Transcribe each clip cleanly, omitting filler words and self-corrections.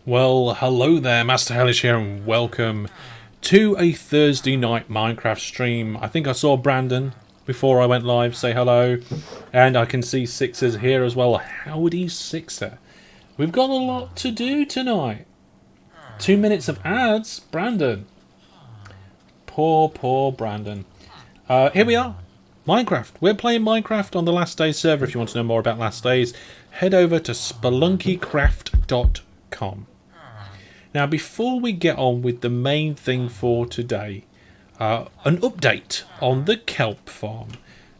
Well, hello there, Master Hellish here, and welcome to a Thursday night Minecraft stream. I think I saw Brandon before I went live say hello, and I can see Sixer's here as well. Howdy, Sixer. We've got a lot to do tonight. 2 minutes of ads, Brandon. Poor Brandon. Here we are, Minecraft. We're playing Minecraft on the Last Days server. If you want to know more about Last Days, head over to spelunkycraft.com. Now, before we get on with the main thing for today, an update on the Kelp Farm.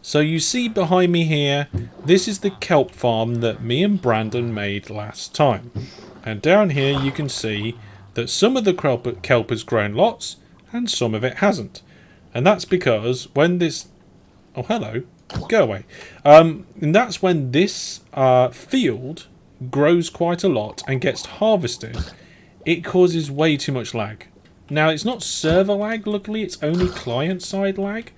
So you see behind me here, this is the Kelp Farm that me and Brandon made last time. And down here you can see that some of the kelp has grown lots and some of it hasn't. And that's because when this... Oh, hello. Go away. And that's when this field grows quite a lot and gets harvested. It causes way too much lag. Now, it's not server lag, luckily, it's only client-side lag.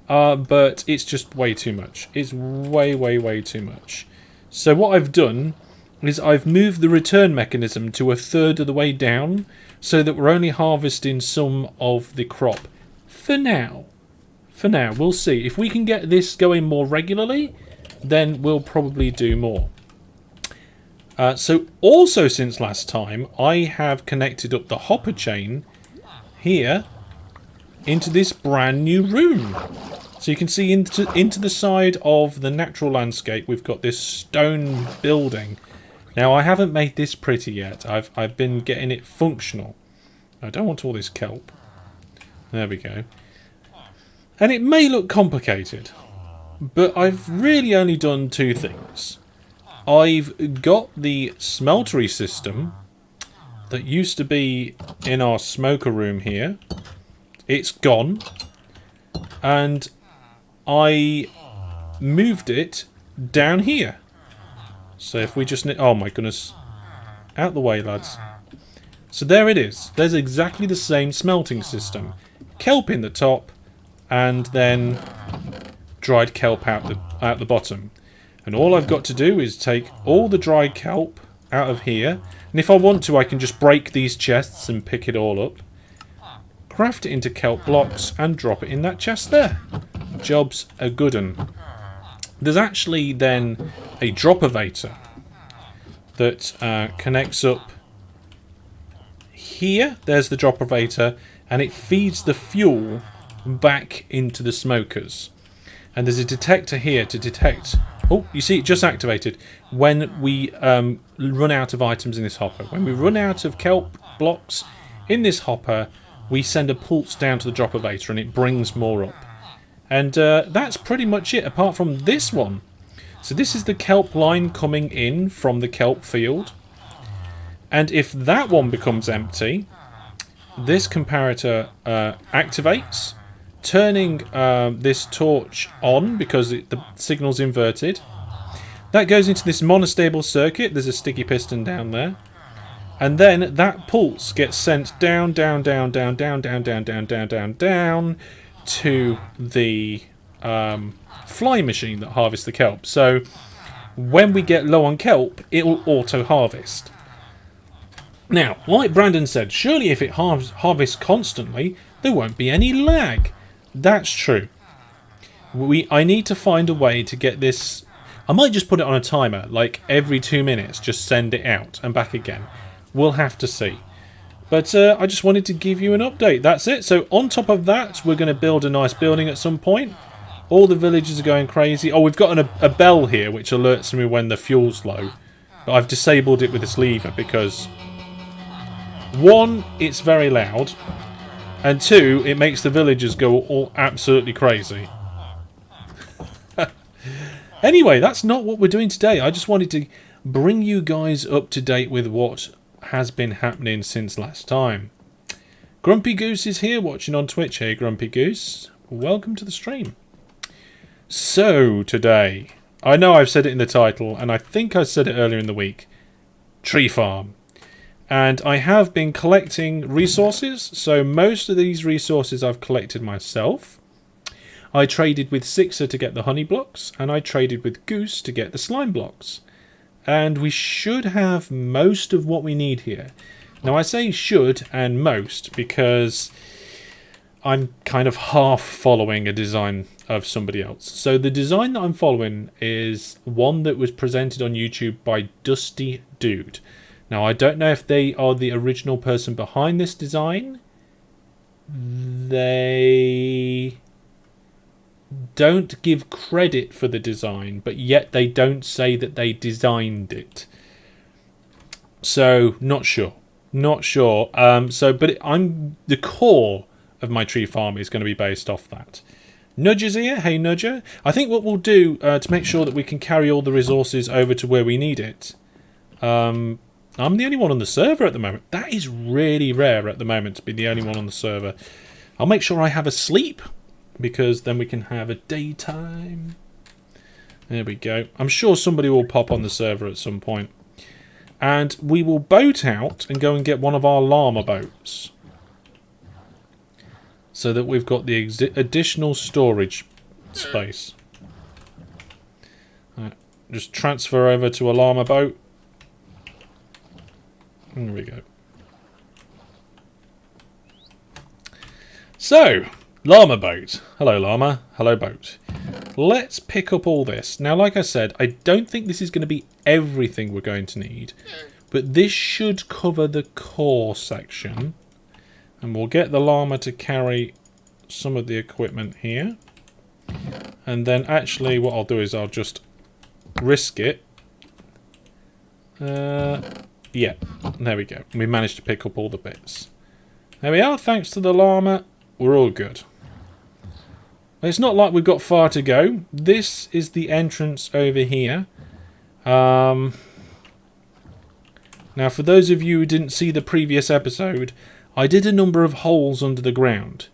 But it's just way too much. It's way too much. So what I've done is I've moved the return mechanism to a third of the way down so that we're only harvesting some of the crop. For now. We'll see. If we can get this going more regularly, then we'll probably do more. So also since last time, I have connected up the hopper chain here into this brand new room. So you can see into the side of the natural landscape, we've got this stone building. Now, I haven't made this pretty yet. I've been getting it functional. I don't want all this kelp. There we go. And it may look complicated, but I've really only done two things. I've got the smeltery system that used to be in our smoker room here. It's gone. And I moved it down here. So if we just... Oh my goodness. Out the way, lads. So there it is. There's exactly the same smelting system. Kelp in the top, and then dried kelp out the bottom. And all I've got to do is take all the dry kelp out of here. And if I want to, I can just break these chests and pick it all up. Craft it into kelp blocks and drop it in that chest there. Job's a good un. There's actually then a droppervator that connects up here. There's the droppervator, and it feeds the fuel back into the smokers. And there's a detector here to detect... Oh, you see it just activated when we run out of items in this hopper. When we run out of kelp blocks in this hopper, we send a pulse down to the droppervator and it brings more up. And that's pretty much it, apart from this one. So this is the kelp line coming in from the kelp field. And if that one becomes empty, this comparator activates, turning this torch on because the signal's inverted. That goes into this monostable circuit. There's a sticky piston down there. And then that pulse gets sent down to the fly machine that harvests the kelp. So when we get low on kelp, it will auto-harvest. Now, like Brandon said, surely if it harvests constantly, there won't be any lag. That's true. I need to find a way to get this... I might just put it on a timer, like every 2 minutes, just send it out and back again. We'll have to see. But I just wanted to give you an update. That's it. So on top of that, we're going to build a nice building at some point. All the villagers are going crazy. Oh, we've got a bell here which alerts me when the fuel's low. But I've disabled it with this lever because... one, it's very loud. And two, it makes the villagers go all absolutely crazy. Anyway, that's not what we're doing today. I just wanted to bring you guys up to date with what has been happening since last time. Grumpy Goose is here watching on Twitch. Hey, Grumpy Goose. Welcome to the stream. So, today, I know I've said it in the title, and I think I said it earlier in the week. Tree farm. And I have been collecting resources, so most of these resources I've collected myself. I traded with Sixer to get the honey blocks, and I traded with Goose to get the slime blocks. and we should have most of what we need here. Now I say should and most because I'm kind of half following a design of somebody else. So the design that I'm following is one that was presented on YouTube by Dusty Dude. Now I don't know if they are the original person behind this design. They don't give credit for the design, but yet they don't say that they designed it. So not sure. I'm the core of my tree farm is going to be based off that. Nudger's here. Hey, Nudger. I think what we'll do to make sure that we can carry all the resources over to where we need it. I'm the only one on the server at the moment. That is really rare at the moment to be the only one on the server. I'll make sure I have a sleep because then we can have a daytime. There we go. I'm sure somebody will pop on the server at some point. And we will boat out and go and get one of our llama boats. So that we've got the additional storage space. Just transfer over to a llama boat. There we go. So, llama boat. Hello llama. Hello boat. Let's pick up all this. Now, like I said, I don't think this is going to be everything we're going to need. But this should cover the core section. And we'll get the llama to carry some of the equipment here. And then actually what I'll do is I'll just risk it. Yeah, there we go. We managed to pick up all the bits. There we are. Thanks to the llama, we're all good. It's not like we've got far to go. This is the entrance over here. Now, for those of you who didn't see the previous episode, I did a number of holes under the ground.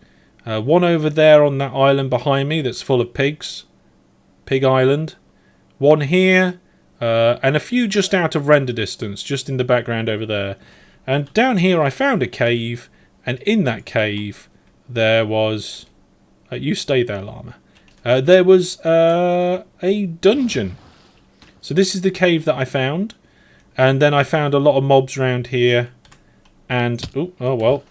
One over there on that island behind me that's full of pigs. Pig Island. One here. And a few just out of render distance, just in the background over there. And down here I found a cave. And in that cave there was... you stay there, llama. There was a dungeon. So this is the cave that I found. And then I found a lot of mobs around here. And, oh well.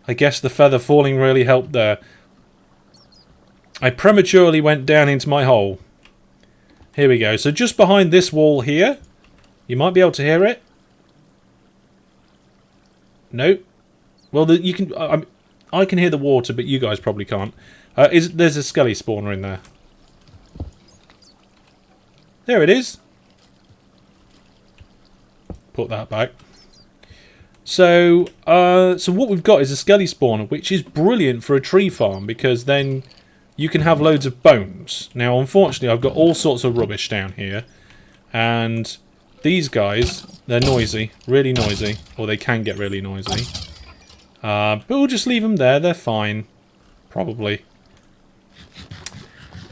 I guess the feather falling really helped there. I prematurely went down into my hole. Here we go. So just behind this wall here. You might be able to hear it. Nope. Well, you can. I can hear the water, but you guys probably can't. There's a skelly spawner in there. There it is. Put that back. So what we've got is a skelly spawner, which is brilliant for a tree farm because then you can have loads of bones. Now, unfortunately, I've got all sorts of rubbish down here, and these guys, they're noisy, really noisy, or they can get really noisy. But we'll just leave them there. They're fine, probably.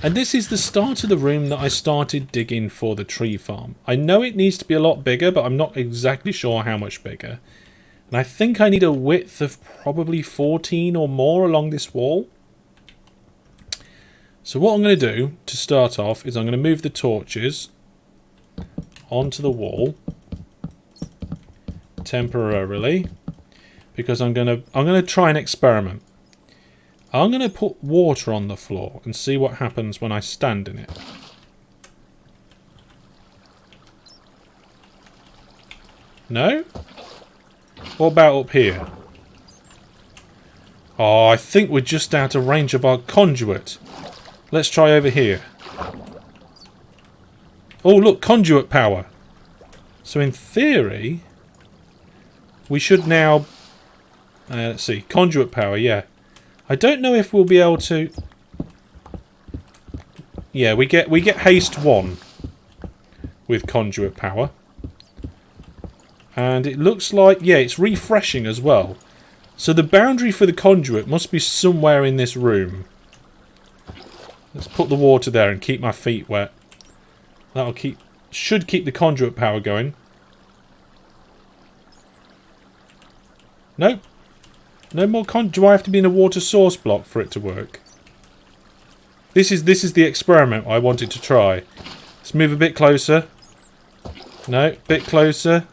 And this is the start of the room that I started digging for the tree farm. I know it needs to be a lot bigger, but I'm not exactly sure how much bigger. And I think I need a width of probably 14 or more along this wall. So what I'm going to do to start off is I'm going to move the torches onto the wall temporarily because I'm going to try an experiment. I'm going to put water on the floor and see what happens when I stand in it. No? What about up here? Oh, I think we're just out of range of our conduit. Let's try over here. Oh, look, conduit power. So in theory, we should now... let's see, conduit power, yeah. I don't know if we'll be able to... Yeah, we get haste 1 with conduit power. And it looks like, yeah, it's refreshing as well. So the boundary for the conduit must be somewhere in this room. Let's put the water there and keep my feet wet. That'll should keep the conduit power going. Nope. No more do I have to be in a water source block for it to work? This is the experiment I wanted to try. Let's move a bit closer. No, bit closer.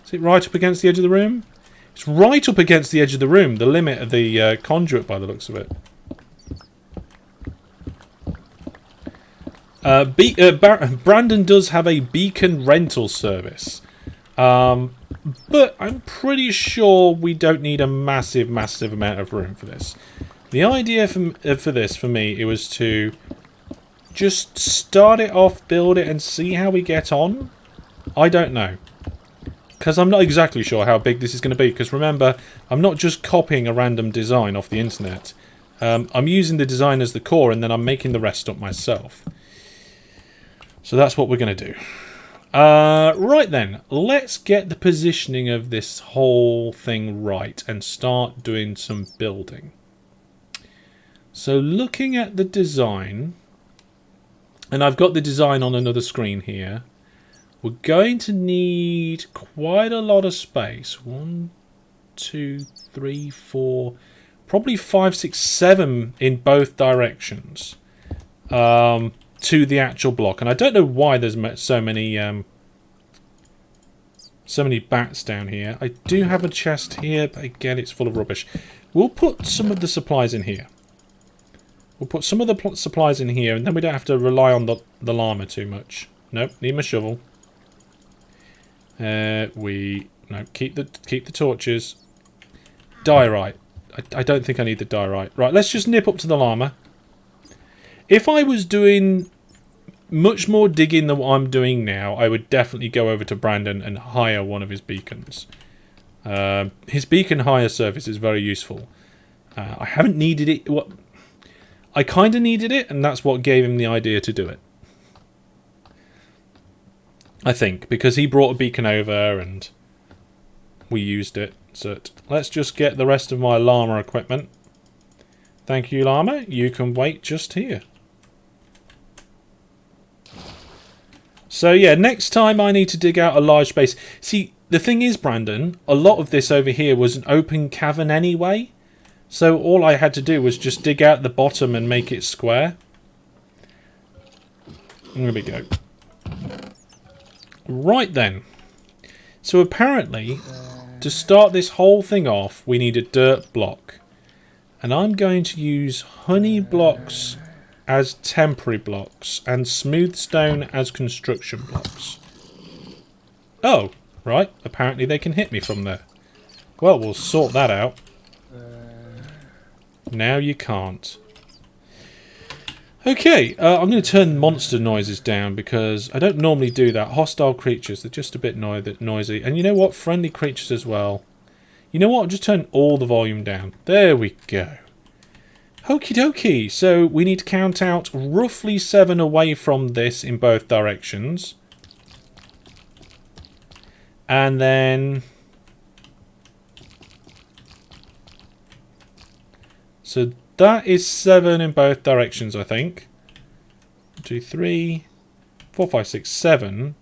Is it right up against the edge of the room? It's right up against the edge of the room, the limit of the conduit by the looks of it. Brandon does have a beacon rental service. But I'm pretty sure we don't need a massive amount of room for this. The idea for this, for me, it was to just start it off, build it, and see how we get on. I don't know. Because I'm not exactly sure how big this is going to be. Because remember, I'm not just copying a random design off the internet. I'm using the design as the core, and then I'm making the rest up myself. So that's what we're going to do. Right then, let's get the positioning of this whole thing right and start doing some building. So looking at the design, and I've got the design on another screen here, we're going to need quite a lot of space. 1, 2, 3, 4, probably 5, 6, 7 in both directions. To the actual block, and I don't know why there's so many bats down here. I do have a chest here, but again, it's full of rubbish. We'll put some of the supplies in here. We'll put some of the supplies in here, and then we don't have to rely on the llama too much. Nope, need my shovel. No, keep the torches. Diorite. I don't think I need the diorite. Right, let's just nip up to the llama. If I was doing much more digging than what I'm doing now, I would definitely go over to Brandon and hire one of his beacons. His beacon hire service is very useful. I haven't needed it. I kind of needed it, and that's what gave him the idea to do it. I think, because he brought a beacon over and we used it. So let's just get the rest of my llama equipment. Thank you, llama. You can wait just here. So yeah, next time I need to dig out a large space. See, the thing is, Brandon, a lot of this over here was an open cavern anyway. So all I had to do was just dig out the bottom and make it square. There we go. Right then. So apparently, to start this whole thing off, we need a dirt block. And I'm going to use honey blocks as temporary blocks and smooth stone as construction blocks. Oh, right. Apparently they can hit me from there. Well, we'll sort that out. Now you can't. Okay, I'm going to turn monster noises down because I don't normally do that. Hostile creatures, they're just a bit noisy. And you know what? Friendly creatures as well. You know what? I'll just turn all the volume down. There we go. Okie dokie. So we need to count out roughly 7 away from this in both directions. And then... So that is 7 in both directions, I think. 1, 2, 3, 4, 5, 6, 7.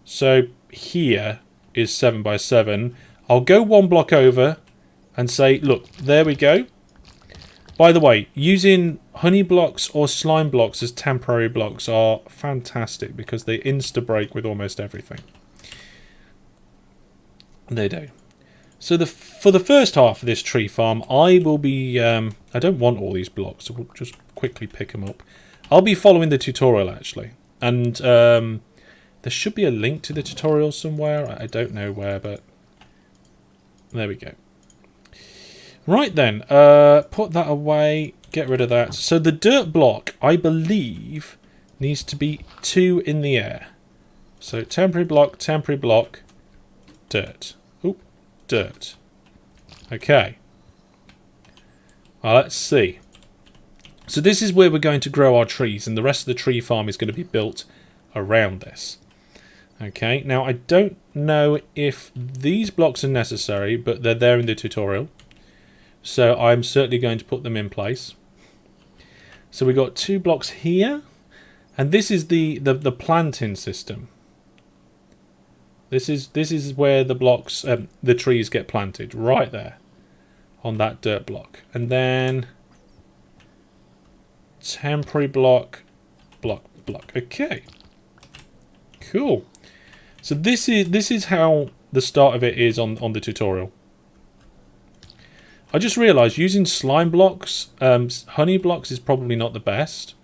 So here is 7 by 7. I'll go 1 block over and say, look, there we go. By the way, using honey blocks or slime blocks as temporary blocks are fantastic because they insta-break with almost everything. They do. So for the first half of this tree farm, I will be... I don't want all these blocks, so we'll just quickly pick them up. I'll be following the tutorial, actually. And there should be a link to the tutorial somewhere. I don't know where, but... There we go. Right then, put that away, get rid of that. So the dirt block, I believe, needs to be 2 in the air. So temporary block, dirt. Oop, dirt. Okay. Well, let's see. So this is where we're going to grow our trees, and the rest of the tree farm is going to be built around this. Okay, now I don't know if these blocks are necessary, but they're there in the tutorial. So I'm certainly going to put them in place. So we've got 2 blocks here. And this is the planting system. This is where the blocks, the trees get planted. Right there. On that dirt block. And then temporary block, block. Okay. Cool. So this is how the start of it is on the tutorial. I just realised using slime blocks, honey blocks is probably not the best.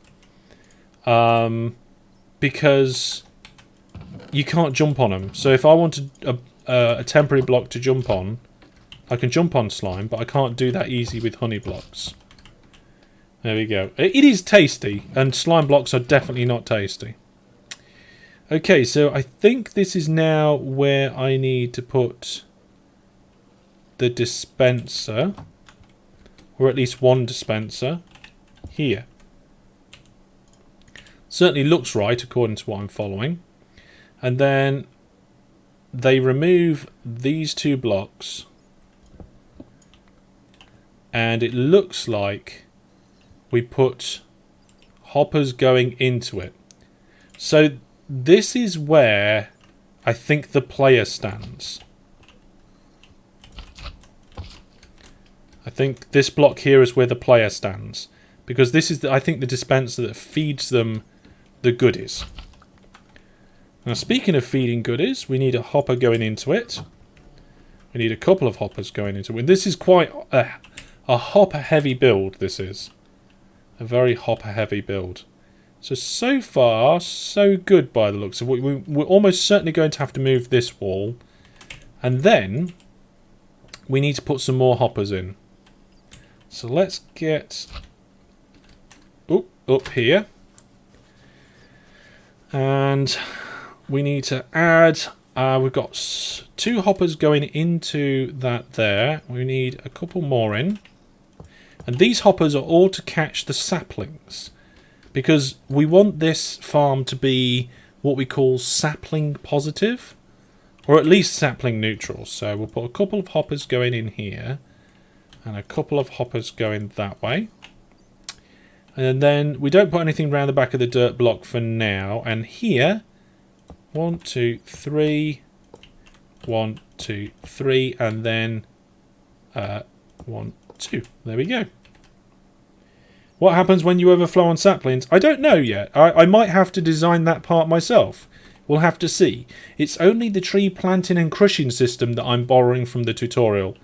Because you can't jump on them. So if I wanted a temporary block to jump on, I can jump on slime, but I can't do that easy with honey blocks. There we go. It is tasty, and slime blocks are definitely not tasty. Okay, so I think this is now where I need to put the dispenser, or at least one dispenser, here. Certainly looks right according to what I'm following. And then they remove these two blocks, and it looks like we put hoppers going into it. So this is where I think the player stands. I think this block here is where the player stands, because this is, I think, the dispenser that feeds them the goodies. Now, speaking of feeding goodies, we need a hopper going into it. We need a couple of hoppers going into it. This is quite a hopper-heavy build, this is. A very hopper-heavy build. So far, so good by the looks of it. We're almost certainly going to have to move this wall. And then we need to put some more hoppers in. So let's get up here. And we need to add, we've got 2 hoppers going into that there. We need a couple more in. And these hoppers are all to catch the saplings, because we want this farm to be what we call sapling positive, or at least sapling neutral. So we'll put a couple of hoppers going in here, and a couple of hoppers going that way. And then we don't put anything around the back of the dirt block for now. And here, 1, 2, 3, 1, 2, 3, and then 1, 2. There we go. What happens when you overflow on saplings? I don't know yet. I might have to design that part myself. We'll have to see. It's only the tree planting and crushing system that I'm borrowing from the tutorial.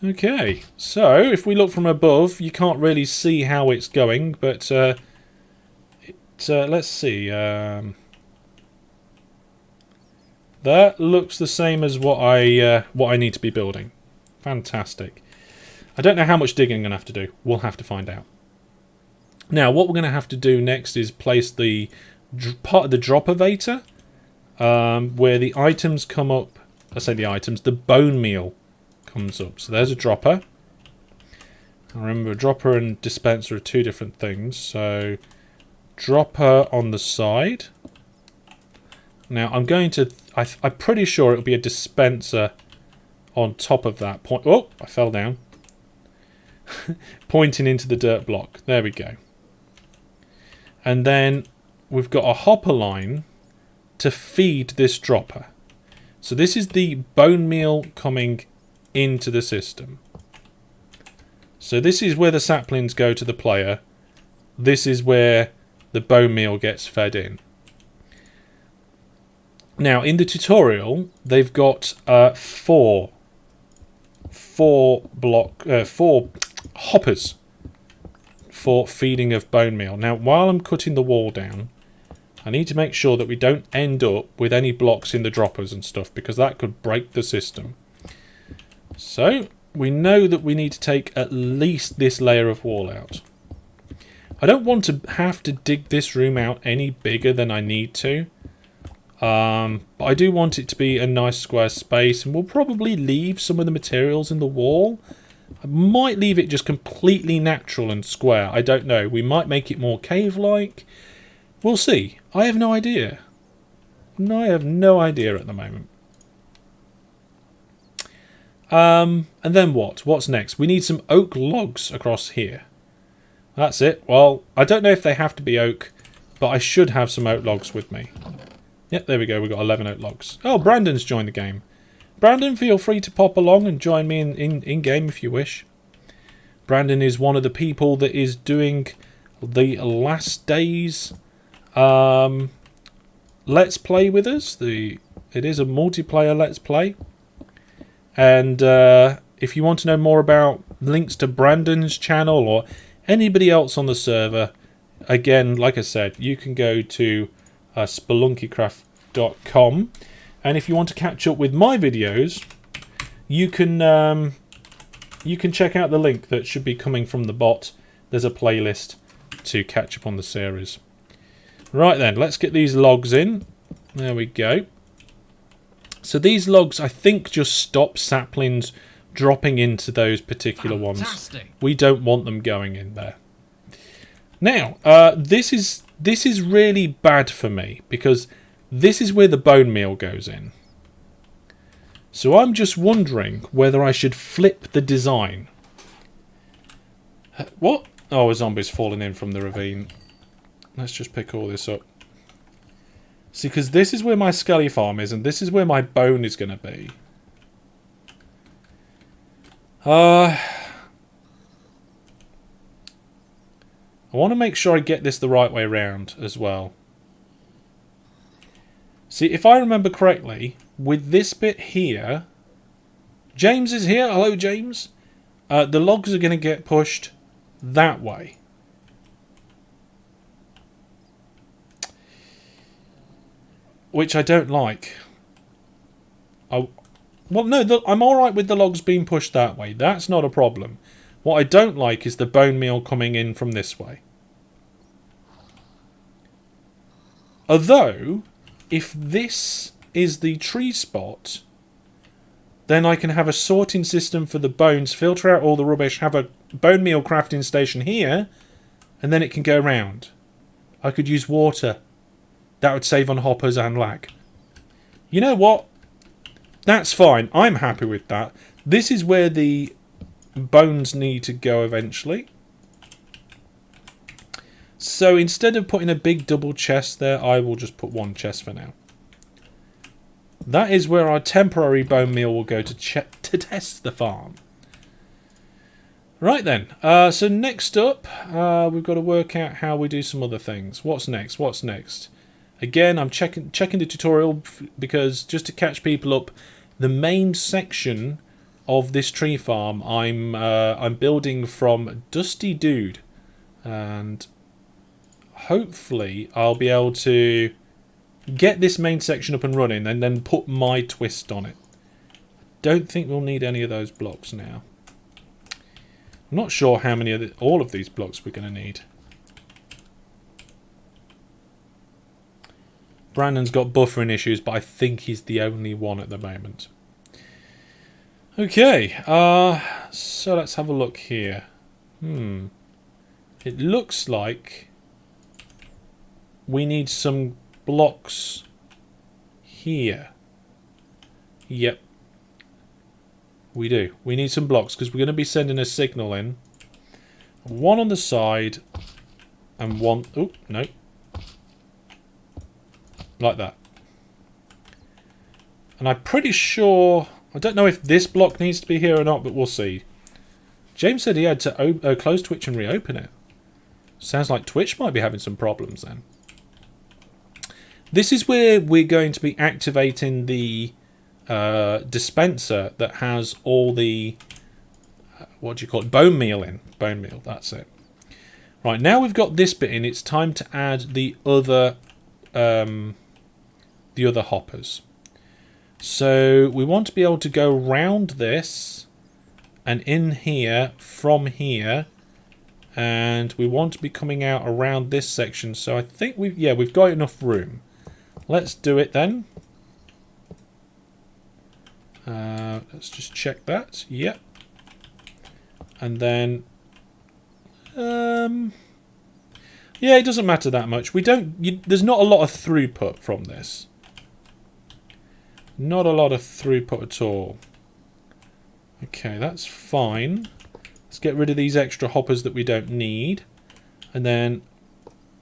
Okay, so if we look from above, you can't really see how it's going, but let's see. That looks the same as what I need to be building. Fantastic. I don't know how much digging I'm going to have to do. We'll have to find out. Now, what we're going to have to do next is place the part of the droppervator where the items come up. I say the items, the bone meal comes up. So there's a dropper. Remember, a dropper and dispenser are 2 different things. So dropper on the side. Now I'm going to. I'm pretty sure it'll be a dispenser on top of that point. Oh, I fell down. Pointing into the dirt block. There we go. And then we've got a hopper line to feed this dropper. So this is the bone meal coming into the system. So this is where the saplings go to the player. This is where the bone meal gets fed in. Now in the tutorial they've got 4 hoppers for feeding of bone meal. Now while I'm cutting the wall down, I need to make sure that we don't end up with any blocks in the droppers and stuff, because that could break the system. So we know that we need to take at least this layer of wall out. I don't want to have to dig this room out any bigger than I need to. But I do want it to be a nice square space, and we'll probably leave some of the materials in the wall. I might leave it just completely natural and square. I don't know. We might make it more cave-like. We'll see. I have no idea. I have no idea at the moment. And then what? What's next? We need some oak logs across here. That's it. Well, I don't know if they have to be oak, but I should have some oak logs with me. Yep, there we go. We've got 11 oak logs. Oh, Brandon's joined the game. Brandon, feel free to pop along and join me in game if you wish. Brandon is one of the people that is doing the last days Let's Play with us. It is a multiplayer Let's Play. And if you want to know more about links to Brandon's channel or anybody else on the server, again, like I said, you can go to spelunkycraft.com. And if you want to catch up with my videos, you can check out the link that should be coming from the bot. There's a playlist to catch up on the series. Right then, let's get these logs in. There we go. So these logs, I think, just stop saplings dropping into those particular ones. We don't want them going in there. Now, this is really bad for me because this is where the bone meal goes in. So I'm just wondering whether I should flip the design. What? Oh, a zombie's fallen in from the ravine. Let's just pick all this up. See, because this is where my skelly farm is, and this is where my bone is going to be. I want to make sure I get this the right way around as well. See, if I remember correctly, with this bit here... James is here. Hello, James. The logs are going to get pushed that way. Which I don't like. Well, no, I'm alright with the logs being pushed that way. That's not a problem. What I don't like is the bone meal coming in from this way. Although, if this is the tree spot, then I can have a sorting system for the bones, filter out all the rubbish, have a bone meal crafting station here, and then it can go round. I could use water. That would save on hoppers and lag. You know what? That's fine. I'm happy with that. This is where the bones need to go eventually. So instead of putting a big double chest there, I will just put one chest for now. That is where our temporary bone meal will go to test the farm. Right then. So next up, we've got to work out how we do some other things. What's next? What's next? Again, I'm checking the tutorial because just to catch people up, the main section of this tree farm I'm building from Dusty Dude, and hopefully I'll be able to get this main section up and running and then put my twist on it. Don't think we'll need any of those blocks now. I'm not sure how many of all of these blocks we're going to need. Brandon's got buffering issues, but I think he's the only one at the moment. Okay, so let's have a look here. It looks like we need some blocks here. Yep, we do. We need some blocks because we're going to be sending a signal in. One on the side and one... Oh, no. Like that. And I'm pretty sure... I don't know if this block needs to be here or not, but we'll see. James said he had to close Twitch and reopen it. Sounds like Twitch might be having some problems then. This is where we're going to be activating the dispenser that has all the... what do you call it? Bone meal in. Bone meal, that's it. Right, now we've got this bit in, it's time to add the other hoppers. So we want to be able to go round this and in here from here, and we want to be coming out around this section. So I think we've got enough room. Let's do it then. Let's just check that. Yep. And then yeah, it doesn't matter that much. There's not a lot of throughput from this. Not a lot of throughput at all. Okay, that's fine. Let's get rid of these extra hoppers that we don't need. And then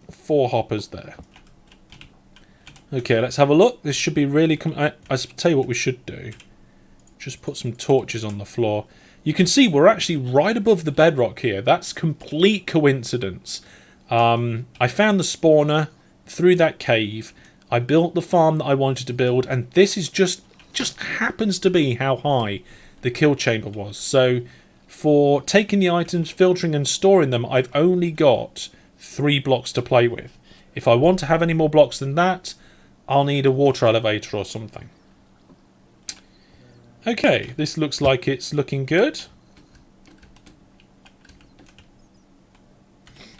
4 hoppers there. Okay, let's have a look. This should be really... I tell you what we should do. just put some torches on the floor. You can see we're actually right above the bedrock here. That's complete coincidence. I found the spawner through that cave. I built the farm that I wanted to build, and this is just happens to be how high the kill chamber was. So for taking the items, filtering and storing them, I've only got 3 blocks to play with. If I want to have any more blocks than that, I'll need a water elevator or something. Okay, this looks like it's looking good.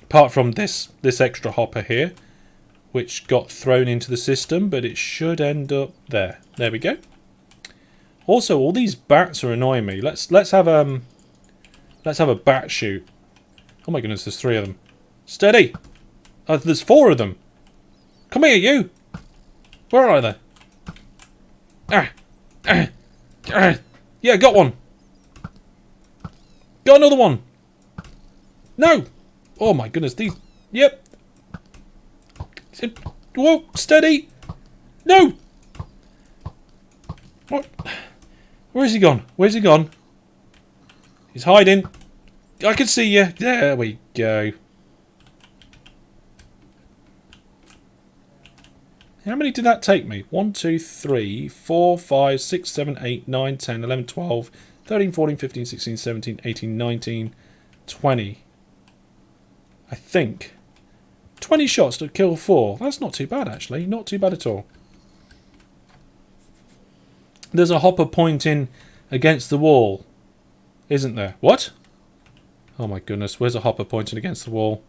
Apart from this extra hopper here, which got thrown into the system, but it should end up there. There we go. Also, all these bats are annoying me. Let's have a bat shoot. Oh my goodness, there's 3 of them. Steady. Oh, there's 4 of them. Come here, you. Where are they? Yeah, got one. Got another one. No. Oh my goodness, these. Yep. Whoa, steady. No. What? Where's he gone? Where's he gone? He's hiding. I can see you. There we go. How many did that take me? 1, 2, 3, 4, 5, 6, 7, 8, 9, 10, 11, 12, 13, 14, 15, 16, 17, 18, 19, 20. I think. 20 shots to kill 4. That's not too bad, actually. Not too bad at all. There's a hopper pointing against the wall, isn't there? What? Oh my goodness. Where's a hopper pointing against the wall?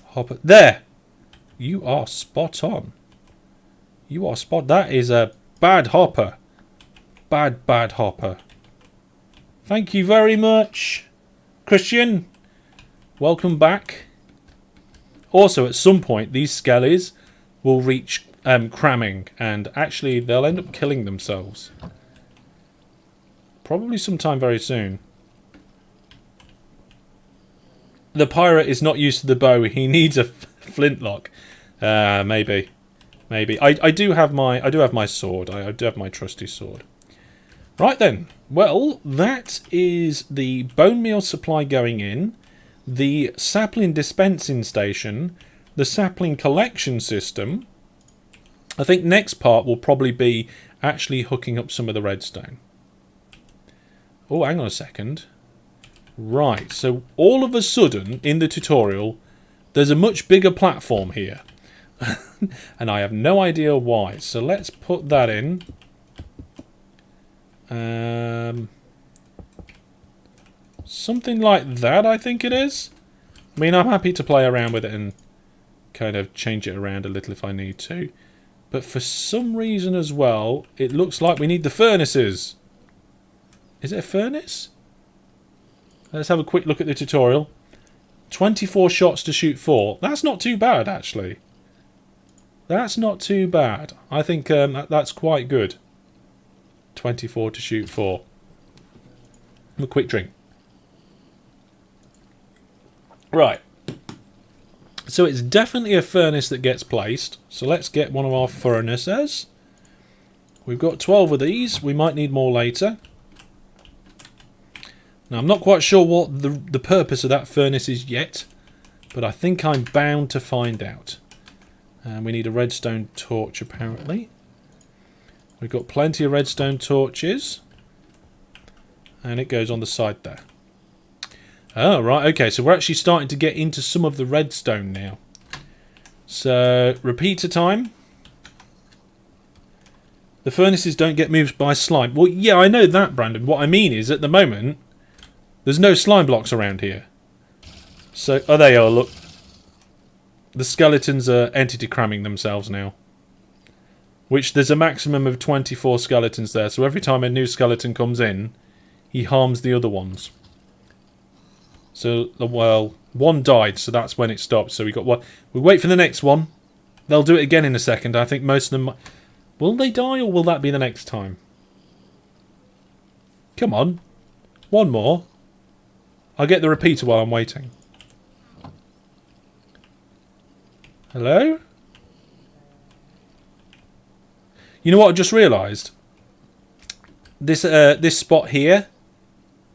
Hopper. There! You are spot on. You are spot. That is a bad hopper. Bad hopper. Thank you very much, Christian. Welcome back. Also, at some point, these skellies will reach cramming, and actually, they'll end up killing themselves. Probably sometime very soon. The pirate is not used to the bow. He needs a flintlock. Maybe. I do have my sword. I do have my trusty sword. Right then. Well, that is the bone meal supply going in, the sapling dispensing station, the sapling collection system. I think next part will probably be actually hooking up some of the redstone. Oh, hang on a second. Right, so all of a sudden in the tutorial, there's a much bigger platform here. And I have no idea why. So let's put that in. Something like that, I think it is. I mean, I'm happy to play around with it and kind of change it around a little if I need to. But for some reason as well, it looks like we need the furnaces. Is it a furnace? Let's have a quick look at the tutorial. 24 shots to shoot 4. That's not too bad, actually. That's not too bad. I think that's quite good. 24 to shoot 4. Have a quick drink. Right. So it's definitely a furnace that gets placed. So let's get one of our furnaces. We've got 12 of these. We might need more later. Now, I'm not quite sure what the purpose of that furnace is yet, but I think I'm bound to find out. And we need a redstone torch, apparently. We've got plenty of redstone torches. And it goes on the side there. Oh, right, okay, so we're actually starting to get into some of the redstone now. So, repeater time. The furnaces don't get moved by slime. Well, yeah, I know that, Brandon. What I mean is, at the moment, there's no slime blocks around here. So, oh, they are, look. The skeletons are entity cramming themselves now. Which, there's a maximum of 24 skeletons there. So every time a new skeleton comes in, he harms the other ones. So, well, one died, so that's when it stopped. So we got one. We wait for the next one. They'll do it again in a second. I think most of them... Will they die, or will that be the next time? Come on. One more. I'll get the repeater while I'm waiting. Hello? You know what I just realised? this spot here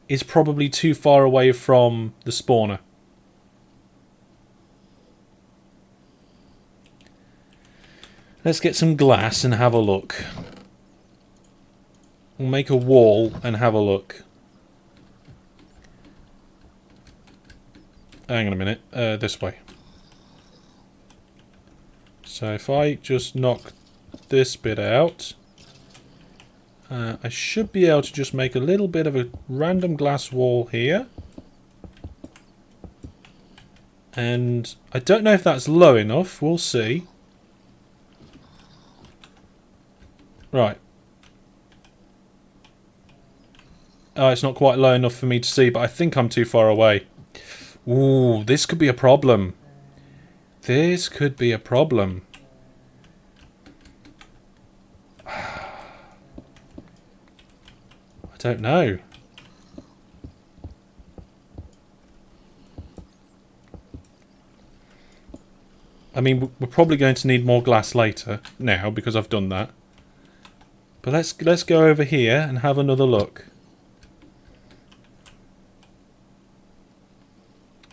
is probably too far away from the spawner. Let's get some glass and have a look. We'll make a wall and have a look. Hang on a minute. This way. So if I just knock this bit out, I should be able to just make a little bit of a random glass wall here. And I don't know if that's low enough. We'll see. Right. Oh, it's not quite low enough for me to see, but I think I'm too far away. Ooh, this could be a problem. This could be a problem. I don't know. I mean, we're probably going to need more glass later now because I've done that. But let's go over here and have another look.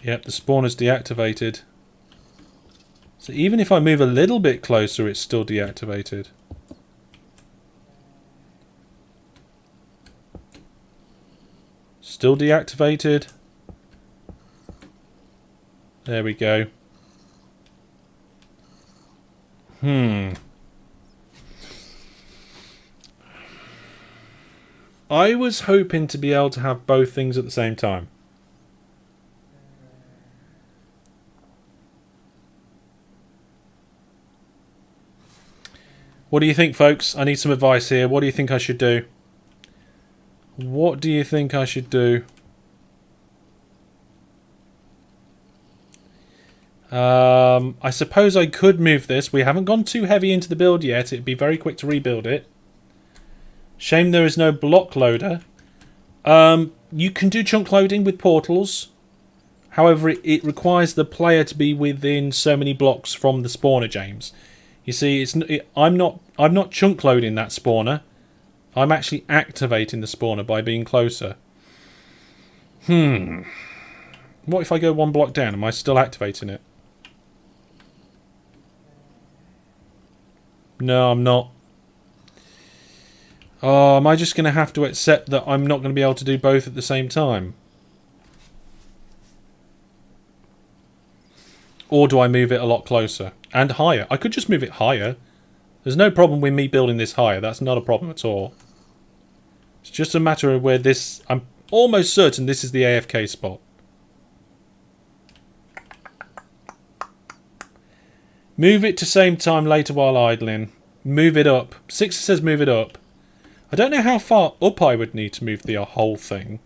Yep, the spawner's deactivated. So even if I move a little bit closer, it's still deactivated. Still deactivated. There we go. I was hoping to be able to have both things at the same time. What do you think, folks? I need some advice here. What do you think I should do? What do you think I should do? I suppose I could move this. We haven't gone too heavy into the build yet. It'd be very quick to rebuild it. Shame there is no block loader. You can do chunk loading with portals. However, it requires the player to be within so many blocks from the spawner, James. You see, I'm not chunk loading that spawner. I'm actually activating the spawner by being closer. What if I go one block down? Am I still activating it? No, I'm not. Oh, am I just going to have to accept that I'm not going to be able to do both at the same time? Or do I move it a lot closer? And higher. I could just move it higher. There's no problem with me building this higher. That's not a problem at all. It's just a matter of where this... I'm almost certain this is the AFK spot. Move it to same time later while idling. Move it up. 6 says move it up. I don't know how far up I would need to move the whole thing.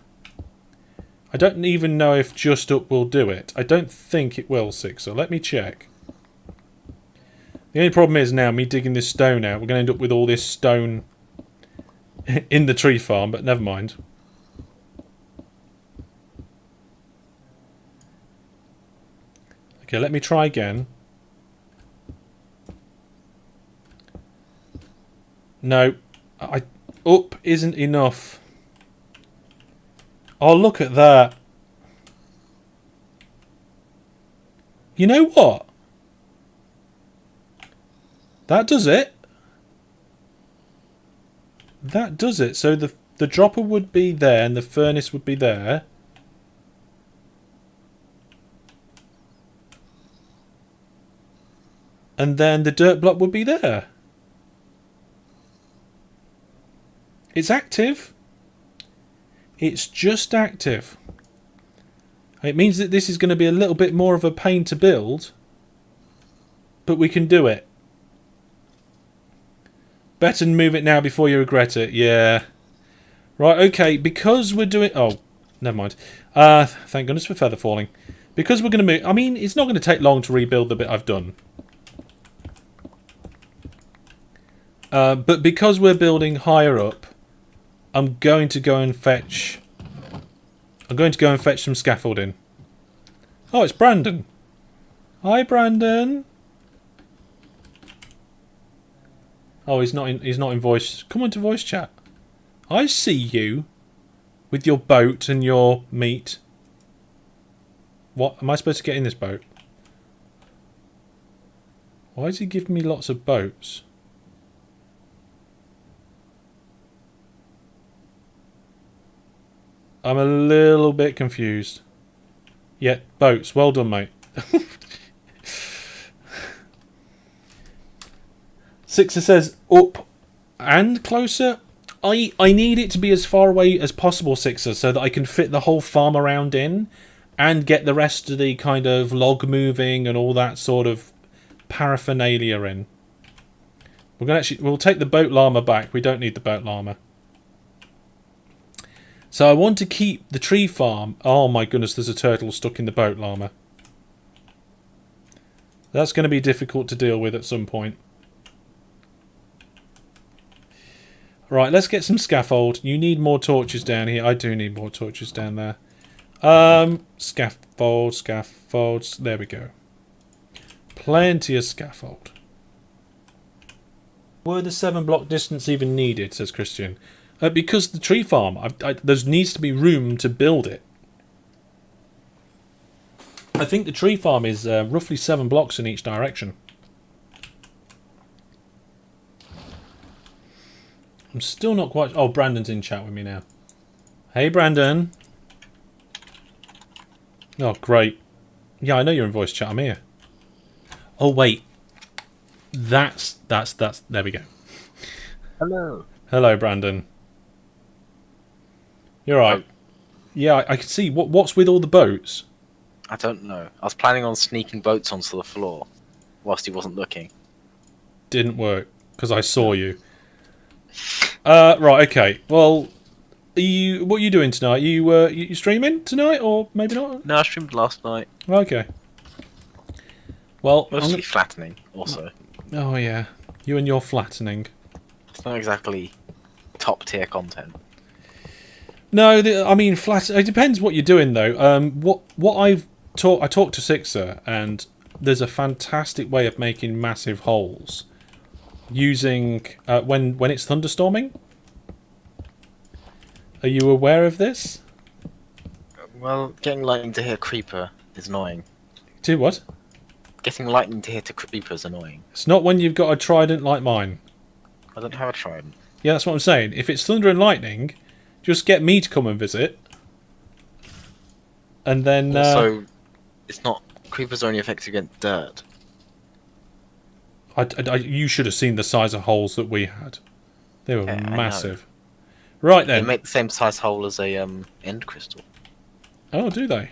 I don't even know if just up will do it. I don't think it will, 6, so let me check. The only problem is now, me digging this stone out, we're going to end up with all this stone in the tree farm, but never mind. Okay, let me try again. No, up isn't enough. Oh, look at that. You know what? That does it. That does it. So the dropper would be there and the furnace would be there. And then the dirt block would be there. It's active. It's just active. It means that this is going to be a little bit more of a pain to build. But we can do it. Better move it now before you regret it. Yeah. Right, okay. Because we're doing... Oh, never mind. Thank goodness for feather falling. Because we're going to move... I mean, it's not going to take long to rebuild the bit I've done. But because we're building higher up, I'm going to go and fetch... some scaffolding. Oh, it's Brandon. Hi, Brandon. Oh, he's not in voice. Come on to voice chat. I see you with your boat and your meat. What? Am I supposed to get in this boat? Why is he giving me lots of boats? I'm a little bit confused. Yeah, boats. Well done, mate. Sixer says up and closer. I need it to be as far away as possible, Sixer, so that I can fit the whole farm around in and get the rest of the kind of log moving and all that sort of paraphernalia in. We'll take the boat llama back. We don't need the boat llama. So I want to keep the tree farm. Oh my goodness, there's a turtle stuck in the boat llama. That's going to be difficult to deal with at some point. Right, let's get some scaffold. You need more torches down here. I do need more torches down there. Scaffolds. There we go. Plenty of scaffold. Were the 7-block distance even needed, says Christian? Because the tree farm, there needs to be room to build it. I think the tree farm is roughly 7 blocks in each direction. I'm still not quite... Oh, Brandon's in chat with me now. Hey, Brandon. Oh, great. Yeah, I know you're in voice chat. I'm here. Oh, wait. That's... There we go. Hello. Hello, Brandon. You're right. Yeah, I can see. What's with all the boats? I don't know. I was planning on sneaking boats onto the floor whilst he wasn't looking. Didn't work, because I saw you. Right, okay. Well, what are you doing tonight? You streaming tonight, or maybe not? No, I streamed last night. Okay. Well, Mostly flattening, also. Oh, yeah. You and your flattening. It's not exactly top-tier content. No, I mean, it depends what you're doing, though. What I talked to Sixer, and there's a fantastic way of making massive holes using when it's thunderstorming. Are you aware of this? Well, getting lightning to hit a creeper is annoying. Do what? Getting lightning to hit a creeper is annoying. It's not when you've got a trident like mine. I don't have a trident. Yeah, that's what I'm saying. If it's thunder and lightning, just get me to come and visit. And then... Also, it's not... Creepers are only effective against dirt. You should have seen the size of holes that we had. They were massive. Right then. They make the same size hole as a end crystal. Oh, do they?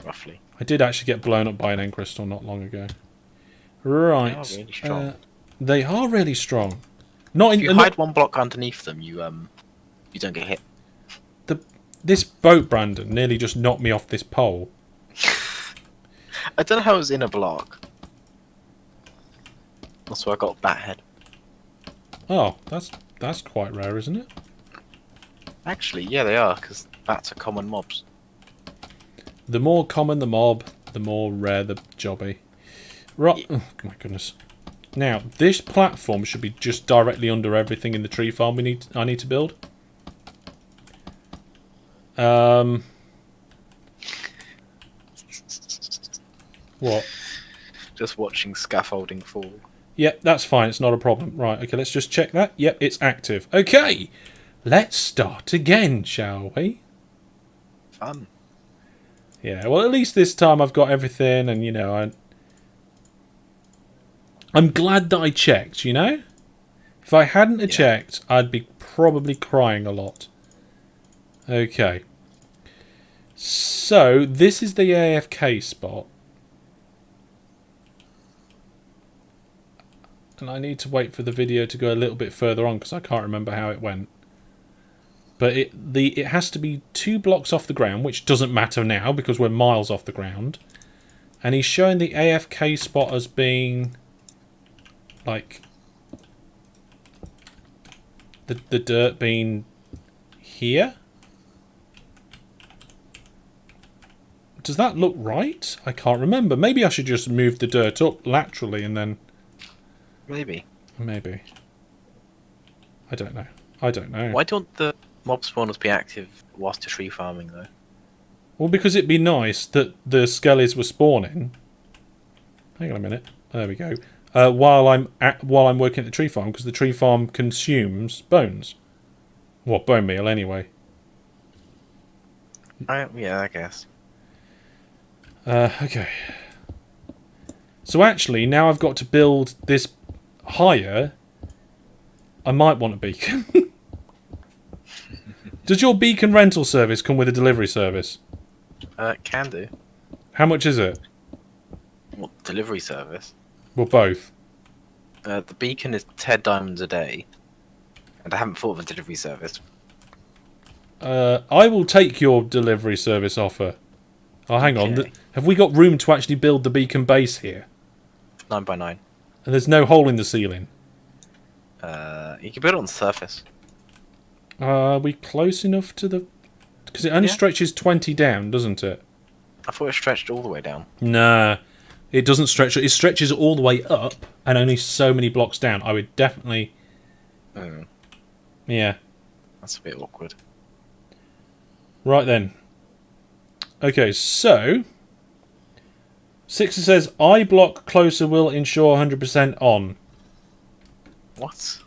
Roughly. I did actually get blown up by an end crystal not long ago. Right. They are really strong. They are really strong. If you hide one block underneath them, you don't get hit. This boat, Brandon, nearly just knocked me off this pole. I don't know how it was in a block. That's why I got a bat head. Oh, that's quite rare, isn't it? Actually, yeah, they are, because bats are common mobs. The more common the mob, the more rare the jobby. Right. Oh, my goodness. Now, this platform should be just directly under everything in the tree farm I need to build. What? Just watching scaffolding fall. Yep, that's fine. It's not a problem. Right, okay, let's just check that. Yep, it's active. Okay, let's start again, shall we? Fun. Yeah, well, at least this time I've got everything, and, you know, I'm glad that I checked, you know? If I hadn't checked, I'd be probably crying a lot. Okay. So, this is the AFK spot. And I need to wait for the video to go a little bit further on because I can't remember how it went. But it has to be 2 blocks off the ground, which doesn't matter now because we're miles off the ground. And he's showing the AFK spot as being like the dirt being here. Does that look right? I can't remember. Maybe I should just move the dirt up laterally and then... Maybe. Maybe. I don't know. I don't know. Why don't the mob spawners be active whilst you're tree farming, though? Well, because it'd be nice that the skellies were spawning. Hang on a minute. There we go. While I'm working at the tree farm, because the tree farm consumes bones. Well, bone meal anyway. Yeah, I guess. Okay. So actually, now I've got to build this higher. I might want a beacon. Does your beacon rental service come with a delivery service? Can do. How much is it? What, delivery service? Well, both. The beacon is 10 diamonds a day. And I haven't thought of a delivery service. I will take your delivery service offer. Oh, hang on. Okay. Have we got room to actually build the beacon base here? 9 by 9. And there's no hole in the ceiling. You can build it on the surface. Are we close enough to the... Because it only stretches 20 down, doesn't it? I thought it stretched all the way down. Nah. It doesn't stretch. It stretches all the way up and only so many blocks down. I would definitely... Yeah. That's a bit awkward. Right then. Okay, so... Sixer says, I block closer will ensure 100% on. What?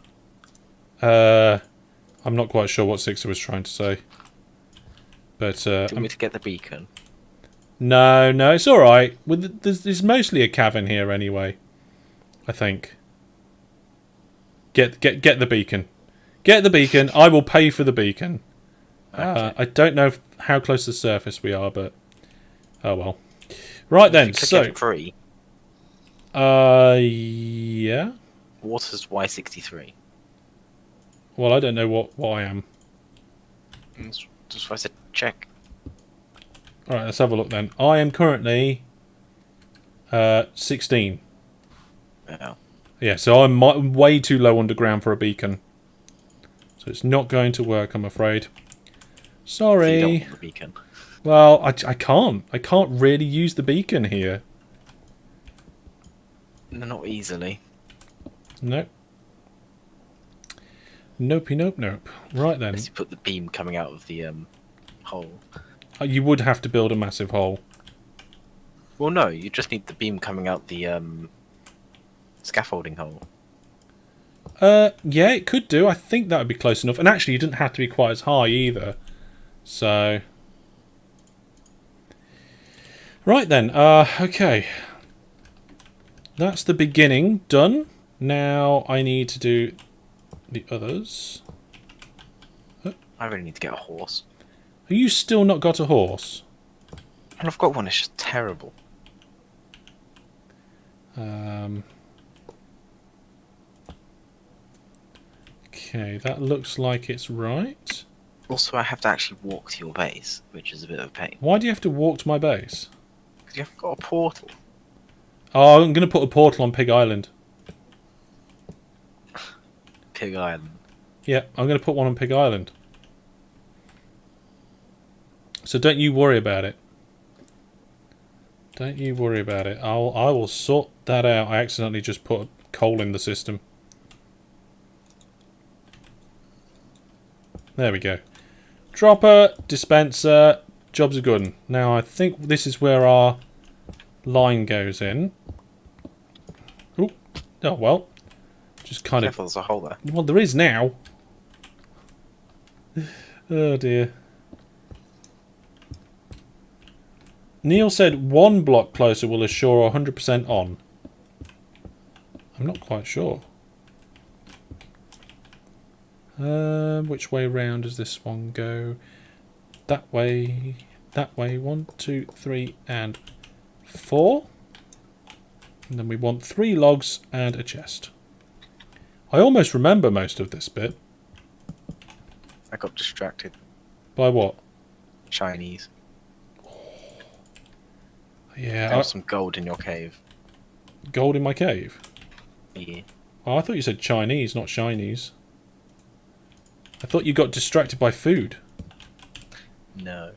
I'm not quite sure what Sixer was trying to say. But, Do you want me to get the beacon? No, it's alright. There's mostly a cavern here anyway. I think. Get the beacon. Get the beacon. I will pay for the beacon. Okay. I don't know how close to the surface we are, but... Oh well. Right then, so... F3, yeah? water's Y63. Well, I don't know what I am. Just what I said, check. Alright, let's have a look then. I am currently... 16. Yeah. Yeah, so I'm way too low underground for a beacon. So it's not going to work, I'm afraid. Sorry. You don't want the beacon. Well, I can't. I can't really use the beacon here. No, not easily. Nope. Nope. Right then. Unless you put the beam coming out of the hole. You would have to build a massive hole. Well, no, you just need the beam coming out the scaffolding hole. Yeah, it could do. I think that would be close enough. And actually, you didn't have to be quite as high either. So... Right then, okay. That's the beginning done. Now I need to do the others. I really need to get a horse. Have you still not got a horse? And I've got one, it's just terrible. Okay, that looks like it's right. Also, I have to actually walk to your base, which is a bit of a pain. Why do you have to walk to my base? Because you haven't got a portal. Oh, I'm going to put a portal on Pig Island. Pig Island. Yeah, I'm going to put one on Pig Island. So don't you worry about it. Don't you worry about it. I will sort that out. I accidentally just put coal in the system. There we go. Dropper, dispenser, jobs are good. Now I think this is where our line goes in. Ooh. Oh well. Just kind Careful, there's a hole there. Well, there is now. Oh dear. Neil said 1 block closer will assure 100% on. I'm not quite sure. Which way round does this one go? That way. 1, 2, 3, and 4. And then we want 3 logs and a chest. I almost remember most of this bit. I got distracted. By what? Chinese. Yeah. There was some gold in your cave. Gold in my cave? Yeah. Oh, I thought you said Chinese, not shinies. I thought you got distracted by food. No.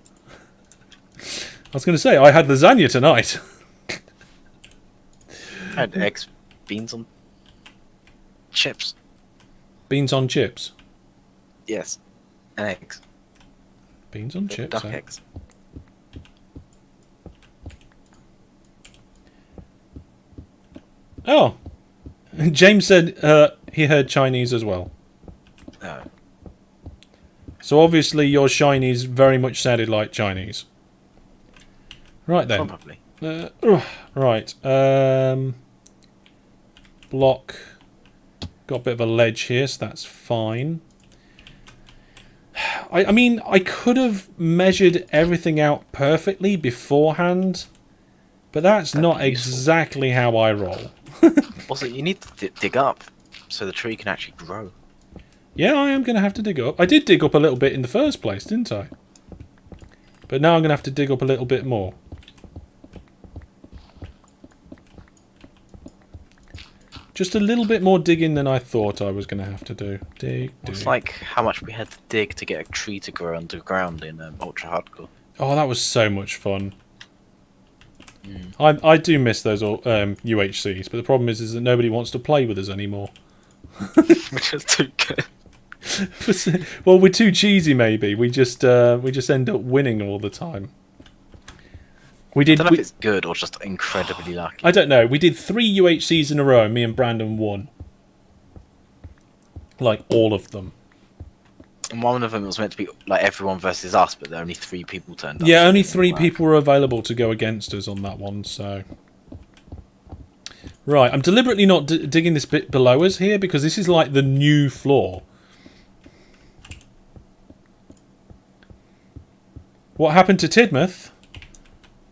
I was going to say, I had lasagna tonight. I had eggs, beans on chips. Beans on chips. Yes. And eggs. Beans on chips, Duck eh? eggs. Oh! James said he heard Chinese as well. No. So obviously your Chinese very much sounded like Chinese. Right then. Probably. Right. Block. Got a bit of a ledge here, so that's fine. I mean, I could have measured everything out perfectly beforehand, but that's That'd not be useful. exactly how I roll. Also, you need to dig up so the tree can actually grow. Yeah, I am going to have to dig up. I did dig up a little bit in the first place, didn't I? But now I'm going to have to dig up a little bit more. Just a little bit more digging than I thought I was going to have to do. Dig. It's like how much we had to dig to get a tree to grow underground in Ultra Hardcore. Oh, that was so much fun. I do miss those UHCs, but the problem is that nobody wants to play with us anymore. Which is too good. Well, we're too cheesy, maybe. We just end up winning all the time. We did. I don't know if it's good or just incredibly lucky. I don't know. We did 3 UHCs in a row, and me and Brandon won. Like all of them. And one of them was meant to be like everyone versus us, but there only 3 people turned up. Yeah, so only it didn't 3 work. people were available to go against us on that one. So, right, I'm deliberately not digging this bit below us here because this is like the new floor. What happened to Tidmouth?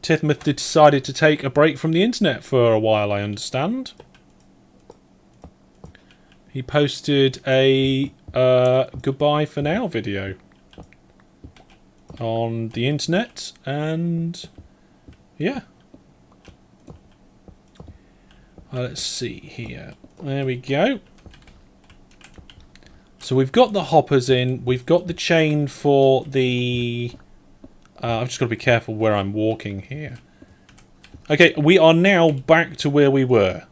Tidmouth decided to take a break from the internet for a while, I understand. He posted a goodbye for now video on the internet, and yeah. Let's see here. There we go. So we've got the hoppers in. We've got the chain for the... I've just got to be careful where I'm walking here. Okay, we are now back to where we were.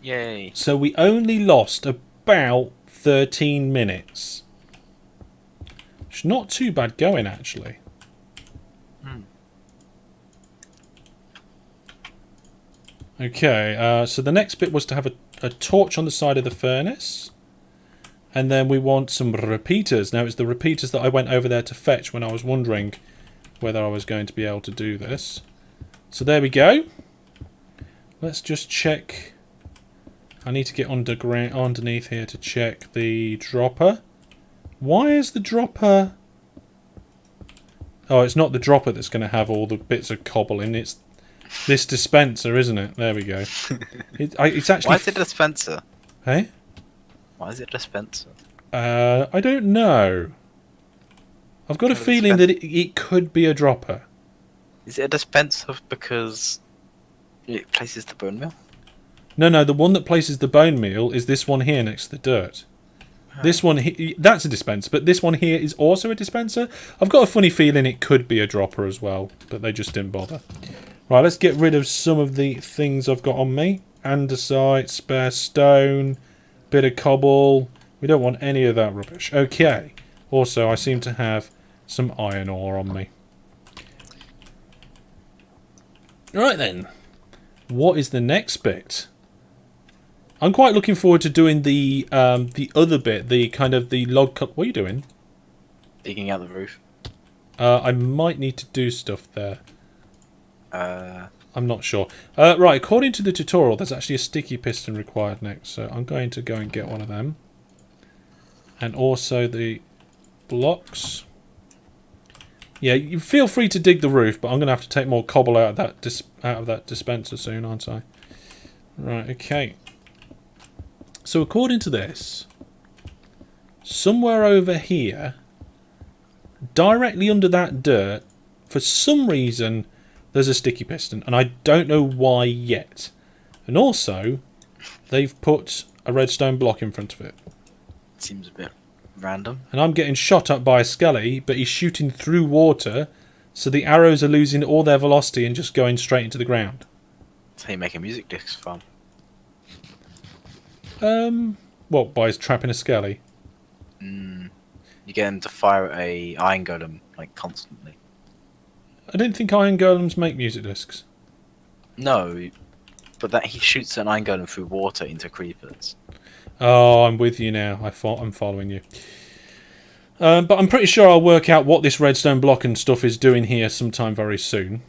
Yay. So we only lost about 13 minutes. It's not too bad going, actually. Okay, so the next bit was to have a torch on the side of the furnace. And then we want some repeaters. Now, it's the repeaters that I went over there to fetch when I was wondering whether I was going to be able to do this. So there we go. Let's just check. I need to get underneath here to check the dropper. Why is the dropper... Oh, it's not the dropper that's going to have all the bits of cobble in. It's this dispenser, isn't it? There we go. It's actually... Why is it a dispenser? Hey? Why is it a dispenser? I don't know. I've got a feeling that it could be a dropper. Is it a dispenser because it places the bone meal? No, the one that places the bone meal is this one here next to the dirt. This one, that's a dispenser, but this one here is also a dispenser. I've got a funny feeling it could be a dropper as well, but they just didn't bother. Right, let's get rid of some of the things I've got on me. Andesite, spare stone, bit of cobble. We don't want any of that rubbish. Okay. Also, I seem to have some iron ore on me. Right then. What is the next bit? I'm quite looking forward to doing the other bit, the kind of the log cut. What are you doing? Digging out the roof. I might need to do stuff there. I'm not sure. Right, according to the tutorial, there's actually a sticky piston required next, so I'm going to go and get one of them. And also the blocks. Yeah, you feel free to dig the roof, but I'm going to have to take more cobble out of that dispenser soon, aren't I? Right, okay. So according to this, somewhere over here, directly under that dirt, for some reason, there's a sticky piston, and I don't know why yet. And also, they've put a redstone block in front of it. Seems a bit random. And I'm getting shot up by a skelly, but he's shooting through water, so the arrows are losing all their velocity and just going straight into the ground. That's how you make a music disc farm. What, by trapping a skelly? You get him to fire a iron golem like constantly. I didn't think iron golems make music discs. No, but that he shoots an iron golem through water into creepers. Oh, I'm with you now. I'm following you. But I'm pretty sure I'll work out what this redstone block and stuff is doing here sometime very soon.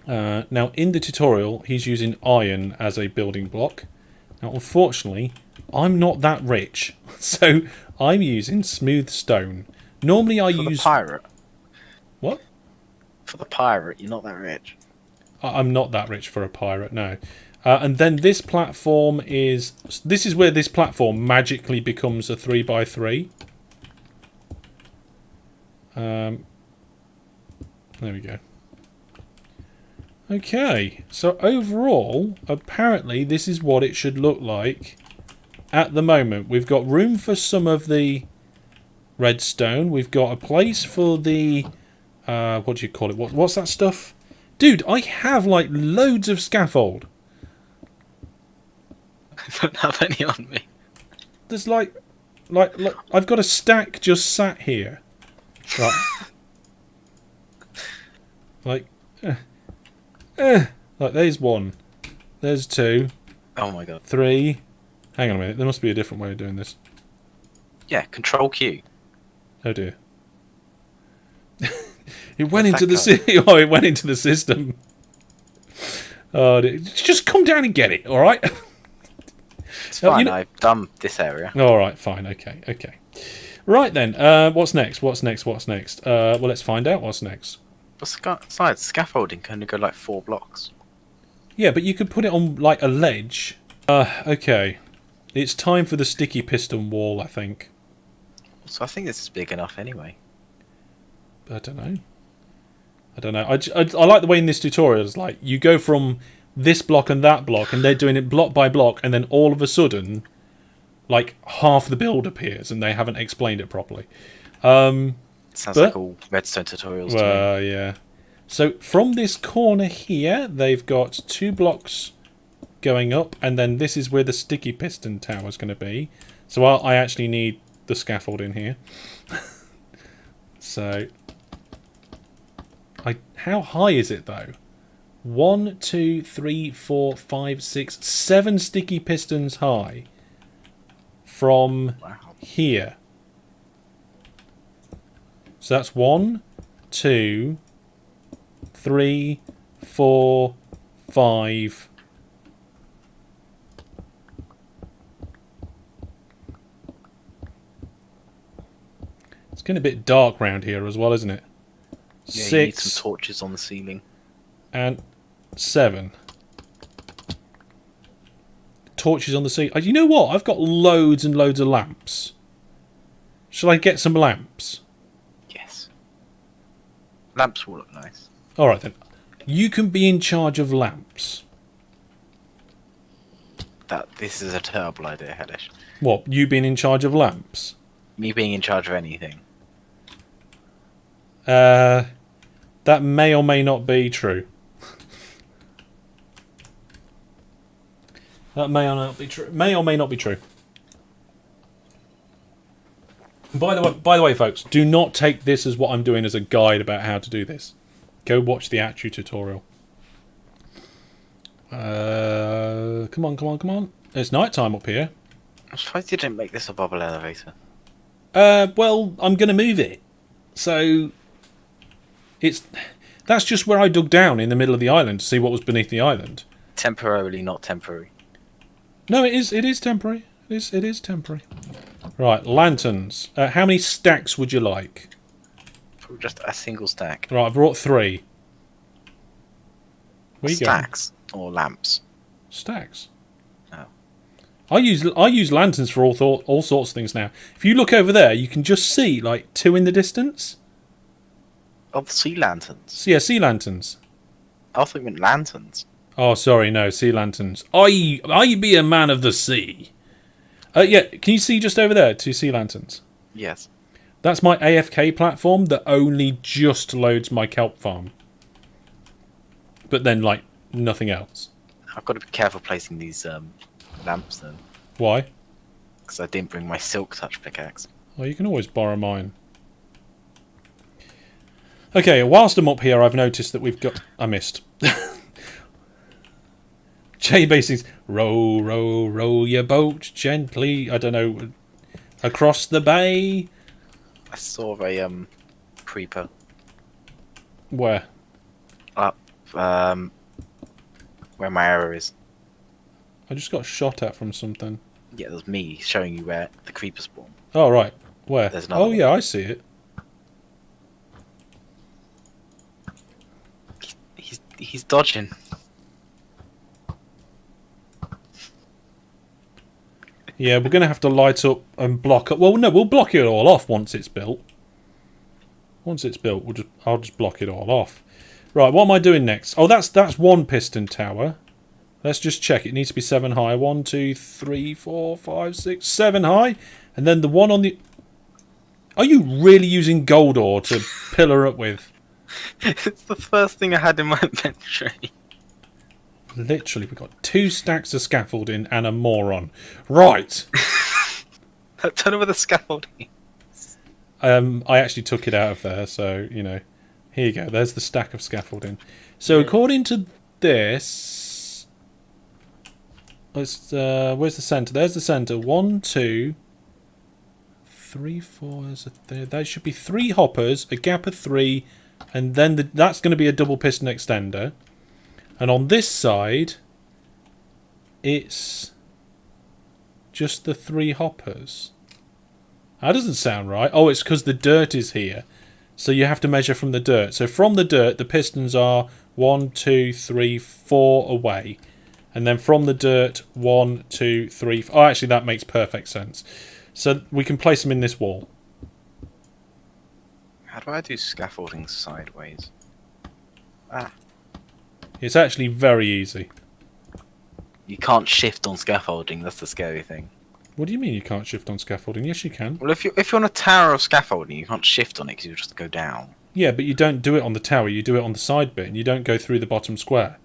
Now, in the tutorial, he's using iron as a building block. Now, unfortunately, I'm not that rich, so I'm using smooth stone. Normally, I use... For the pirate. What? For the pirate, you're not that rich. I'm not that rich for a pirate, no. And then this platform is... This is where this platform magically becomes a 3x3. There we go. Okay, so overall, apparently this is what it should look like at the moment. We've got room for some of the redstone. We've got a place for the... what do you call it? What's that stuff? Dude, I have like loads of scaffold. I don't have any on me. There's like I've got a stack just sat here. Like, like there's one, there's two. Oh my god. 3. Hang on a minute. There must be a different way of doing this. Yeah, Control Q. Oh dear. It went into the oh, it went into the system. Oh, dear. Just come down and get it. All right. It's fine. I've done this area. All right. Fine. Okay. Okay. Right then. What's next? What's next? What's next? Well, let's find out what's next. Besides, scaffolding can only go like 4 blocks. Yeah, but you could put it on like a ledge. Okay. It's time for the sticky piston wall, I think. So I think this is big enough anyway. I don't know. I don't know. I like the way in this tutorial it's like you go from this block and that block, and they're doing it block by block, and then all of a sudden, like half the build appears, and they haven't explained it properly. Sounds like all redstone tutorials. Well, yeah. So from this corner here, they've got 2 blocks going up, and then this is where the sticky piston tower is going to be. So I actually need the scaffold in here. So, how high is it though? 1, 2, 3, 4, 5, 6, 7 sticky pistons high from here. So that's 1, 2, 3, 4, 5. It's getting a bit dark round here as well, isn't it? Yeah, 6 you need some torches on the ceiling. and 7. Torches on the ceiling. You know what? I've got loads and loads of lamps. Shall I get some lamps? Yes. Lamps will look nice. Alright then. You can be in charge of lamps. This is a terrible idea, Hellish. What? You being in charge of lamps? Me being in charge of anything. That may or may not be true. That may or not be true. May or may not be true. By the way, folks, do not take this as what I'm doing as a guide about how to do this. Go watch the actual tutorial. Come on, come on, come on. It's night time up here. I'm surprised you didn't make this a bubble elevator. Well, I'm going to move it. So, that's just where I dug down in the middle of the island to see what was beneath the island. Temporarily, not temporary. No, it is temporary. It is temporary. Right, lanterns. How many stacks would you like? Just a single stack. Right, I brought 3. Where you Stacks or lamps? Stacks. Oh. I use lanterns for all sorts of things now. If you look over there, you can just see like 2 in the distance. Oh, the sea lanterns. So, yeah, sea lanterns. I thought you meant lanterns. Oh, sorry, no, sea lanterns. I be a man of the sea. Yeah, can you see just over there 2 sea lanterns? Yes. That's my AFK platform that only just loads my kelp farm. But then, like, nothing else. I've got to be careful placing these lamps then. Why? Because I didn't bring my silk touch pickaxe. Oh, you can always borrow mine. Okay, whilst I'm up here, I've noticed that we've got... I missed. Jay Basics. Row, row, row your boat gently. I don't know. Across the bay. I saw a creeper Where? up where my arrow is. I just got shot at from something. Yeah, there's me showing you where the creeper spawn. Oh, right. Where? There's another Oh, one. yeah, I see it. He's dodging. Yeah, we're going to have to light up and block up. Well, no, we'll block it all off once it's built. Once it's built, I'll just block it all off. Right, what am I doing next? Oh, that's one piston tower. Let's just check. It needs to be 7 high. 1, 2, 3, 4, 5, 6, 7 high. And then the one on the... Are you really using gold ore to pillar up with? It's the first thing I had in my inventory. Literally, we've got 2 stacks of scaffolding and a moron. Right. I don't know where the scaffolding is. I actually took it out of there, so, you know. Here you go. There's the stack of scaffolding. So, according to this... Let's, where's the centre? There's the centre. 1, 2, 3, 4. There should be 3 hoppers, a gap of 3, and then that's going to be a double piston extender. And on this side, it's just the 3 hoppers. That doesn't sound right. Oh, it's because the dirt is here. So you have to measure from the dirt. So from the dirt, the pistons are 1, 2, 3, 4 away. And then from the dirt, 1, 2, 3... Oh, actually, that makes perfect sense. So we can place them in this wall. How do I do scaffolding sideways? Ah. It's actually very easy. You can't shift on scaffolding, that's the scary thing. What do you mean you can't shift on scaffolding? Yes, you can. Well, if you're on a tower of scaffolding, you can't shift on it because you just go down. Yeah, but you don't do it on the tower. You do it on the side bit, and you don't go through the bottom square.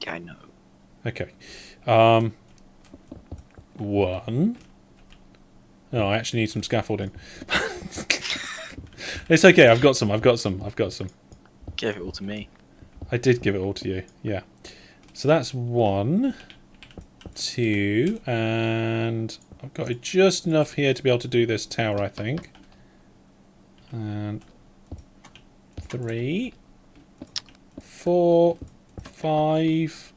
Yeah, I know. Okay. 1. Oh, I actually need some scaffolding. It's okay. I've got some. Give it all to me. I did give it all to you. Yeah. So that's 1, 2, and I've got just enough here to be able to do this tower, I think. And 3, 4, 5,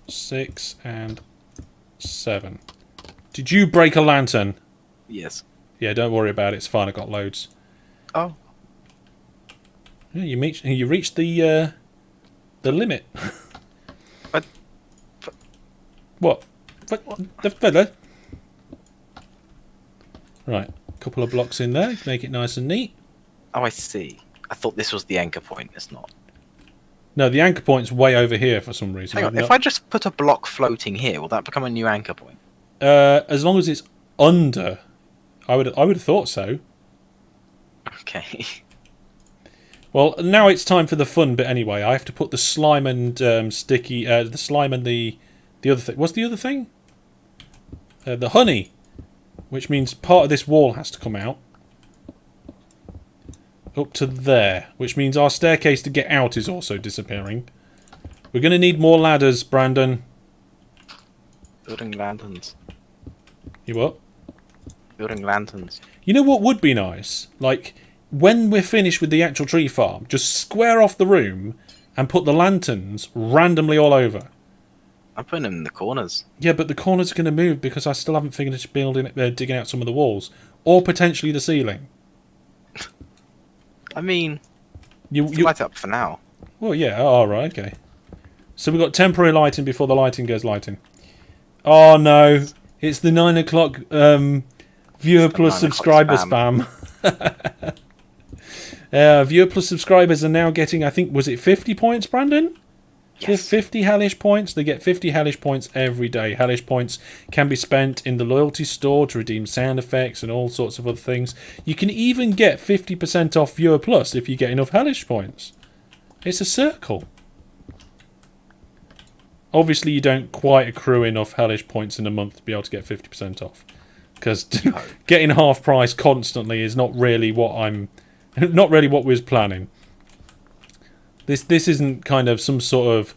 6, and 7. Did you break a lantern? Yes. Yeah, don't worry about it. It's fine. I got loads. Oh. Yeah, you reached the limit. What? The fella? Right, a couple of blocks in there. Make it nice and neat. Oh, I see. I thought this was the anchor point. It's not. No, the anchor point's way over here for some reason. Hang on. If I just put a block floating here, will that become a new anchor point? As long as it's under, I would have thought so. Okay. Well, now it's time for the fun bit anyway. I have to put the slime and sticky... the slime and the other thing. What's the other thing? The honey. Which means part of this wall has to come out. Up to there. Which means our staircase to get out is also disappearing. We're going to need more ladders, Brandon. Building lanterns. You what? Building lanterns. You know what would be nice? Like, when we're finished with the actual tree farm, just square off the room and put the lanterns randomly all over. I'm putting them in the corners. Yeah, but the corners are going to move because I still haven't finished digging out some of the walls. Or potentially the ceiling. I mean, You light up for now. Well, yeah, alright, okay. So we've got temporary lighting before the lighting goes lighting. Oh no, it's the 9 o'clock viewer plus subscriber spam. Viewer plus subscribers are now getting, I think, was it 50 points, Brandon? Yes. 50 hellish points. They get 50 hellish points every day. Hellish points can be spent in the loyalty store to redeem sound effects and all sorts of other things. You can even get 50% off viewer plus if you get enough hellish points. It's a circle. Obviously, you don't quite accrue enough hellish points in a month to be able to get 50% off. because getting half price constantly is not really what we was planning. This isn't kind of some sort of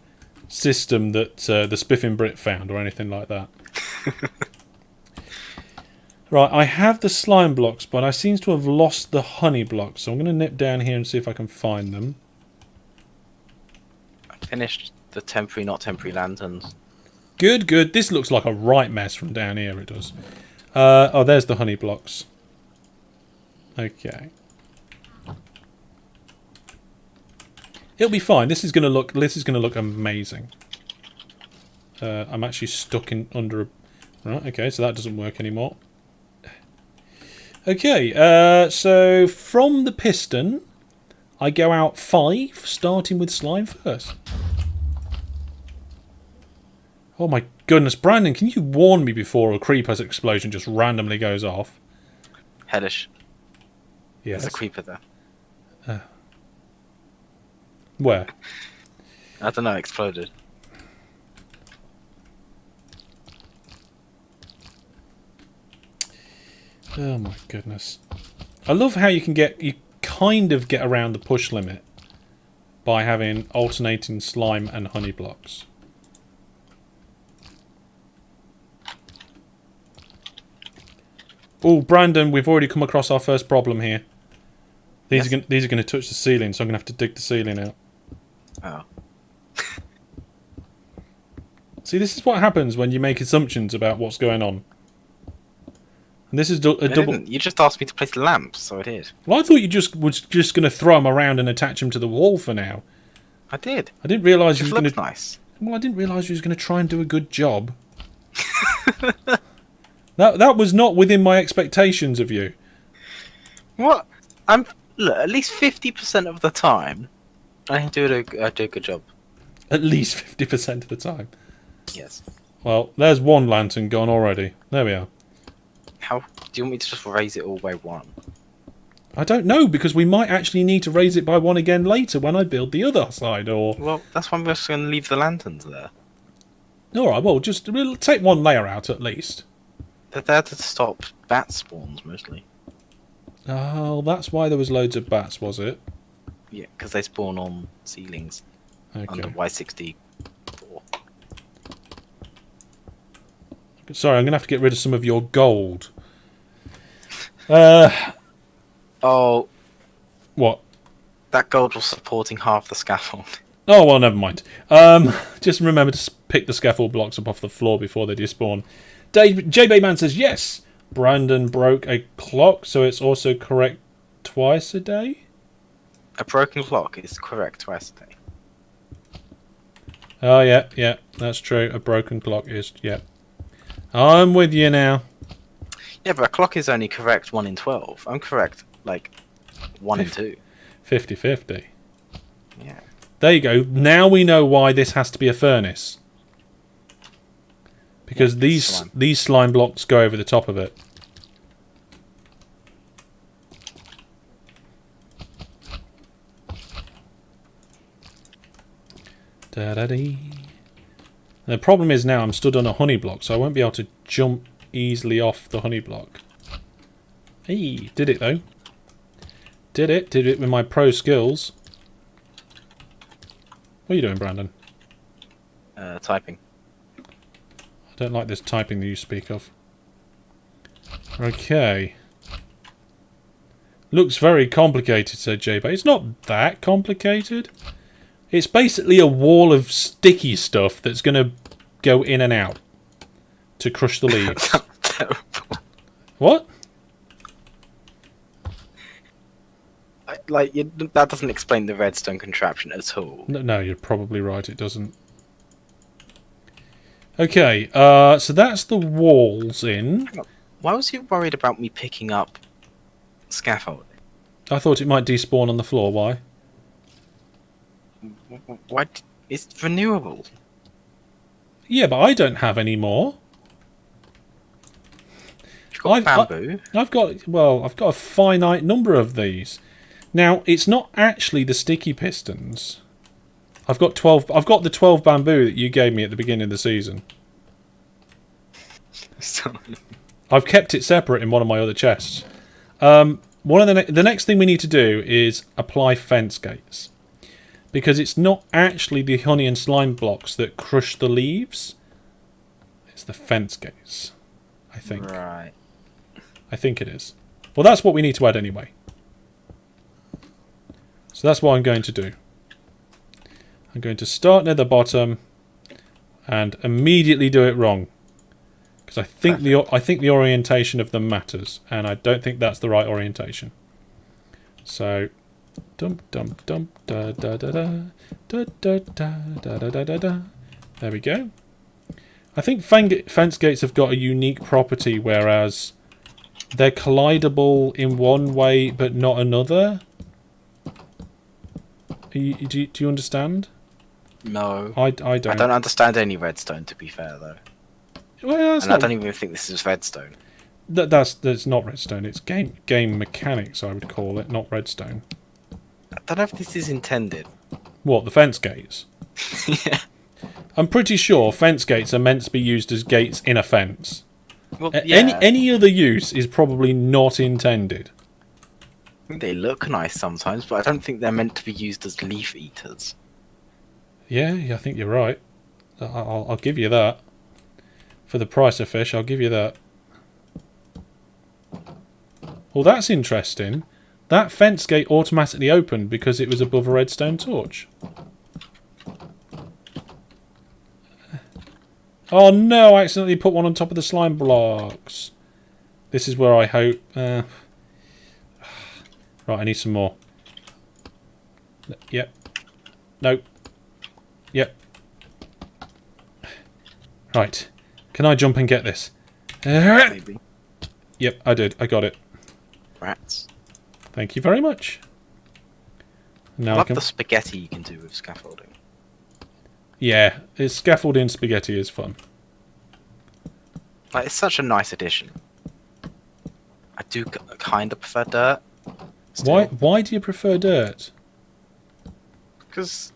system that the Spiffing Brit found or anything like that. Right, I have the slime blocks, but I seem to have lost the honey blocks, so I'm going to nip down here and see if I can find them. I finished the temporary, not temporary lanterns. Good, good. This looks like a right mess from down here, it does. Oh, there's the honey blocks. Okay. It'll be fine. This is going to look amazing. I'm actually stuck in under a... Right, okay, so that doesn't work anymore. Okay, so from the piston, I go out 5, starting with slime first. Oh my goodness, Brandon, can you warn me before a creeper's explosion just randomly goes off? Hellish. Yes. There's a creeper there. Where? I don't know, exploded. Oh my goodness. I love how you kind of get around the push limit by having alternating slime and honey blocks. Oh, Brandon, we've already come across our first problem here. These are going to touch the ceiling, so I'm going to have to dig the ceiling out. Oh. See, this is what happens when you make assumptions about what's going on. And this is a double... You just asked me to place lamps, so I did. Well, I thought you was just going to throw them around and attach them to the wall for now. I did. I didn't realise you was going to... nice. Well, I didn't realise you was going to try and do a good job. That was not within my expectations of you. What? Look, at least 50% of the time, I do a good job. At least 50% of the time. Yes. Well, there's one lantern gone already. There we are. How do you want me to just raise it all by 1? I don't know, because we might actually need to raise it by 1 again later when I build the other side, or... Well, that's why I'm just going to leave the lanterns there. Alright, well, we'll take 1 layer out at least. They're there to stop bat spawns, mostly. Oh, that's why there was loads of bats, was it? Yeah, because they spawn on ceilings. Okay. Under Y64. Sorry, I'm going to have to get rid of some of your gold. Oh. What? That gold was supporting half the scaffold. Oh, well, never mind. Just remember to pick the scaffold blocks up off the floor before they despawn. JB Man says, yes, Brandon broke a clock, so it's also correct twice a day? A broken clock is correct twice a day. Oh, yeah, that's true. A broken clock is, yeah. I'm with you now. Yeah, but a clock is only correct 1 in 12. I'm correct, like, 1 in 2. 50-50. Yeah. There you go. Now we know why this has to be a furnace. Because these slime blocks go over the top of it. Da-da-dee. The problem is now I'm stood on a honey block, so I won't be able to jump easily off the honey block. Hey, did it though. Did it with my pro skills. What are you doing, Brandon? Typing. I don't like this typing that you speak of. Okay. Looks very complicated, said JB. It's not that complicated. It's basically a wall of sticky stuff that's going to go in and out to crush the leaves. What? That doesn't explain the redstone contraption at all. No, you're probably right. It doesn't. Okay, so that's the walls in. Why was you worried about me picking up scaffolding? I thought it might despawn on the floor. Why? Why? It's renewable. Yeah, but I don't have any more. You've got bamboo. I've got a finite number of these. Now, it's not actually the sticky pistons. I've got the 12 bamboo that you gave me at the beginning of the season. Sorry. I've kept it separate in one of my other chests. One of the next thing we need to do is apply fence gates, because it's not actually the honey and slime blocks that crush the leaves. It's the fence gates, I think. Right. I think it is. Well, that's what we need to add anyway. So that's what I'm going to do. I'm going to start near the bottom and immediately do it wrong, because I think the orientation of them matters, and I don't think that's the right orientation. So, dum dum dum da da da da da da da da da da da. There we go. I think fence gates have got a unique property, whereas they're collidable in one way but not another. Do you understand? No. I don't. I don't understand any redstone, to be fair, though. Well, And I don't even think this is redstone. That's not redstone. It's game mechanics, I would call it, not redstone. I don't know if this is intended. What, the fence gates? Yeah. I'm pretty sure fence gates are meant to be used as gates in a fence. Well, yeah. Any other use is probably not intended. I think they look nice sometimes, but I don't think they're meant to be used as leaf eaters. Yeah, I think you're right. I'll give you that. For the price of fish, I'll give you that. Well, that's interesting. That fence gate automatically opened because it was above a redstone torch. Oh no, I accidentally put one on top of the slime blocks. This is where I hope... Right, I need some more. Yep. No. Yep. Right. Can I jump and get this? Maybe. Yep, I did. I got it. Rats. Thank you very much. Now I love the spaghetti you can do with scaffolding. Yeah, scaffolding spaghetti is fun. Like, it's such a nice addition. I do kind of prefer dirt. Still. Why do you prefer dirt? Because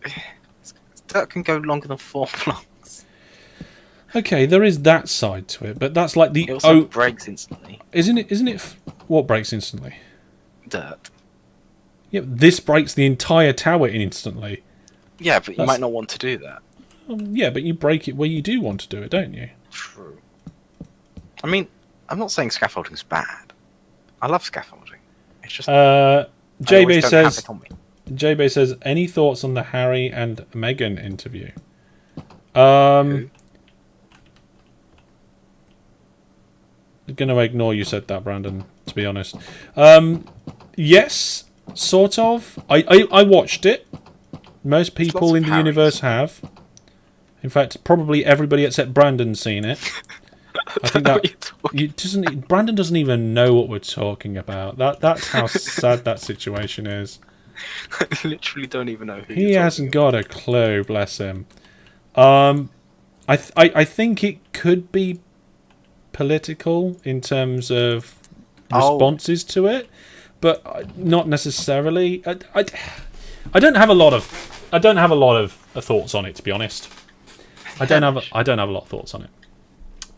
dirt can go longer than 4 blocks. Okay, there is that side to it, but that's like the... It also breaks instantly. Isn't it... What breaks instantly? Dirt. Yeah, this breaks the entire tower instantly. Yeah, but you might not want to do that. Yeah, but you break it where you do want to do it, don't you? True. I mean, I'm not saying scaffolding's bad. I love scaffolding. It's just... JB says, any thoughts on the Harry and Meghan interview? I'm going to ignore you said that, Brandon, to be honest. Yes, sort of. I watched it. Most people in the universe have. In fact, probably everybody except Brandon's seen it. I think that Brandon doesn't even know what we're talking about. That's how sad that situation is. I literally don't even know who he hasn't got a clue, bless him. I think it could be political in terms of responses to it, but not necessarily. I don't have a lot of thoughts on it, to be honest. I don't have a lot of thoughts on it.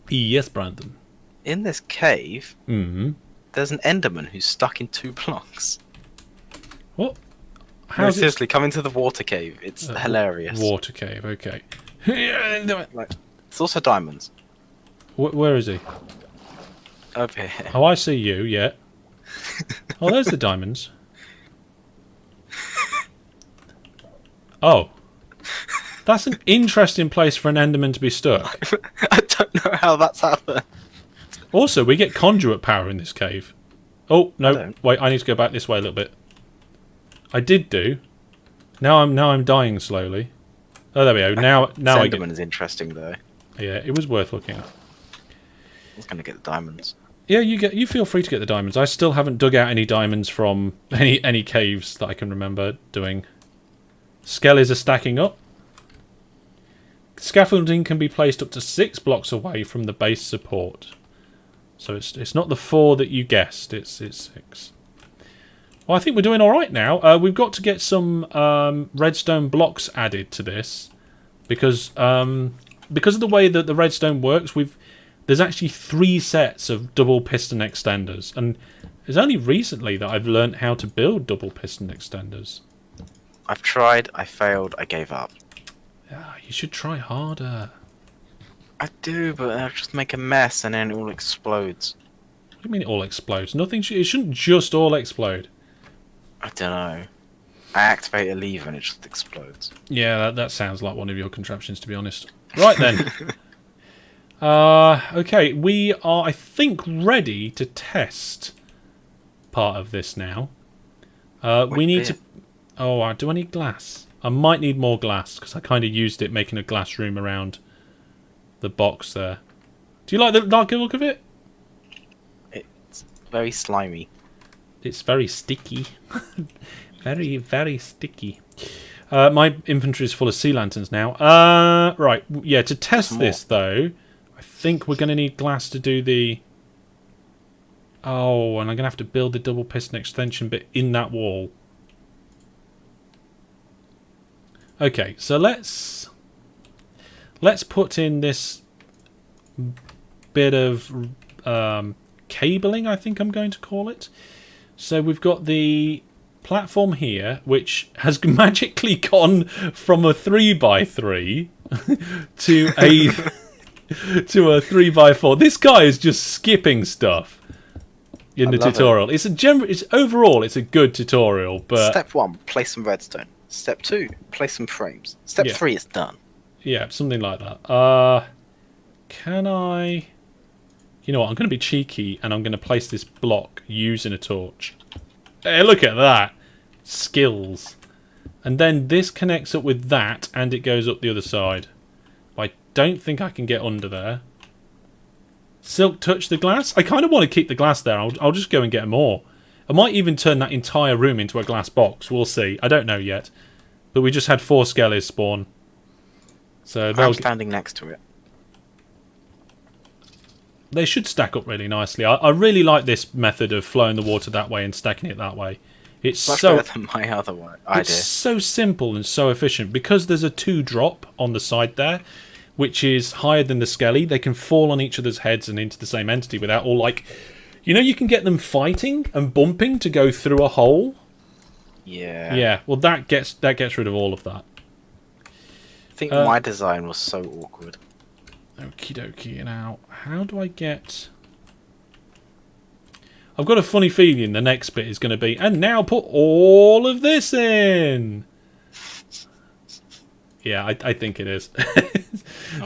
Yes, Brandon. In this cave, there's an Enderman who's stuck in 2 blocks. What? No, seriously, come into the water cave. It's hilarious. Water cave, okay. It's also diamonds. Where is he? Over here. Oh, I see you, yeah. Oh, there's the diamonds. Oh. That's an interesting place for an Enderman to be stuck. I don't know how that's happened. Also, we get conduit power in this cave. Oh, no. Wait, I need to go back this way a little bit. I did do. Now I'm dying slowly. Oh, there we go. Now Enderman is interesting, though. Yeah, it was worth looking at. I was going to get the diamonds. Yeah, you feel free to get the diamonds. I still haven't dug out any diamonds from any caves that I can remember doing. Skellies are stacking up. Scaffolding can be placed up to 6 blocks away from the base support. So it's not the 4 that you guessed, it's 6. Well, I think we're doing alright now. We've got to get some redstone blocks added to this. Because of the way that the redstone works, there's actually 3 sets of double piston extenders, and it's only recently that I've learnt how to build double piston extenders. I've tried, I failed, I gave up. Yeah, you should try harder. I do, but I'll just make a mess and then it all explodes. What do you mean it all explodes? Nothing. It shouldn't just all explode. I don't know. I activate a lever and it just explodes. Yeah, that sounds like one of your contraptions, to be honest. Right then. Okay, we are, I think, ready to test part of this now. We need to... Oh, do I need glass? I might need more glass, because I kind of used it making a glass room around the box there. Do you like the look of it? It's very slimy. It's very sticky. Very, very sticky. My inventory is full of sea lanterns now. Right, yeah, to test this, though, I think we're going to need glass to do the... Oh, and I'm going to have to build the double piston extension bit in that wall. Okay, so let's put in this bit of cabling, I think I'm going to call it. So we've got the platform here, which has magically gone from a 3x3 to a 3x4. This guy is just skipping stuff in the tutorial. It's overall it's a good tutorial, but Step 1, place some redstone. Step 2, place some frames. Step 3, it's done. Yeah, something like that. Can I... You know what, I'm going to be cheeky and I'm going to place this block using a torch. Hey, look at that! Skills. And then this connects up with that and it goes up the other side. I don't think I can get under there. Silk touch the glass? I kind of want to keep the glass there. I'll just go and get more. I might even turn that entire room into a glass box. We'll see. I don't know yet. But we just had 4 skellies spawn. So I'm standing next to it. They should stack up really nicely. I really like this method of flowing the water that way and stacking it that way. It's much so better than my other idea. It's so simple and so efficient. Because there's a 2 drop on the side there, which is higher than the skelly, they can fall on each other's heads and into the same entity without all like... You know, you can get them fighting and bumping to go through a hole. Yeah. Yeah. Well, that gets rid of all of that. I think my design was so awkward. Okie dokie. Now, how do I get? I've got a funny feeling the next bit is going to be, and now put all of this in. Yeah, I think it is.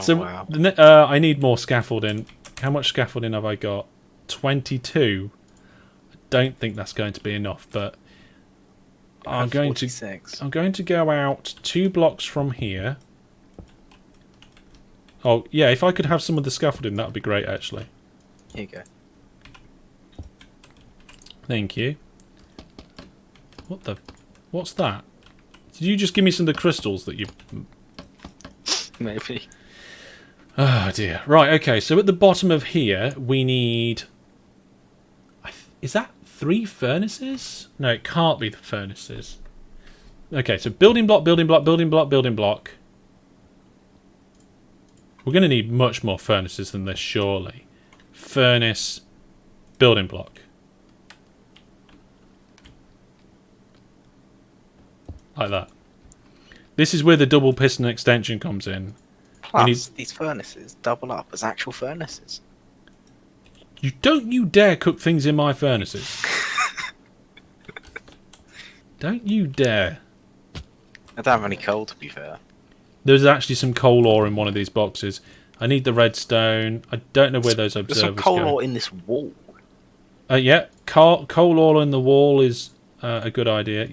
So wow. I need more scaffolding. How much scaffolding have I got? 22. I don't think that's going to be enough, but I'm going to go out 2 blocks from here. Oh yeah, if I could have some of the scaffolding, that would be great. Actually, here you go. Thank you. What's that? Did you just give me some of the crystals that you? Maybe. Oh dear. Right. Okay. So at the bottom of here, we need. Is that 3 furnaces? No, it can't be the furnaces. Okay. So building block, building block, building block, building block. We're going to need much more furnaces than this, surely. Furnace, building block. Like that. This is where the double piston extension comes in. Plus, these furnaces double up as actual furnaces. Don't you dare cook things in my furnaces. Don't you dare. I don't have any coal, to be fair. There's actually some coal ore in one of these boxes. I need the redstone. I don't know where those observers go. There's some coal ore in this wall. Yeah, coal ore in the wall is a good idea.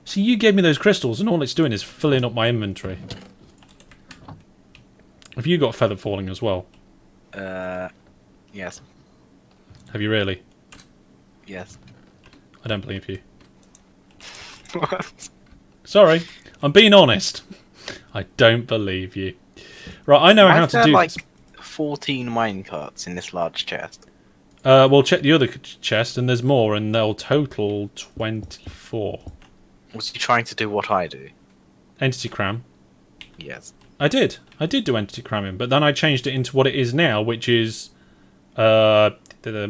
See, you gave me those crystals, and all it's doing is filling up my inventory. Have you got feather falling as well? Yes. Have you really? Yes. I don't believe you. What? Sorry, I'm being honest. I don't believe you. Right, I know how to do. Like 14 minecarts in this large chest. We'll check the other chest, and there's more, and they'll total 24. Was he trying to do what I do? Entity cram. Yes. I did do entity cramming, but then I changed it into what it is now, which is the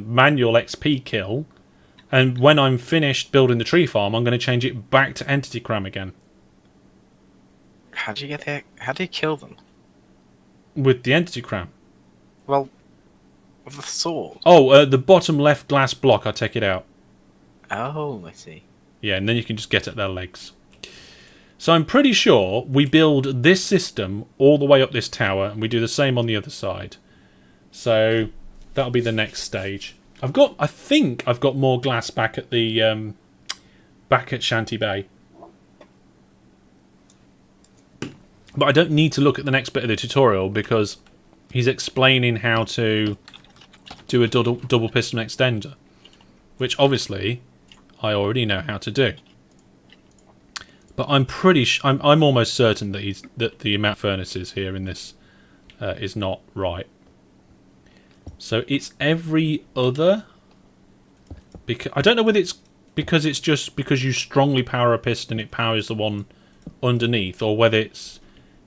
manual XP kill. And when I'm finished building the tree farm, I'm going to change it back to entity cram again. How do you get there? How do you kill them? With the entity cram. Well, with the sword. Oh, the bottom left glass block, I take it out. Oh, I see. Yeah, and then you can just get at their legs. So I'm pretty sure we build this system all the way up this tower, and we do the same on the other side. So that'll be the next stage. I think I've got more glass back at the back at Shanty Bay. But I don't need to look at the next bit of the tutorial because he's explaining how to do a double piston extender, which obviously I already know how to do. But I'm I'm almost certain that the amount of furnaces here in this is not right. So it's every other. Because I don't know whether it's because it's just because you strongly power a piston, it powers the one underneath, or whether it's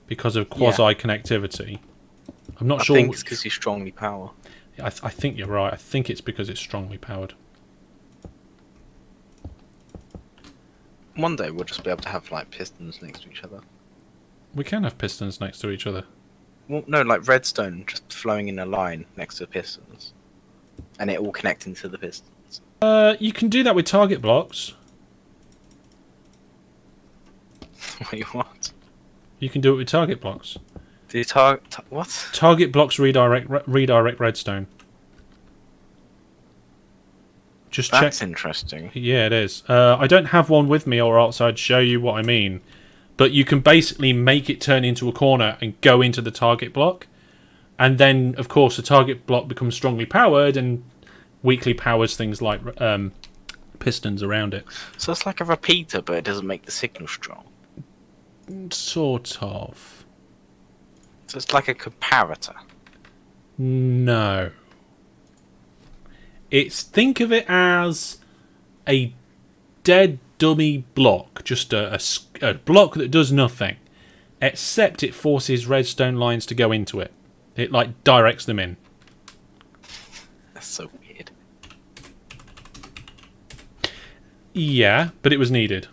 because of quasi connectivity. I'm not sure. I think it's because you strongly power. I think you're right. I think it's because it's strongly powered. One day we'll just be able to have like pistons next to each other. We can have pistons next to each other. Well, no, like redstone just flowing in a line next to pistons, and it all connecting to the pistons. You can do that with target blocks. Wait, what? You can do it with target blocks. Do you what? Target blocks redirect redstone. Just check. That's interesting. Yeah, it is. I don't have one with me, or else I'd show you what I mean. But you can basically make it turn into a corner and go into the target block. And then, of course, the target block becomes strongly powered and weakly powers things like pistons around it. So it's like a repeater, but it doesn't make the signal strong. Sort of. So it's like a comparator. No. Think of it as a dead dummy block, just a block that does nothing, except it forces redstone lines to go into it. It like directs them in. That's so weird. Yeah, but it was needed.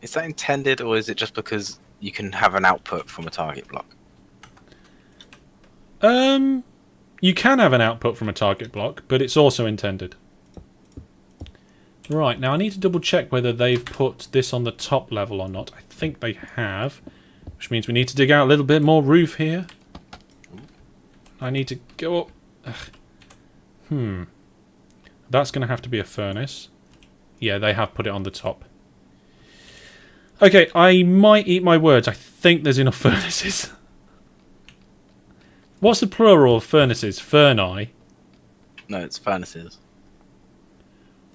Is that intended, or is it just because you can have an output from a target block? You can have an output from a target block, but it's also intended. Right, now I need to double check whether they've put this on the top level or not. I think they have, which means we need to dig out a little bit more roof here. I need to go up. That's going to have to be a furnace. Yeah, they have put it on the top. Okay, I might eat my words. I think there's enough furnaces. What's the plural of furnaces? Furni? No, it's furnaces.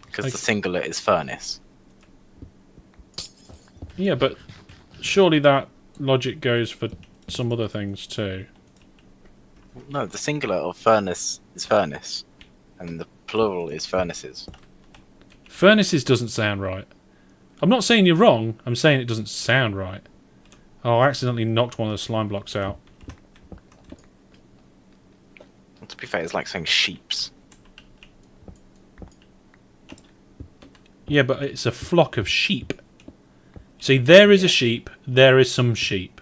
Because the singular is furnace. Yeah, but surely that logic goes for some other things too. No, the singular of furnace is furnace, and the plural is furnaces. Furnaces doesn't sound right. I'm not saying you're wrong, I'm saying it doesn't sound right. Oh, I accidentally knocked one of the slime blocks out. Well, to be fair, it's like saying sheeps. Yeah, but it's a flock of sheep. See, there is a sheep, there is some sheep.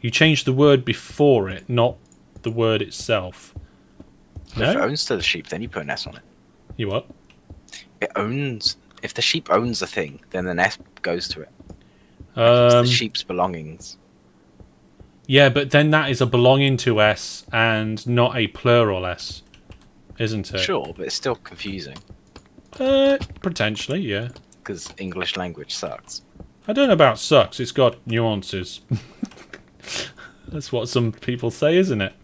You change the word before it, not the word itself. No? If it owns to the sheep, then you put an S on it. You what? It owns... If the sheep owns a thing, then an S goes to it. It's the sheep's belongings. Yeah, but then that is a belonging to S and not a plural S, isn't it? Sure, but it's still confusing. Potentially, yeah. Because English language sucks. I don't know about sucks, it's got nuances. That's what some people say, isn't it?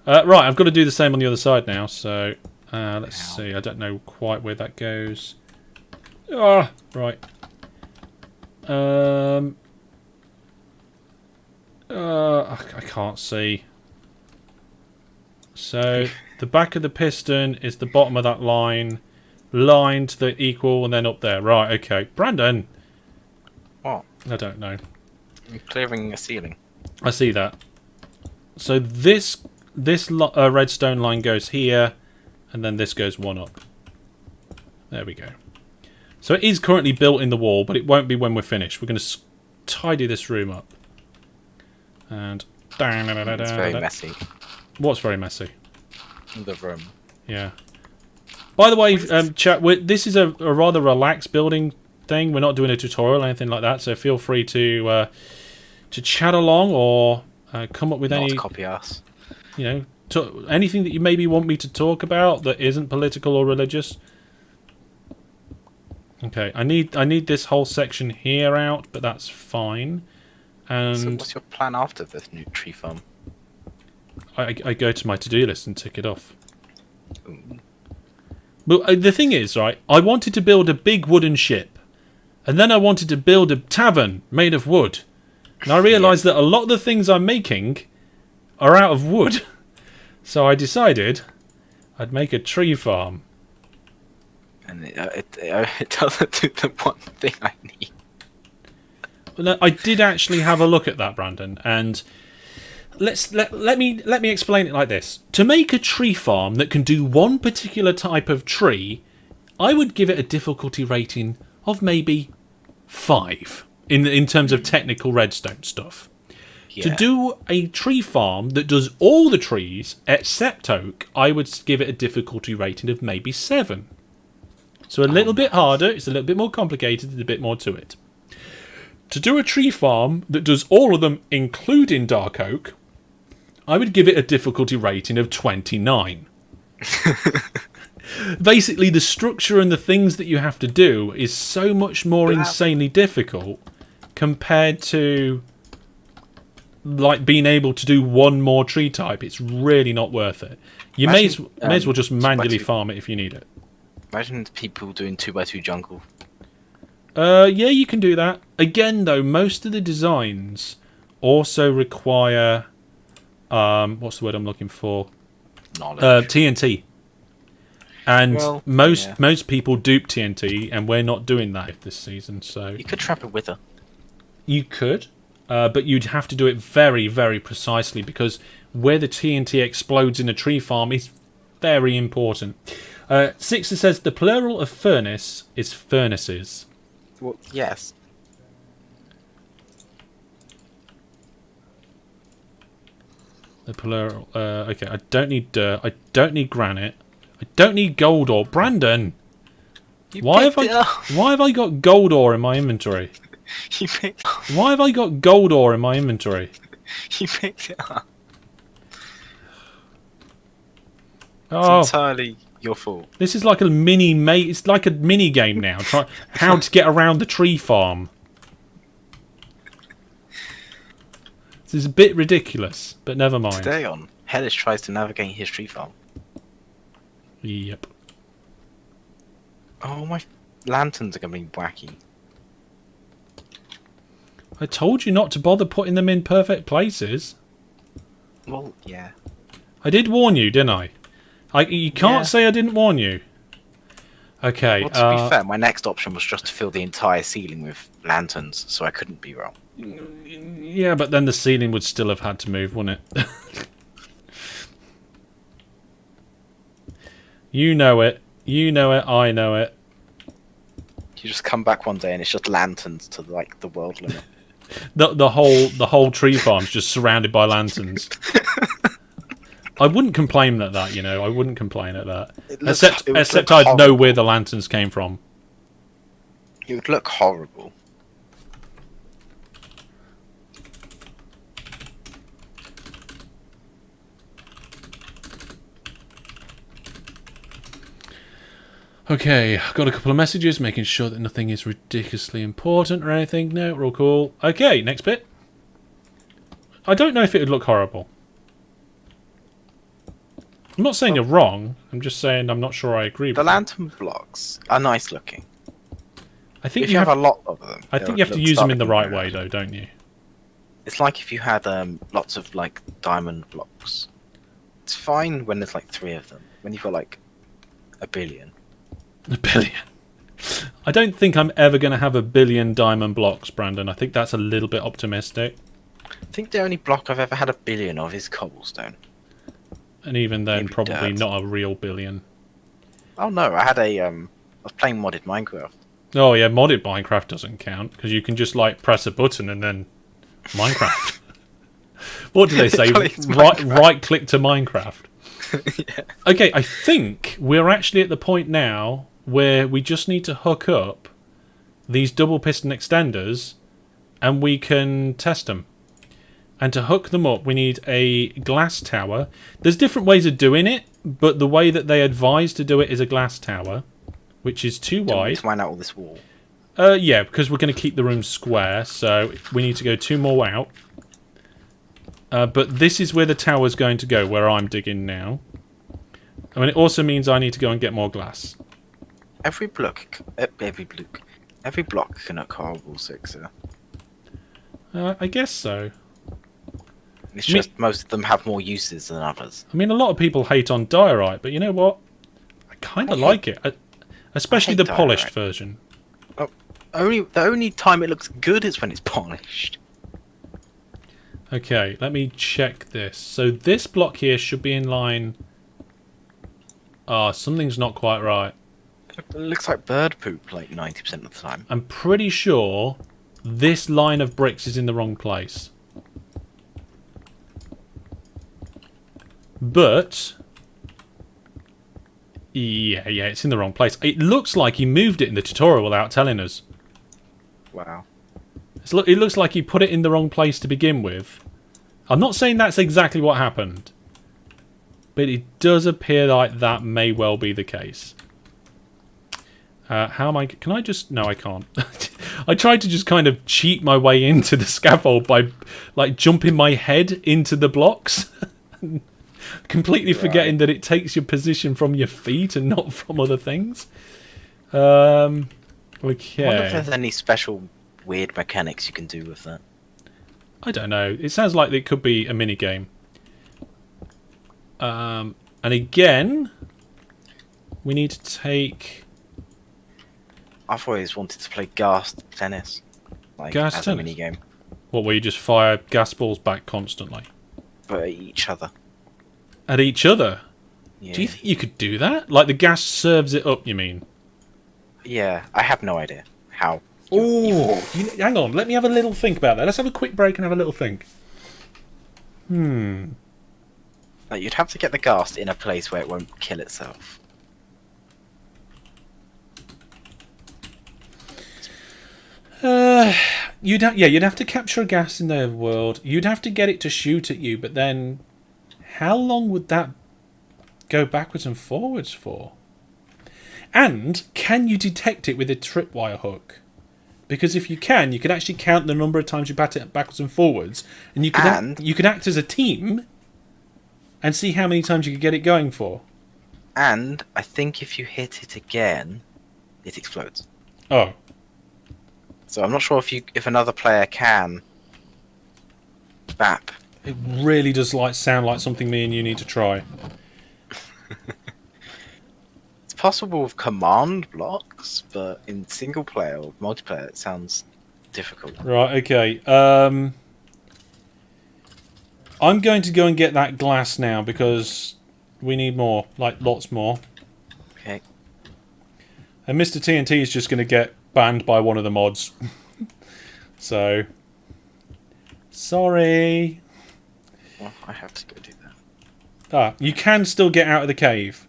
Right, I've got to do the same on the other side now, so let's see. I don't know quite where that goes. Ah, right. I can't see. So the back of the piston is the bottom of that line to the equal, and then up there. Right, okay. Brandon! What? I don't know. I'm clearing a ceiling. I see that. So this redstone line goes here, and then this goes one up. There we go. So it is currently built in the wall, but it won't be when we're finished. We're going to tidy this room up. And It's very messy. What's very messy? The room. Yeah. By the way, chat. This is a rather relaxed building thing. We're not doing a tutorial or anything like that. So feel free to chat along or come up with Not any copy us. You know, anything that you maybe want me to talk about that isn't political or religious. Okay, I need this whole section here out, but that's fine. And So what's your plan after this new tree farm? I go to my to-do list and tick it off. Ooh. But the thing is, right, I wanted to build a big wooden ship. And then I wanted to build a tavern made of wood. And I realised that a lot of the things I'm making are out of wood. So I decided I'd make a tree farm. And it doesn't do the one thing I need. Well, I did actually have a look at that, Brandon, and let me explain it like this. To make a tree farm that can do one particular type of tree, I would give it a difficulty rating of maybe 5 in terms of technical redstone stuff. Yeah. To do a tree farm that does all the trees except oak, I would give it a difficulty rating of maybe 7. So a little bit harder, it's a little bit more complicated, there's a bit more to it. To do a tree farm that does all of them, including dark oak, I would give it a difficulty rating of 29. Basically, the structure and the things that you have to do is so much more insanely difficult compared to like being able to do one more tree type. It's really not worth it. You may as well just manually farm it if you need it. Imagine people doing 2x2 jungle. Yeah, you can do that. Again, though, most of the designs also require what's the word I'm looking for? Knowledge. TNT. And Well, most people dupe TNT, and we're not doing that this season. So You could trap a wither. you could, but you'd have to do it very, very precisely because where the TNT explodes in a tree farm is very important. Sixer says the plural of furnace is furnaces. Well, yes. The plural. Okay, I don't need dirt. I don't need granite. I don't need gold ore. Brandon, why have I got gold ore in my inventory? You picked. Why have I got gold ore in my inventory? You picked it up. Oh, It's entirely your fault. this is like a It's like a mini game now. Try how to get around the tree farm. This is a bit ridiculous, but never mind. Today on, Hellish tries to navigate his tree farm. Yep. Oh, my lanterns are going to be wacky. I told you not to bother putting them in perfect places. Well, yeah. I did warn you, didn't I? You can't say I didn't warn you. Okay. Well, to be fair, my next option was just to fill the entire ceiling with lanterns, so I couldn't be wrong. Yeah, but then the ceiling would still have had to move, wouldn't it? You know it. You know it. I know it. You just come back one day and it's just lanterns to like the world limit. The whole tree farm's just surrounded by lanterns. I wouldn't complain at that, you know. I wouldn't complain at that. Except I'd know where the lanterns came from. It would look horrible. Okay, I've got a couple of messages, making sure that nothing is ridiculously important or anything. No, we're all cool. Okay, next bit. I don't know if it would look horrible. I'm not saying you're wrong. I'm just saying I'm not sure I agree with The you. lantern blocks are nice looking. I think If you have a lot of them, I think you have to use them in the right way, though, don't you? It's like if you had lots of like diamond blocks. It's fine when there's like 3 of them. When you've got like a billion. A billion. I don't think I'm ever going to have 1 billion diamond blocks, Brandon. I think that's a little bit optimistic. I think the only block I've ever had 1 billion of is cobblestone. And even then, Maybe probably dirt. not a real billion. Oh no, I had a I was playing modded Minecraft. Oh yeah, modded Minecraft doesn't count because you can just like press a button and then Minecraft. What do they say? Right click to Minecraft. Yeah. Okay, I think we're actually at the point now where we just need to hook up these double piston extenders and we can test them. And to hook them up, we need a glass tower. There's different ways of doing it, but the way that they advise to do it is a glass tower, which is too wide. To mine out all this wall. Yeah, because we're going to keep the room square, so we need to go 2 more out. But this is where the tower's going to go, where I'm digging now. I mean, it also means I need to go and get more glass. Every block can occur wall 6. I guess so. It's just most of them have more uses than others. I mean, a lot of people hate on diorite, but you know what? I kind of like it. Especially the polished version. Oh, the only time it looks good is when it's polished. Okay, let me check this. So this block here should be in line... Ah, something's not quite right. It looks like bird poop like 90% of the time. I'm pretty sure this line of bricks is in the wrong place. But... Yeah, it's in the wrong place. It looks like he moved it in the tutorial without telling us. Wow. It looks like he put it in the wrong place to begin with. I'm not saying that's exactly what happened. But it does appear like that may well be the case. How am I... Can I just... No, I can't. I tried to just kind of cheat my way into the scaffold by like jumping my head into the blocks. Completely forgetting that it takes your position from your feet and not from other things. Okay. I wonder if there's any special weird mechanics you can do with that. I don't know. It sounds like it could be a mini game. And again, we need to take... I've always wanted to play gas tennis. Like, Gas as tennis? a mini game. What, where you just fire gas balls back constantly? But at each other. At each other? Yeah. Do you think you could do that? Like the gas serves it up, you mean? Yeah, I have no idea how. Oh, hang on. Let me have a little think about that. Let's have a quick break and have a little think. Like, you'd have to get the gas in a place where it won't kill itself. You'd have to capture a gas in the world. You'd have to get it to shoot at you, but then how long would that go backwards and forwards for? And can you detect it with a tripwire hook? Because if you can actually count the number of times you bat it backwards and forwards, and you can act as a team and see how many times you can get it going for. And I think if you hit it again, it explodes. Oh. So I'm not sure if another player can bap. It really does sound like something me and you need to try. It's possible with command blocks, but in single player or multiplayer it sounds difficult. Right, okay. I'm going to go and get that glass now because we need more, like lots more. Okay. And Mr. TNT is just going to get banned by one of the mods. So, sorry. Well, I have to go do that. You can still get out of the cave,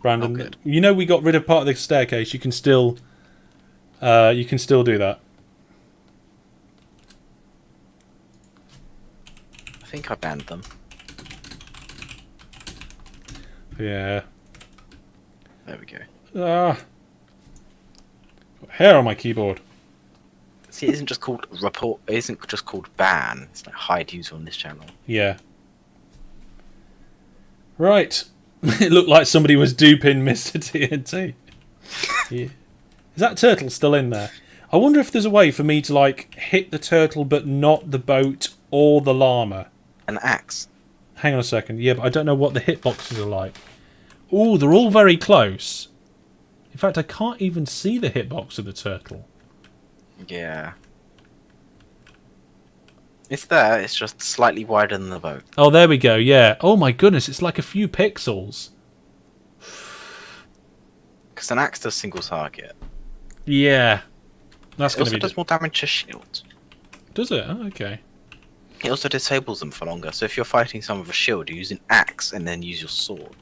Brandon. Oh, good. You know we got rid of part of the staircase. You can still do that. I think I banned them. Yeah. There we go. Got hair on my keyboard. See, it isn't just called report. It isn't just called ban. It's like hide user on this channel. Yeah. Right. It looked like somebody was duping Mr. TNT. Yeah. Is that turtle still in there? I wonder if there's a way for me to like hit the turtle but not the boat or the llama. An axe. Hang on a second. Yeah, but I don't know what the hitboxes are like. Oh, they're all very close. In fact, I can't even see the hitbox of the turtle. Yeah. It's there, it's just slightly wider than the boat. Oh, there we go, yeah. Oh my goodness, it's like a few pixels. Because an axe does single target. Yeah. That's It going to also be... does more damage to shields. Does it? Oh, okay. It also disables them for longer, so if you're fighting someone with a shield, you use an axe and then use your sword.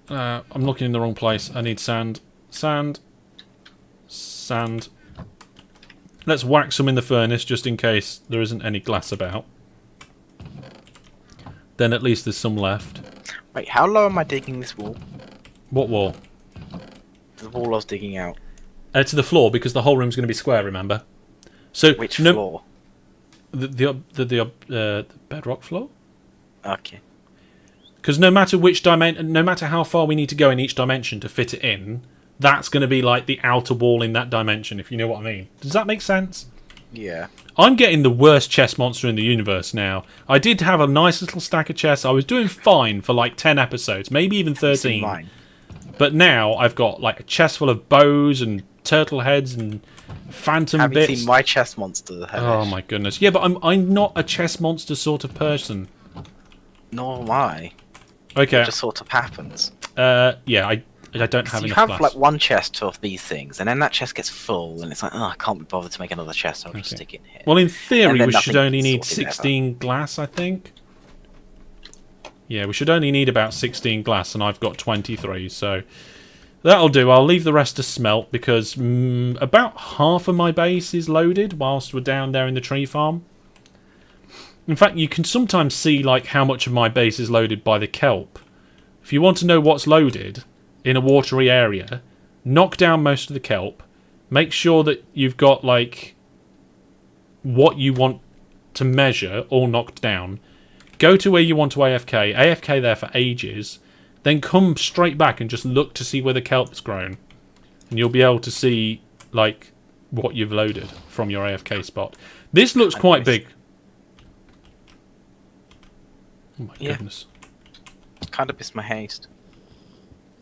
I'm looking in the wrong place. I need sand. Sand. Sand. Let's whack some in the furnace just in case there isn't any glass about. Then at least there's some left. Wait, how low am I digging this wall? What wall? The wall I was digging out. To the floor, because the whole room's going to be square, remember? So Which floor? The bedrock floor? Okay. Because no matter which dimension, no matter how far we need to go in each dimension to fit it in, that's going to be like the outer wall in that dimension, if you know what I mean. Does that make sense? Yeah. I'm getting the worst chest monster in the universe now. I did have a nice little stack of chests. I was doing fine for like 10 episodes, maybe even 13. Mine. But now I've got like a chest full of bows and turtle heads and phantom Have bits. you seen my chest monster? Oh my goodness. Yeah, but I'm not a chest monster sort of person. Nor am I. Okay. It just sort of happens. Yeah, I don't have You enough have glass. like one chest of these things, and then that chest gets full, and it's like, oh, I can't be bothered to make another chest. I'll just Okay. stick it in here. Well, in theory, And then we should nothing only need sorted ever. 16 glass, I think. Yeah, we should only need about 16 glass, and I've got 23, so that'll do. I'll leave the rest to smelt, because about half of my base is loaded whilst we're down there in the tree farm. In fact, you can sometimes see like how much of my base is loaded by the kelp. If you want to know what's loaded in a watery area, knock down most of the kelp. Make sure that you've got like what you want to measure all knocked down. Go to where you want to AFK. AFK there for ages. Then come straight back and just look to see where the kelp's grown. And you'll be able to see like what you've loaded from your AFK spot. This looks quite big. Oh my goodness. Kind of missed my haste.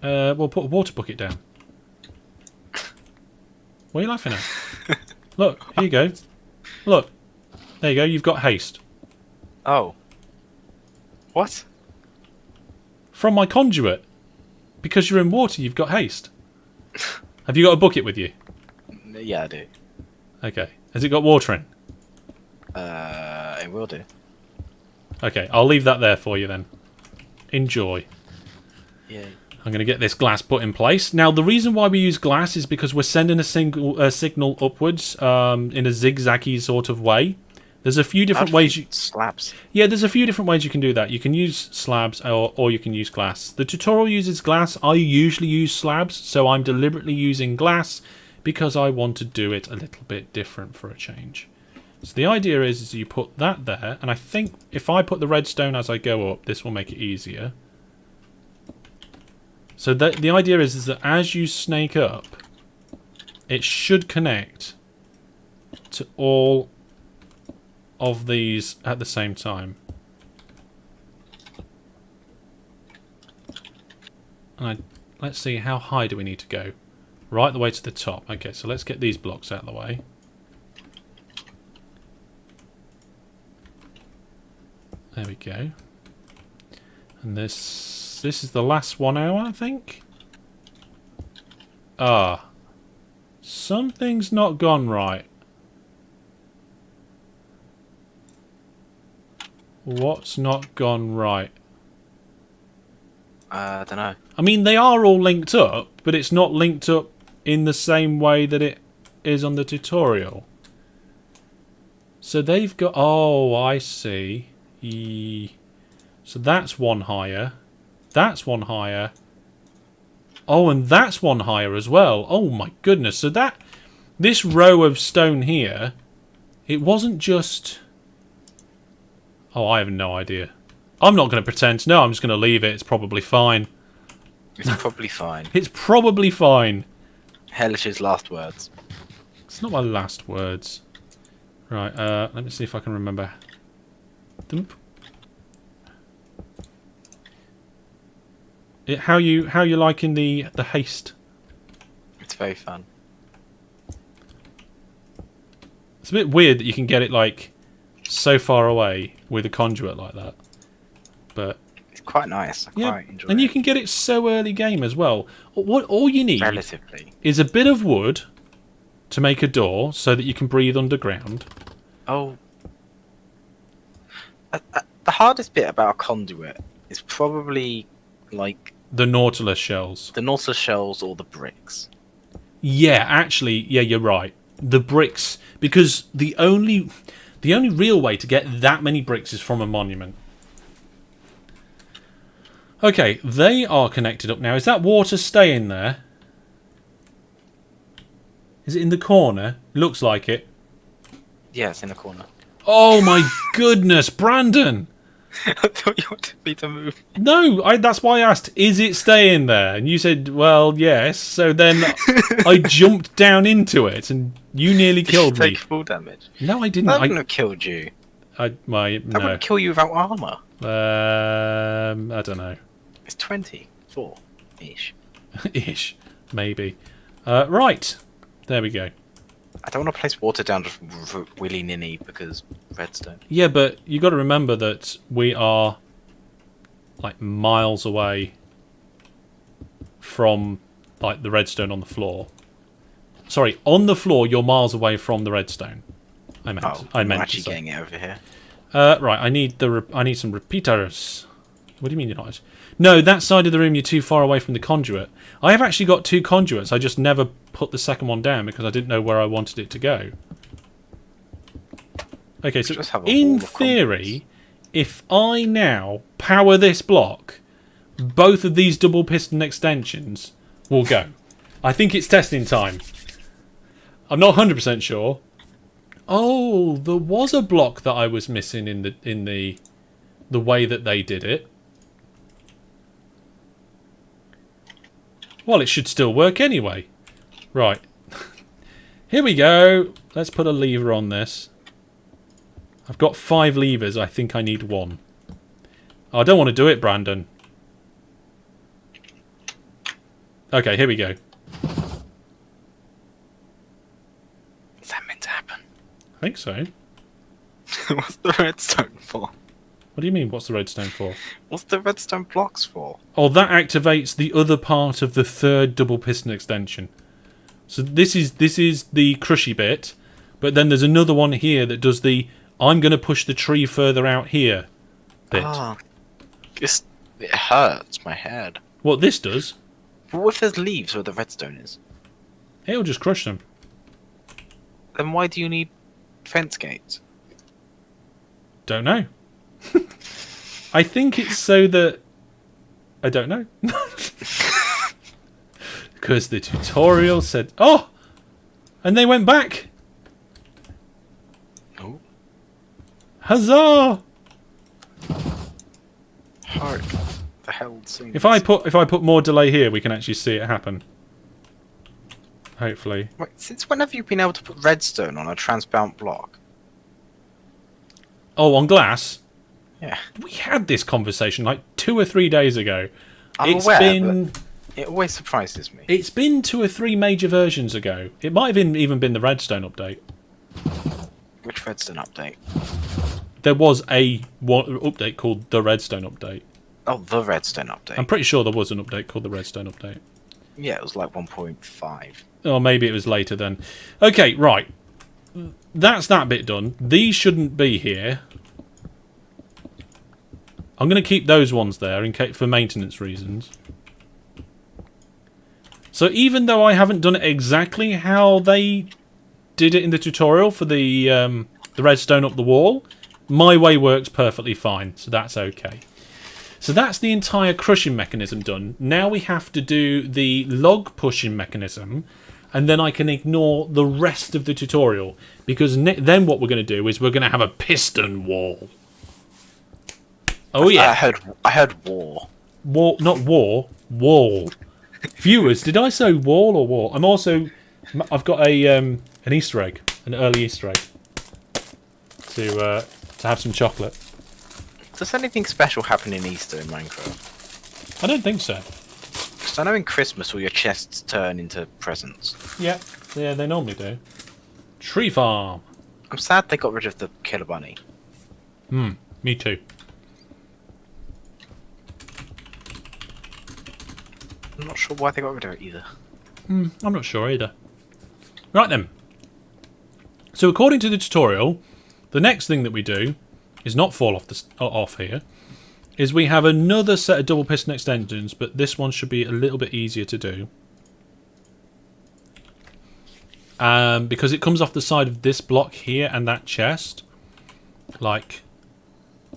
We'll put a water bucket down. What are you laughing at? Look, here you go. Look. There you go, you've got haste. Oh. What? From my conduit. Because you're in water, you've got haste. Have you got a bucket with you? Yeah, I do. Okay. Has it got water in? It will do. Okay, I'll leave that there for you then. Enjoy. Yeah. I'm going to get this glass put in place. Now, the reason why we use glass is because we're sending a signal upwards in a zigzaggy sort of way. There's a few different ways you... Slabs. Yeah, there's a few different ways you can do that. You can use slabs or you can use glass. The tutorial uses glass. I usually use slabs, so I'm deliberately using glass because I want to do it a little bit different for a change. So the idea is you put that there, and I think if I put the redstone as I go up, this will make it easier. So the idea is that as you snake up, it should connect to all of these at the same time. And let's see, how high do we need to go? Right the way to the top. Okay, so let's get these blocks out of the way. There we go. And this is the last 1 hour, I think. Ah. Something's not gone right. What's not gone right? I don't know. I mean, they are all linked up, but it's not linked up in the same way that it is on the tutorial. So they've got... Oh, I see. So that's one higher. That's one higher. Oh, and that's one higher as well. Oh my goodness. So this row of stone here, it wasn't just... Oh, I have no idea. I'm not going to pretend to know. I'm just going to leave it. It's probably fine. It's probably fine. It's probably fine. Hellish's last words. It's not my last words. Right, let me see if I can remember. Thump. How you liking the haste very fun. It's a bit weird that you can get it like so far away with a conduit like that. But It's quite nice. I yeah, quite enjoy and it. you can get it so early game as well. All you need Relatively. is a bit of wood to make a door so that you can breathe underground. Oh. The hardest bit about a conduit is probably like The Nautilus shells. the Nautilus shells or the bricks. Yeah, actually, yeah, you're right. The bricks, because the only real way to get that many bricks is from a monument. Okay, they are connected up now. Is that water staying there? Is it in the corner? Looks like it. Yeah, it's in the corner. Oh my goodness, Brandon! I thought you wanted me to move. No, that's why I asked, is it staying there? And you said, well, yes. So then I jumped down into it and you nearly killed Did you me. take full damage? No, I didn't. That wouldn't have killed you. That That wouldn't kill you without armor. I don't know. It's 24-ish. Ish, maybe. Right, there we go. I don't want to place water down just willy-nilly because redstone. Yeah, but you got to remember that we are like miles away from like the redstone on the floor. Sorry, on the floor you're miles away from the redstone. I meant. I'm actually getting it over here. Right, I need some repeaters. What do you mean you're not? No, that side of the room you're too far away from the conduit. I have actually got 2 conduits. I just never put the second one down because I didn't know where I wanted it to go. Okay, so in theory, if I now power this block, both of these double piston extensions will go. I think it's testing time. I'm not 100% sure. Oh, there was a block that I was missing in the way that they did it. Well, it should still work anyway. Right. Here we go. Let's put a lever on this. I've got 5 levers. I think I need 1. Oh, I don't want to do it, Brandon. Okay, here we go. Is that meant to happen? I think so. What's the redstone for? What do you mean, what's the redstone for? What's the redstone blocks for? Oh, that activates the other part of the 3rd double piston extension. So this is the crushy bit, but then there's another one here that does the I'm going to push the tree further out here bit. Ah, it hurts my head. What this does, But what if there's leaves where the redstone is? it'll just crush them. Then why do you need fence gates? Don't know. I think it's so that... I don't know. Because the tutorial said... Oh! And they went back! Oh. Huzzah! Hark. The hell sings. If I put more delay here, we can actually see it happen. Hopefully. Wait, since when have you been able to put redstone on a transparent block? Oh, on glass? Yeah. We had this conversation like 2 or 3 days ago. I'm aware, but it always surprises me. It's been 2 or 3 major versions ago. It might have even been the redstone update. Which redstone update? There was a update called the redstone update. Oh, the redstone update. I'm pretty sure there was an update called the redstone update. Yeah, it was like 1.5. Or maybe it was later then. Okay, right. That's that bit done. These shouldn't be here. I'm going to keep those ones there in case for maintenance reasons. So even though I haven't done it exactly how they did it in the tutorial for the redstone up the wall, my way works perfectly fine, so that's okay. So that's the entire crushing mechanism done. Now we have to do the log pushing mechanism, and then I can ignore the rest of the tutorial, because then what we're going to do is we're going to have a piston wall. Oh yeah. I heard war. Wall, not war, wall. Viewers, did I say wall or wall? I've got an Easter egg, an early Easter egg, to have some chocolate. Does anything special happen in Easter in Minecraft? I don't think so. Because I know in Christmas all your chests turn into presents. Yeah, they normally do. Tree farm. I'm sad they got rid of the killer bunny. Me too. I'm not sure why they got rid of it either. I'm not sure either. Right then. So according to the tutorial, the next thing that we do is not fall off here. Is we have another set of double piston extensions, but this one should be a little bit easier to do. Because it comes off the side of this block here and that chest. Like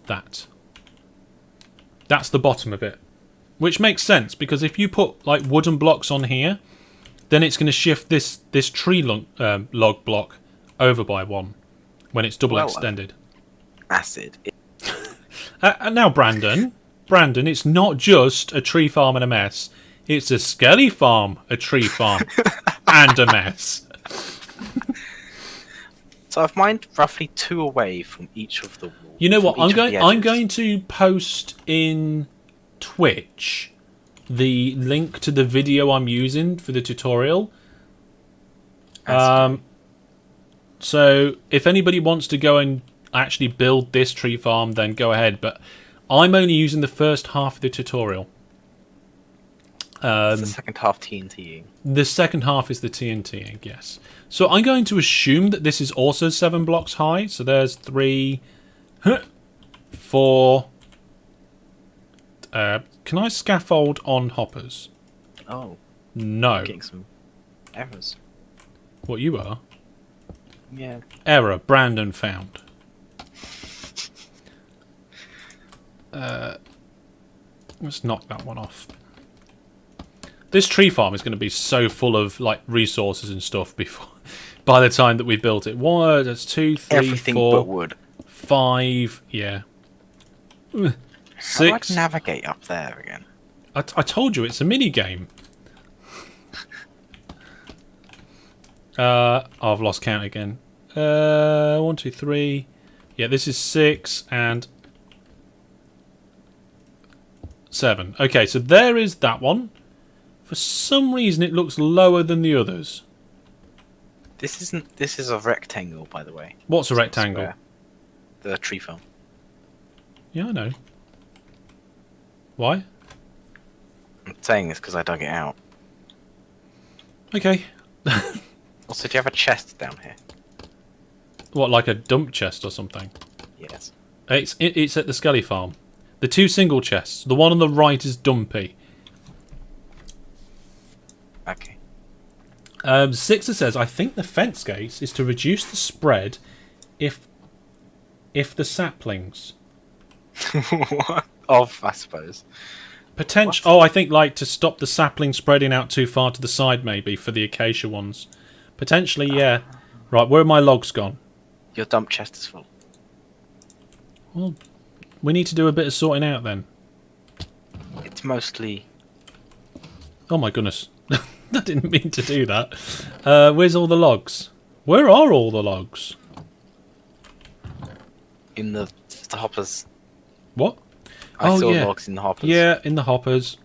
that. That's the bottom of it. Which makes sense, because if you put like wooden blocks on here, then it's going to shift this tree log block over by one when it's double extended. Acid. And now, Brandon, it's not just a tree farm and a mess. It's a skelly farm, a tree farm, and a mess. So I've mined roughly 2 away from each of the walls. You know what? I'm going to post in Twitch the link to the video I'm using for the tutorial. So if anybody wants to go and actually build this tree farm, then go ahead, but I'm only using the first half of the tutorial. The second half TNTing. The second half is the TNTing, yes. So I'm going to assume that this is also 7 blocks high. So there's 3, 4. Can I scaffold on hoppers? Oh. No. Getting some errors. What you are? Yeah. Error. Brandon found. Let's knock that one off. This tree farm is going to be so full of like resources and stuff by the time that we built it. 1, that's 2, 3, Everything 4, but wood. 5. Yeah. 6. How do I navigate up there again? I told you it's a mini game. I've lost count again. 1, 2, 3. Yeah, this is 6 and 7. Okay, so there is that one. For some reason, it looks lower than the others. This isn't. This is a rectangle, by the way. What's a rectangle? Square. The tree farm. Yeah, I know. Why? I'm saying this because I dug it out. Okay. Also, do you have a chest down here? What, like a dump chest or something? Yes. It's at the Skelly farm. The 2 single chests. The one on the right is dumpy. Okay. Sixer says, I think the fence gates is to reduce the spread if the saplings. What? I suppose. Potential. Oh, I think like to stop the sapling spreading out too far to the side, maybe for the acacia ones. Potentially, yeah. Right, where are my logs gone? Your dump chest is full. Well, we need to do a bit of sorting out then. It's mostly. Oh my goodness, I didn't mean to do that. Where's all the logs? Where are all the logs? In the hoppers. What? I saw yeah. logs in the hoppers. Yeah, in the hoppers.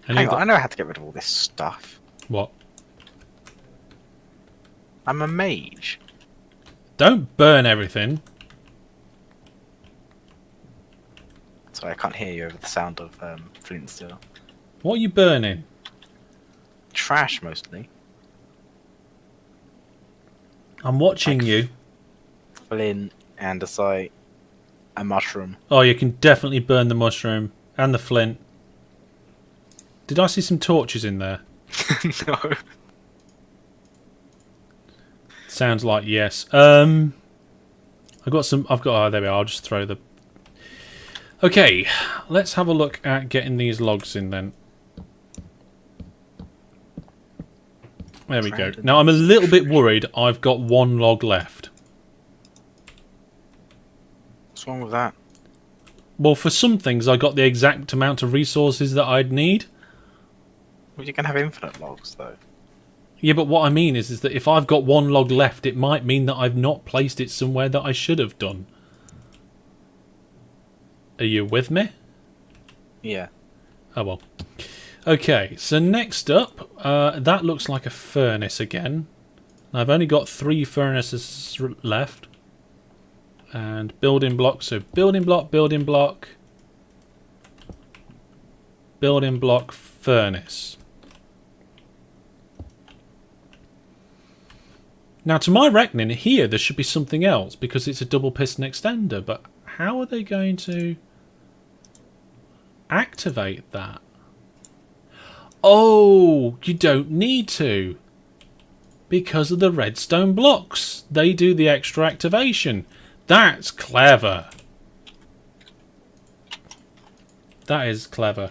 And Hang on, I know how to get rid of all this stuff. What? I'm a mage. Don't burn everything. Sorry, I can't hear you over the sound of flint and steel. What are you burning? Trash, mostly. I'm watching you. Flint, andesite, a mushroom. Oh, you can definitely burn the mushroom and the flint. Did I see some torches in there? No. Sounds like yes. I've got. Oh, there we are. I'll just throw the. Okay, let's have a look at getting these logs in then. There we go. Now I'm a little bit worried. I've got 1 log left. What's wrong with that? Well, for some things, I got the exact amount of resources that I'd need. Well, you can have infinite logs, though. Yeah, but what I mean is that if I've got 1 log left, it might mean that I've not placed it somewhere that I should have done. Are you with me? Yeah. Oh well. Okay, so next up, that looks like a furnace again. I've only got 3 furnaces left. And building blocks, so building block, building block, building block, furnace. Now, to my reckoning, here there should be something else because it's a double piston extender, but how are they going to activate that? Oh, you don't need to. Because of the redstone blocks. They do the extra activation. That's clever. That is clever.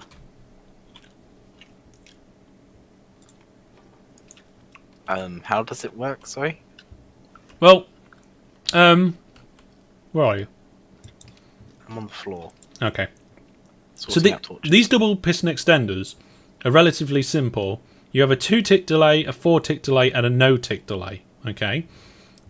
How does it work, sorry? Well, where are you? I'm on the floor. Okay. So Sorting out torches. these double piston extenders are relatively simple. You have a 2-tick delay, a 4-tick delay, and a no-tick delay. Okay?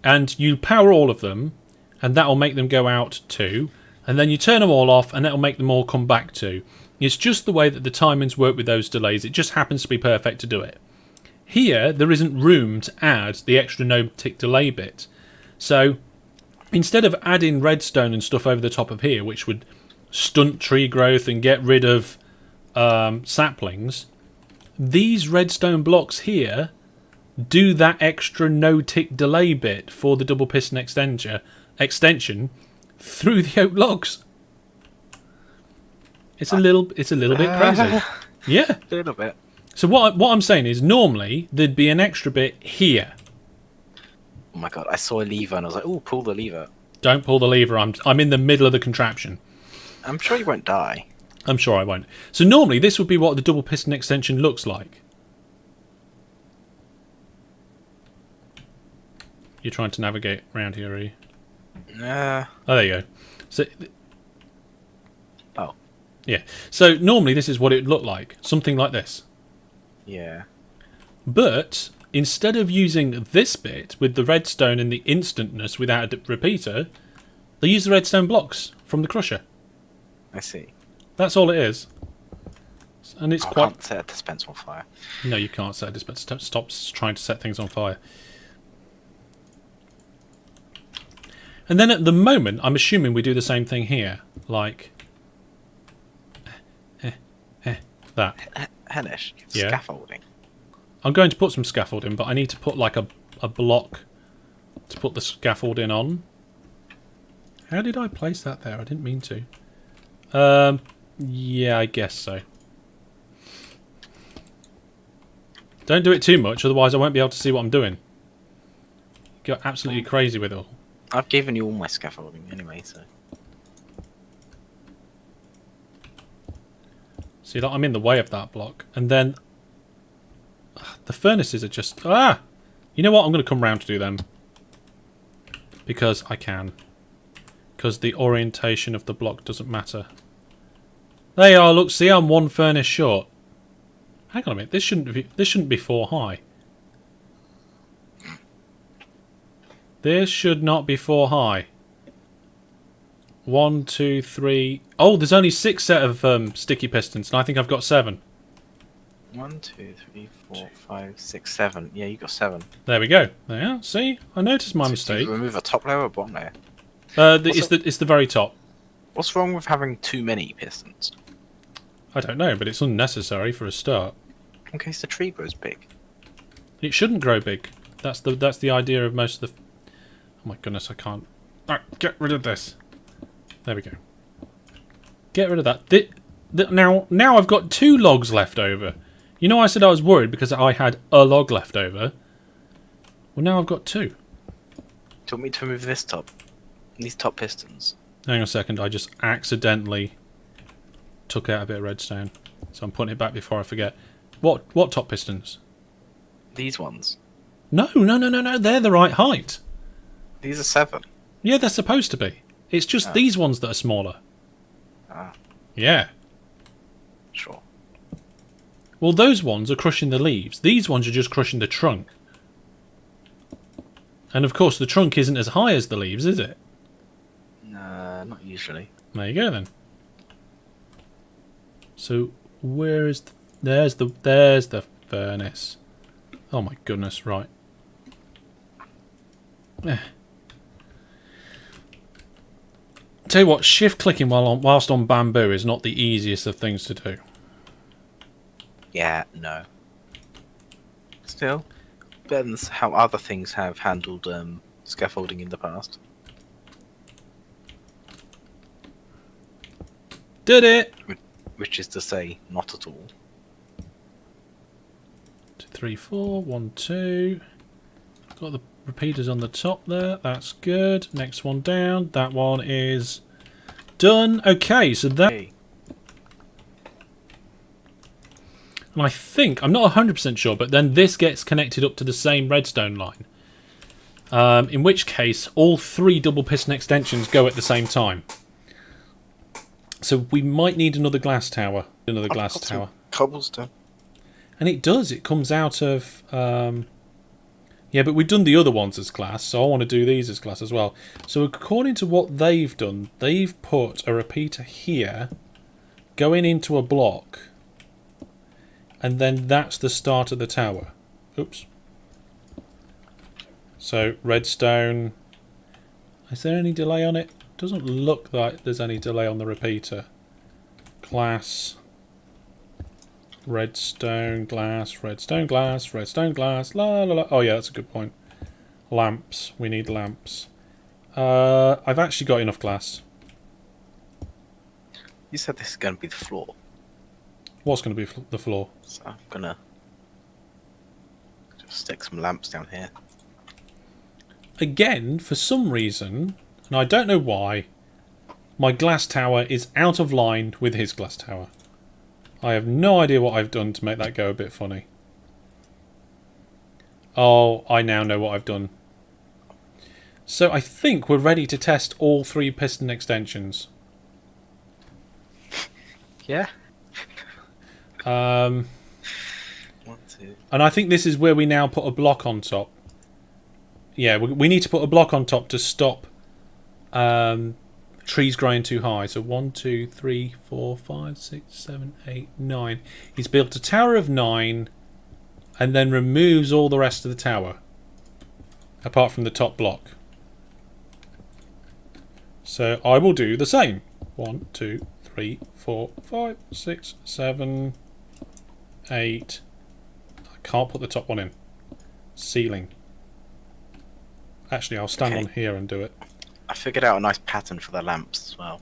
And you power all of them, and that will make them go out 2. And then you turn them all off, and that will make them all come back 2. It's just the way that the timings work with those delays. It just happens to be perfect to do it. Here, there isn't room to add the extra no-tick delay bit. So, instead of adding redstone and stuff over the top of here, which would stunt tree growth and get rid of saplings, these redstone blocks here do that extra no-tick delay bit for the double piston extension through the oak logs. It's a little bit crazy. Yeah. A little bit. So what I'm saying is normally there'd be an extra bit here. Oh my god, I saw a lever and I was like, "Ooh, pull the lever." Don't pull the lever. I'm in the middle of the contraption. I'm sure you won't die. I'm sure I won't. So normally this would be what the double piston extension looks like. You're trying to navigate around here, are you? Oh, there you go. So, Oh. yeah. So normally this is what it would look like. Something like this. Yeah. But instead of using this bit with the redstone and the instantness without a repeater, they use the redstone blocks from the crusher. I see. That's all it is. And it's I quite... can't set a dispenser on fire. No, you can't set a dispenser. Stop trying to set things on fire. And then at the moment, I'm assuming we do the same thing here. Like... that. Hellish. Yeah. Scaffolding. I'm going to put some scaffolding, but I need to put like a block to put the scaffolding on. How did I place that there? I didn't mean to. Yeah, I guess so. Don't do it too much, otherwise I won't be able to see what I'm doing. Go absolutely crazy with it all. I've given you all my scaffolding anyway, so... See, like, I'm in the way of that block. And then... the furnaces are just... Ah! You know what? I'm going to come round to do them. Because I can. Because the orientation of the block doesn't matter. There you are, look, see, I'm 1 furnace short. Hang on a minute, this shouldn't be 4 high. This should not be 4 high. 1, 2, 3... Oh, there's only 6 set of sticky pistons, and I think I've got 7. 1, 2, 3, 4, 5, 6, 7. Yeah, you got 7. There we go. There, see? I noticed my mistake. Did you remove a top layer or bottom layer? It's the very top. What's wrong with having too many pistons? I don't know, but it's unnecessary for a start. In case the tree grows big. It shouldn't grow big. That's the idea of most of the... Oh my goodness, I can't... Alright, get rid of this. There we go. Get rid of that. Now I've got 2 logs left over. You know I said I was worried because I had a log left over. Well, now I've got 2. Do you want me to remove this top? These top pistons? Hang on a second, I just accidentally took out a bit of redstone. So I'm putting it back before I forget. What top pistons? These ones. No, they're the right height. These are 7. Yeah, they're supposed to be. It's just these ones that are smaller. Ah, Yeah. sure. Well, those ones are crushing the leaves. These ones are just crushing the trunk. And of course, the trunk isn't as high as the leaves, is it? Not usually. There you go then. So, where is There's the furnace. Oh my goodness, right. Tell you what, shift clicking whilst on bamboo is not the easiest of things to do. Yeah, no. Still, better than how other things have handled scaffolding in the past. Did it! Which is to say, not at all. 2, 3, 4, 1, 2. Got the repeaters on the top there. That's good. Next one down. That one is done. Okay, so that. Hey. And I think, I'm not 100% sure, but then this gets connected up to the same redstone line. In which case, all 3 double piston extensions go at the same time. So we might need another glass tower. Another glass tower. Cobblestone. And it does. It comes out of... yeah, but we've done the other ones as glass, so I want to do these as glass as well. So according to what they've done, they've put a repeater here, going into a block, and then that's the start of the tower. Oops. So redstone. Is there any delay on it? Doesn't look like there's any delay on the repeater. Glass. Redstone, glass, redstone, glass, redstone, glass, la la la. Oh yeah, that's a good point. Lamps. We need lamps. I've actually got enough glass. You said this is going to be the floor. What's going to be the floor? So I'm going to just stick some lamps down here. Again, for some reason, and I don't know why, my glass tower is out of line with his glass tower. I have no idea what I've done to make that go a bit funny. Oh, I now know what I've done. So I think we're ready to test all 3 piston extensions. Yeah. 1, 2. And I think this is where we now put a block on top. Yeah, we need to put a block on top to stop trees growing too high. So 1, 2, 3, 4, 5, 6, 7, 8, 9. He's built a tower of 9 and then removes all the rest of the tower apart from the top block. So I will do the same. 1, 2, 3, 4, 5, 6, 7, 8. I can't put the top one in. Ceiling. Actually, I'll stand on here and do it. I figured out a nice pattern for the lamps as well.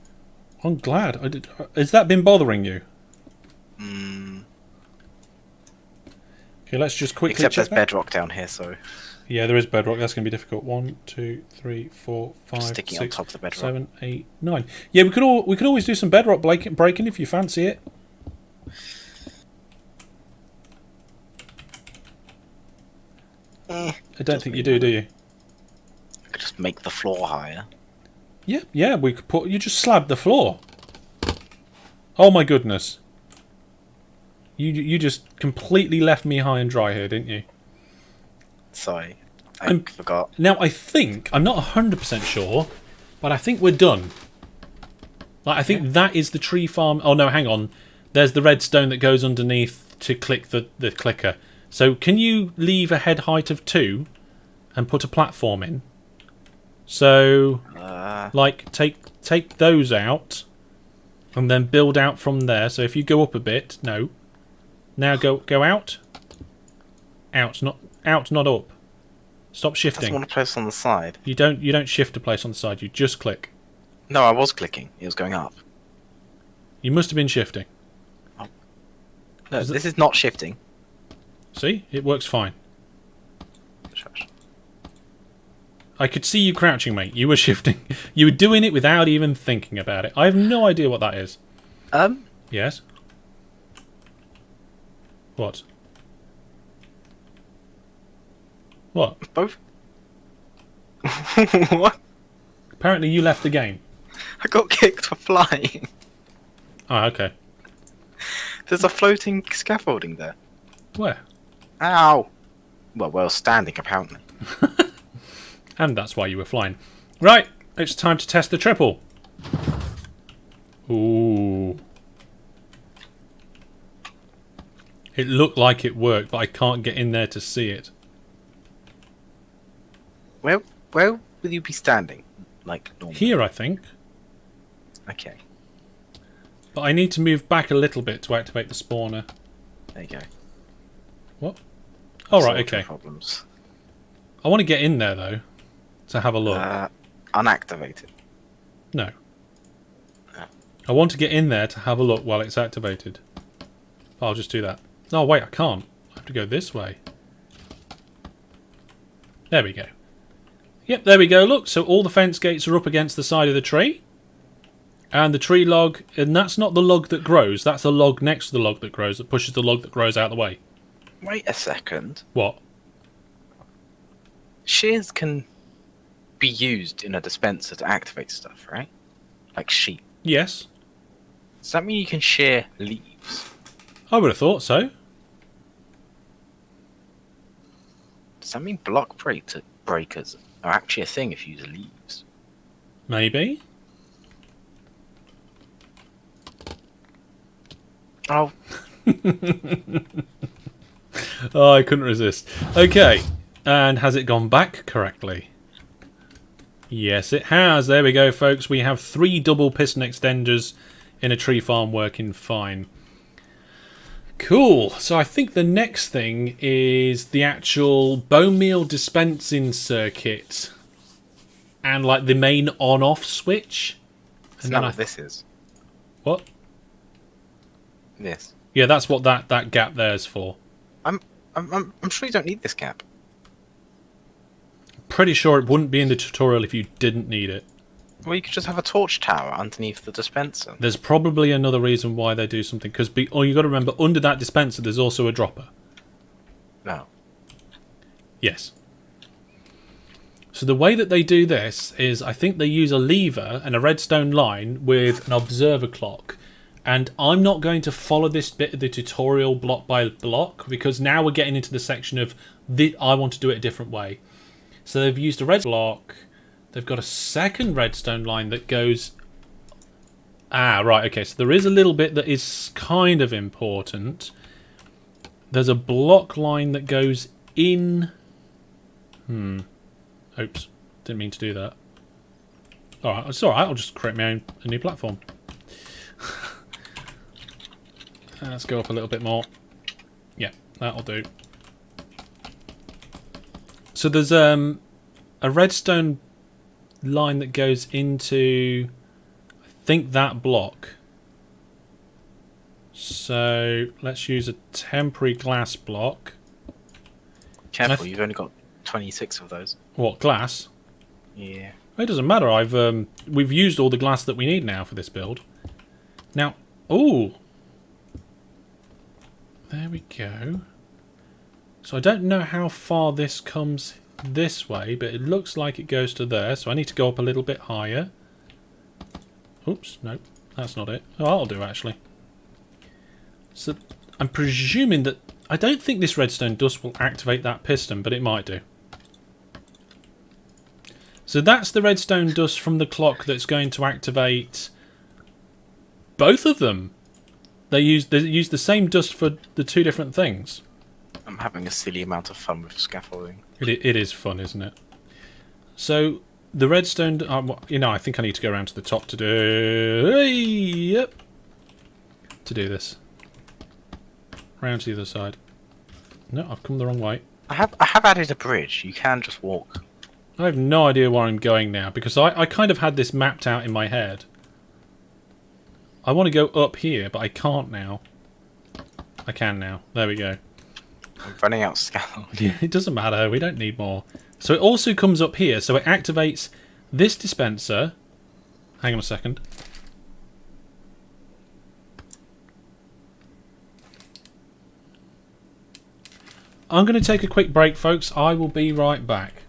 I'm glad. I did. Has that been bothering you? Okay, let's just quickly Except check there's bedrock down here, so... Yeah, there is bedrock. That's going to be difficult. 1, 2, 3, 4, 5, Sticking 6, on top of the bedrock. 7, 8, 9. Yeah, we could always do some bedrock breaking if you fancy it. I don't think you do you? I could just make the floor higher. Yeah, we could put... You just slab the floor. Oh my goodness. You just completely left me high and dry here, didn't you? Sorry, I forgot. Now, I think... I'm not 100% sure, but I think we're done. Like, I think that is the tree farm... Oh, no, hang on. There's the redstone that goes underneath to click the clicker. So, can you leave a head height of 2 and put a platform in? So, like, take those out and then build out from there. So if you go up a bit, no. Now go out. Out, not up. Stop I shifting. just want to place on the side. You don't shift a place on the side. You just click. No, I was clicking. It was going up. You must have been shifting. No, this is not shifting. See, it works fine. Shush. I could see you crouching, mate. You were shifting. You were doing it without even thinking about it. I have no idea what that is. Yes? What? What? Both? What? Apparently you left the game. I got kicked for flying. Oh, okay. There's a floating scaffolding there. Where? Ow! Well, standing apparently. And that's why you were flying. Right, it's time to test the triple. Ooh. It looked like it worked, but I can't get in there to see it. Where will you be standing? Like normal? Here, I think. Okay. But I need to move back a little bit to activate the spawner. There you go. What? All right, Solved your okay. Problems. I want to get in there, though, to have a look. Unactivated. No. Oh. I want to get in there to have a look while it's activated. I'll just do that. Oh, wait, I can't. I have to go this way. There we go. Yep, there we go. Look, so all the fence gates are up against the side of the tree. And the tree log, and that's not the log that grows. That's the log next to the log that grows, that pushes the log that grows out of the way. Wait a second. What? Shears can be used in a dispenser to activate stuff, right? Like sheep. Yes. Does that mean you can shear leaves? I would have thought so. Does that mean block breakers are actually a thing if you use leaves? Maybe. Oh. Oh, I couldn't resist. Okay. And has it gone back correctly? Yes, it has. There we go, folks. We have 3 double piston extenders in a tree farm working fine. Cool. So I think the next thing is the actual bone meal dispensing circuit. And like the main on-off switch. Is that what this is? What? This. Yeah, that's what that gap there's for. I'm sure you don't need this gap. Pretty sure it wouldn't be in the tutorial if you didn't need it. Well, you could just have a torch tower underneath the dispenser. There's probably another reason why they do something, because you got to remember, under that dispenser there's also a dropper. No. Yes. So the way that they do this is, I think they use a lever and a redstone line with an observer clock. And I'm not going to follow this bit of the tutorial block by block, because now we're getting into the section of I want to do it a different way. So they've used a red block. They've got a second redstone line that goes... Ah, right, okay. So there is a little bit that is kind of important. There's a block line that goes in... Oops. Didn't mean to do that. Alright, it's alright. I'll just create a new platform. Let's go up a little bit more. Yeah, that'll do. So there's a redstone line that goes into, I think, that block. So let's use a temporary glass block. Careful, you've only got 26 of those. What, glass? Yeah. It doesn't matter. We've used all the glass that we need now for this build. Now, ooh. There we go. So I don't know how far this comes this way, but it looks like it goes to there. So I need to go up a little bit higher. Oops, no, that's not it. Oh, that'll do, actually. So I'm presuming that... I don't think this redstone dust will activate that piston, but it might do. So that's the redstone dust from the clock that's going to activate both of them. They use the same dust for the 2 different things. I'm having a silly amount of fun with scaffolding. It is fun, isn't it? So the redstone, I think I need to go around to the top to do this. Round to the other side. No, I've come the wrong way. I have added a bridge. You can just walk. I have no idea where I'm going now, because I kind of had this mapped out in my head. I want to go up here, but I can't now. I can now. There we go. I'm running out of scaffolding. It doesn't matter. We don't need more. So it also comes up here. So it activates this dispenser. Hang on a second. I'm going to take a quick break, folks. I will be right back.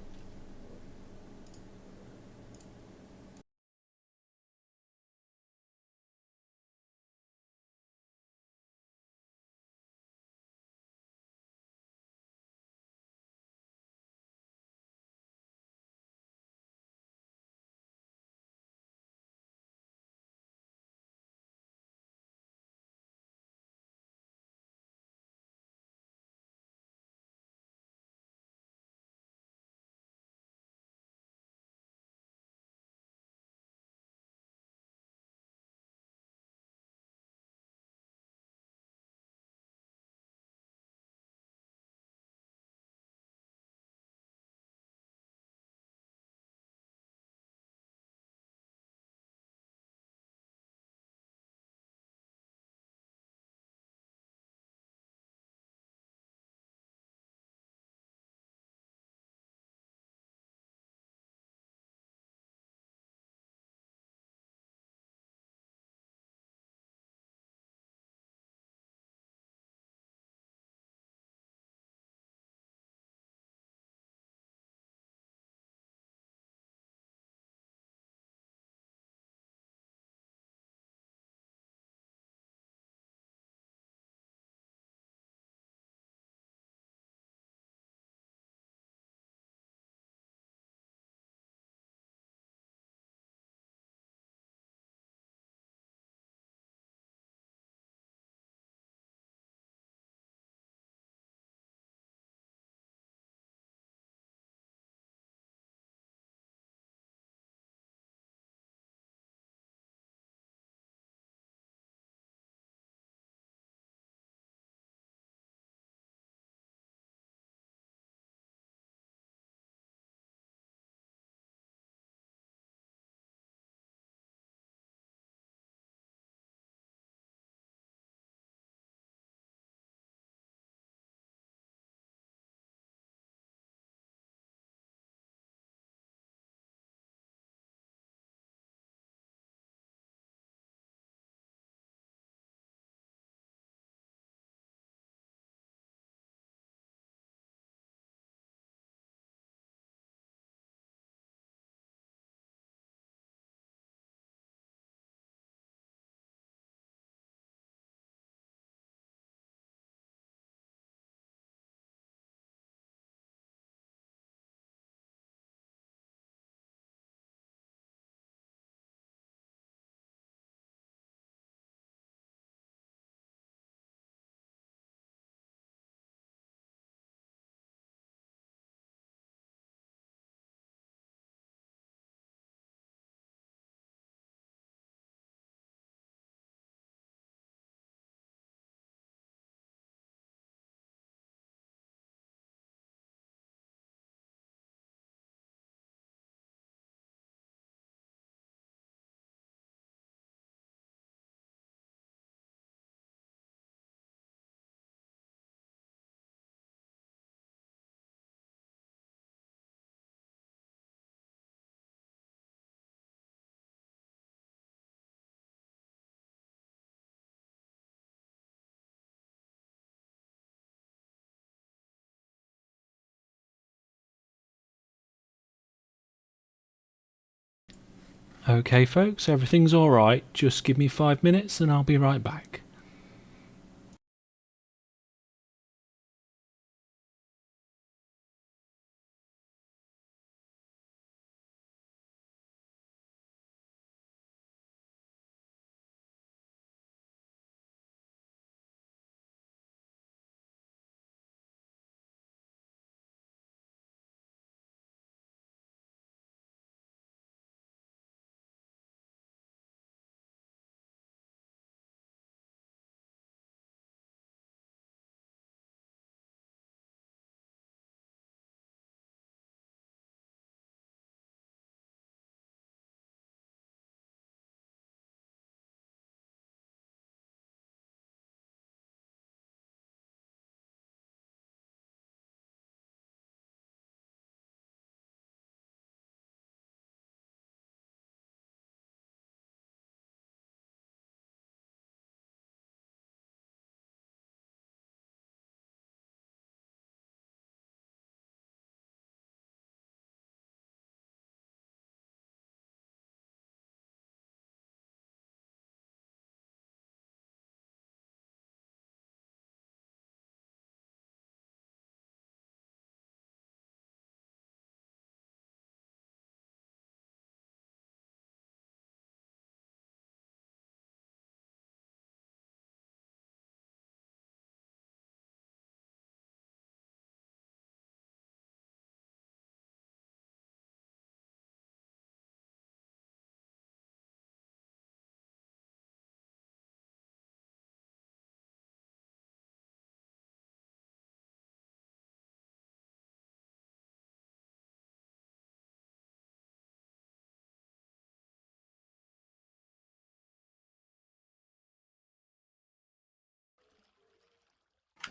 Okay folks, everything's alright. Just give me 5 minutes and I'll be right back.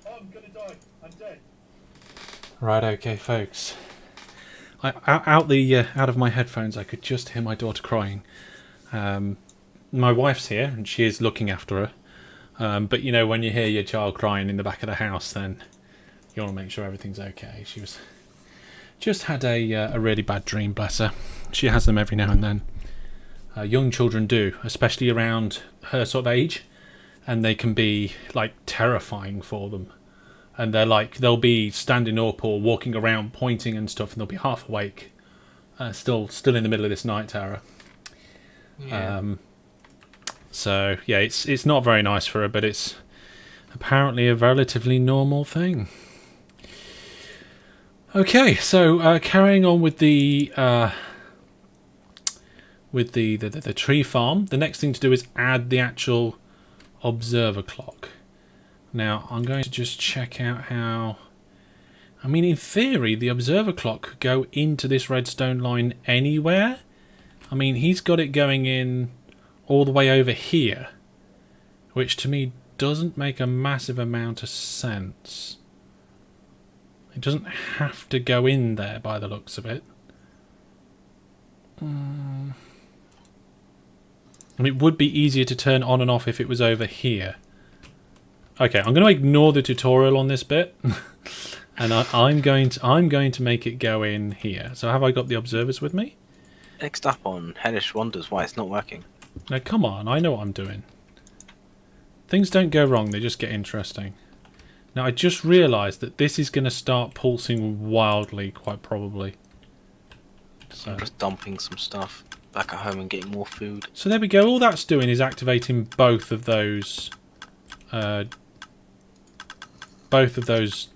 Oh, I'm gonna die. I'm dead. Right, okay folks. Out of my headphones I could just hear my daughter crying. My wife's here and she is looking after her. But you know, when you hear your child crying in the back of the house, then you want to make sure everything's okay. She was just had a really bad dream, bless her. She has them every now and then. Young children do, especially around her sort of age, and they can be like terrifying for them. And they'll be standing up or walking around pointing and stuff, and they'll be half awake, still in the middle of this night terror. Yeah. So yeah, it's not very nice for her, but it's apparently a relatively normal thing. Okay, so carrying on with the tree farm, the next thing to do is add the actual observer clock. Now I'm going to just check out how. I mean, in theory, the observer clock could go into this redstone line anywhere. I mean, he's got it going in all the way over here, which to me doesn't make a massive amount of sense. It doesn't have to go in there by the looks of it. And it would be easier to turn on and off if it was over here. Okay, I'm going to ignore the tutorial on this bit, and I'm going to make it go in here. So have I got the observers with me? Next up on Hellish Wonders why it's not working. Now come on, I know what I'm doing. Things don't go wrong, they just get interesting. Now I just realised that this is going to start pulsing wildly, quite probably. So I'm just dumping some stuff back at home and getting more food. So there we go. All that's doing is activating both of those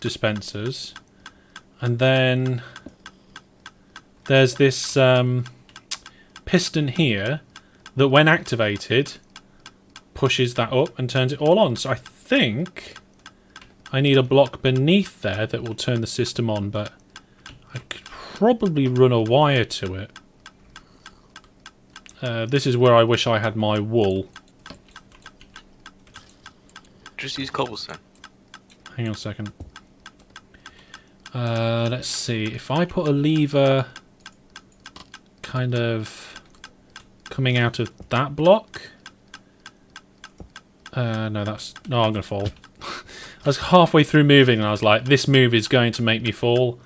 dispensers, and then there's this piston here that, when activated, pushes that up and turns it all on. So I think I need a block beneath there that will turn the system on, but I could probably run a wire to it. This is where I wish I had my wool. Just use cobblestone. Hang on a second. Let's see. If I put a lever kind of coming out of that block. No, I'm going to fall. I was halfway through moving and I was like, this move is going to make me fall.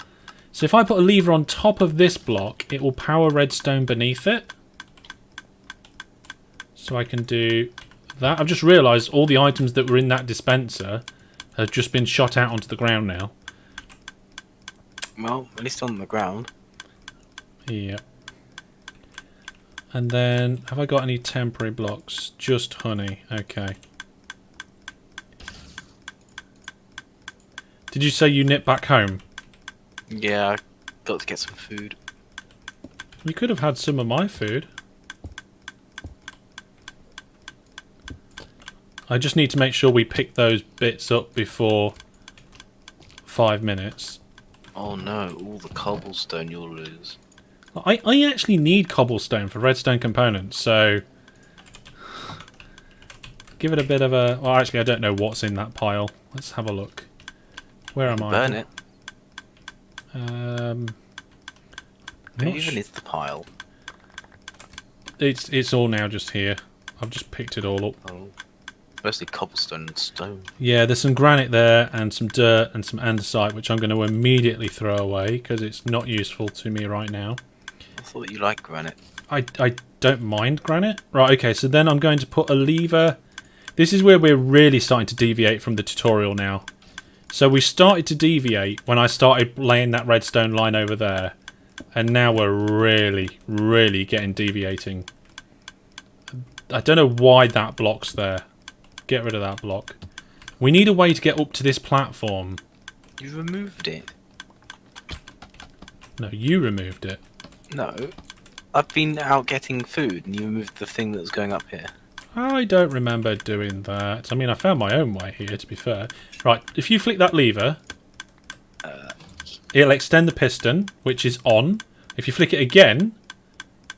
So if I put a lever on top of this block, it will power redstone beneath it. So I can do that. I've just realised all the items that were in that dispenser have just been shot out onto the ground now. Well, at least on the ground. Yep. And then, have I got any temporary blocks? Just honey. Okay. Did you say you nip back home? Yeah, I got to get some food. You could have had some of my food. I just need to make sure we pick those bits up before 5 minutes. Oh no, all the cobblestone you'll lose. I actually need cobblestone for redstone components, so... Give it a bit of a... Well, actually, I don't know what's in that pile. Let's have a look. Where am I? Burn it. Not Even is the pile. It's all now just here. I've just picked it all up. Oh. Mostly cobblestone and stone. Yeah, there's some granite there and some dirt and some andesite, which I'm going to immediately throw away because it's not useful to me right now. I thought you liked granite. I don't mind granite. Right, okay, so then I'm going to put a lever. This is where we're really starting to deviate from the tutorial now. So we started to deviate when I started laying that redstone line over there. And now we're really, really getting deviating. I don't know why that block's there. Get rid of that block. We need a way to get up to this platform. You removed it. No, you removed it. No. I've been out getting food and you removed the thing that was going up here. I don't remember doing that. I mean, I found my own way here, to be fair. Right, if you flick that lever, it'll extend the piston, which is on. If you flick it again,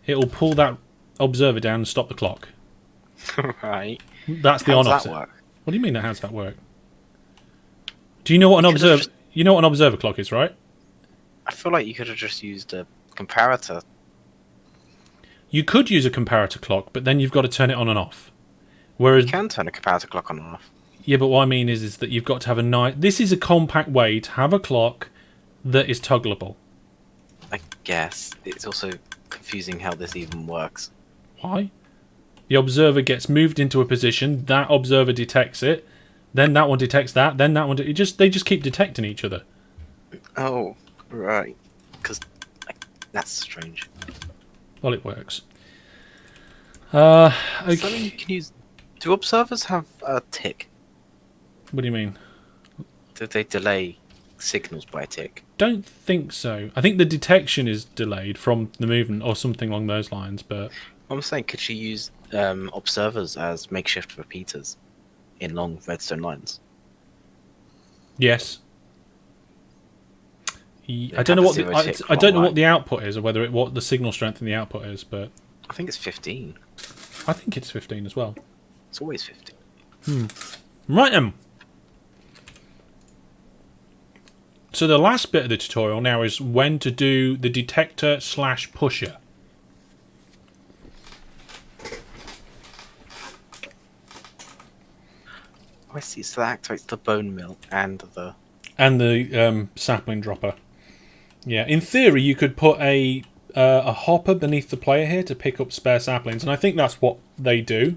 it'll pull that observer down and stop the clock. Right. That's the How on-off. does that work? What do you mean? How does that work? Do you know what an observer? You know what an observer clock is, right? I feel like you could have just used a comparator. You could use a comparator clock, but then you've got to turn it on and off. Whereas, You can turn a comparator clock on and off. yeah, but what I mean is that you've got to have a nice. This is a compact way to have a clock that is toggleable. I guess. It's also confusing how this even works. Why? The observer gets moved into a position. That observer detects it. Then that one detects that. Then that one. They just keep detecting each other. Oh, right. Because that's strange. Well, it works. Okay. Something you can use. Do observers have a tick? What do you mean? Do they delay signals by a tick? Don't think so. I think the detection is delayed from the movement or something along those lines. But I'm saying, could she use observers as makeshift repeaters in long redstone lines? yes. I don't know what I don't know what the output is, or whether what the signal strength in the output is, but I think it's 15. I think it's 15 as well. It's always 15. Right then. So the last bit of the tutorial now is when to do the detector / pusher. Oh, I see. So that activates the bone mill and the sapling dropper. Yeah, in theory you could put a hopper beneath the player here to pick up spare saplings, and I think that's what they do.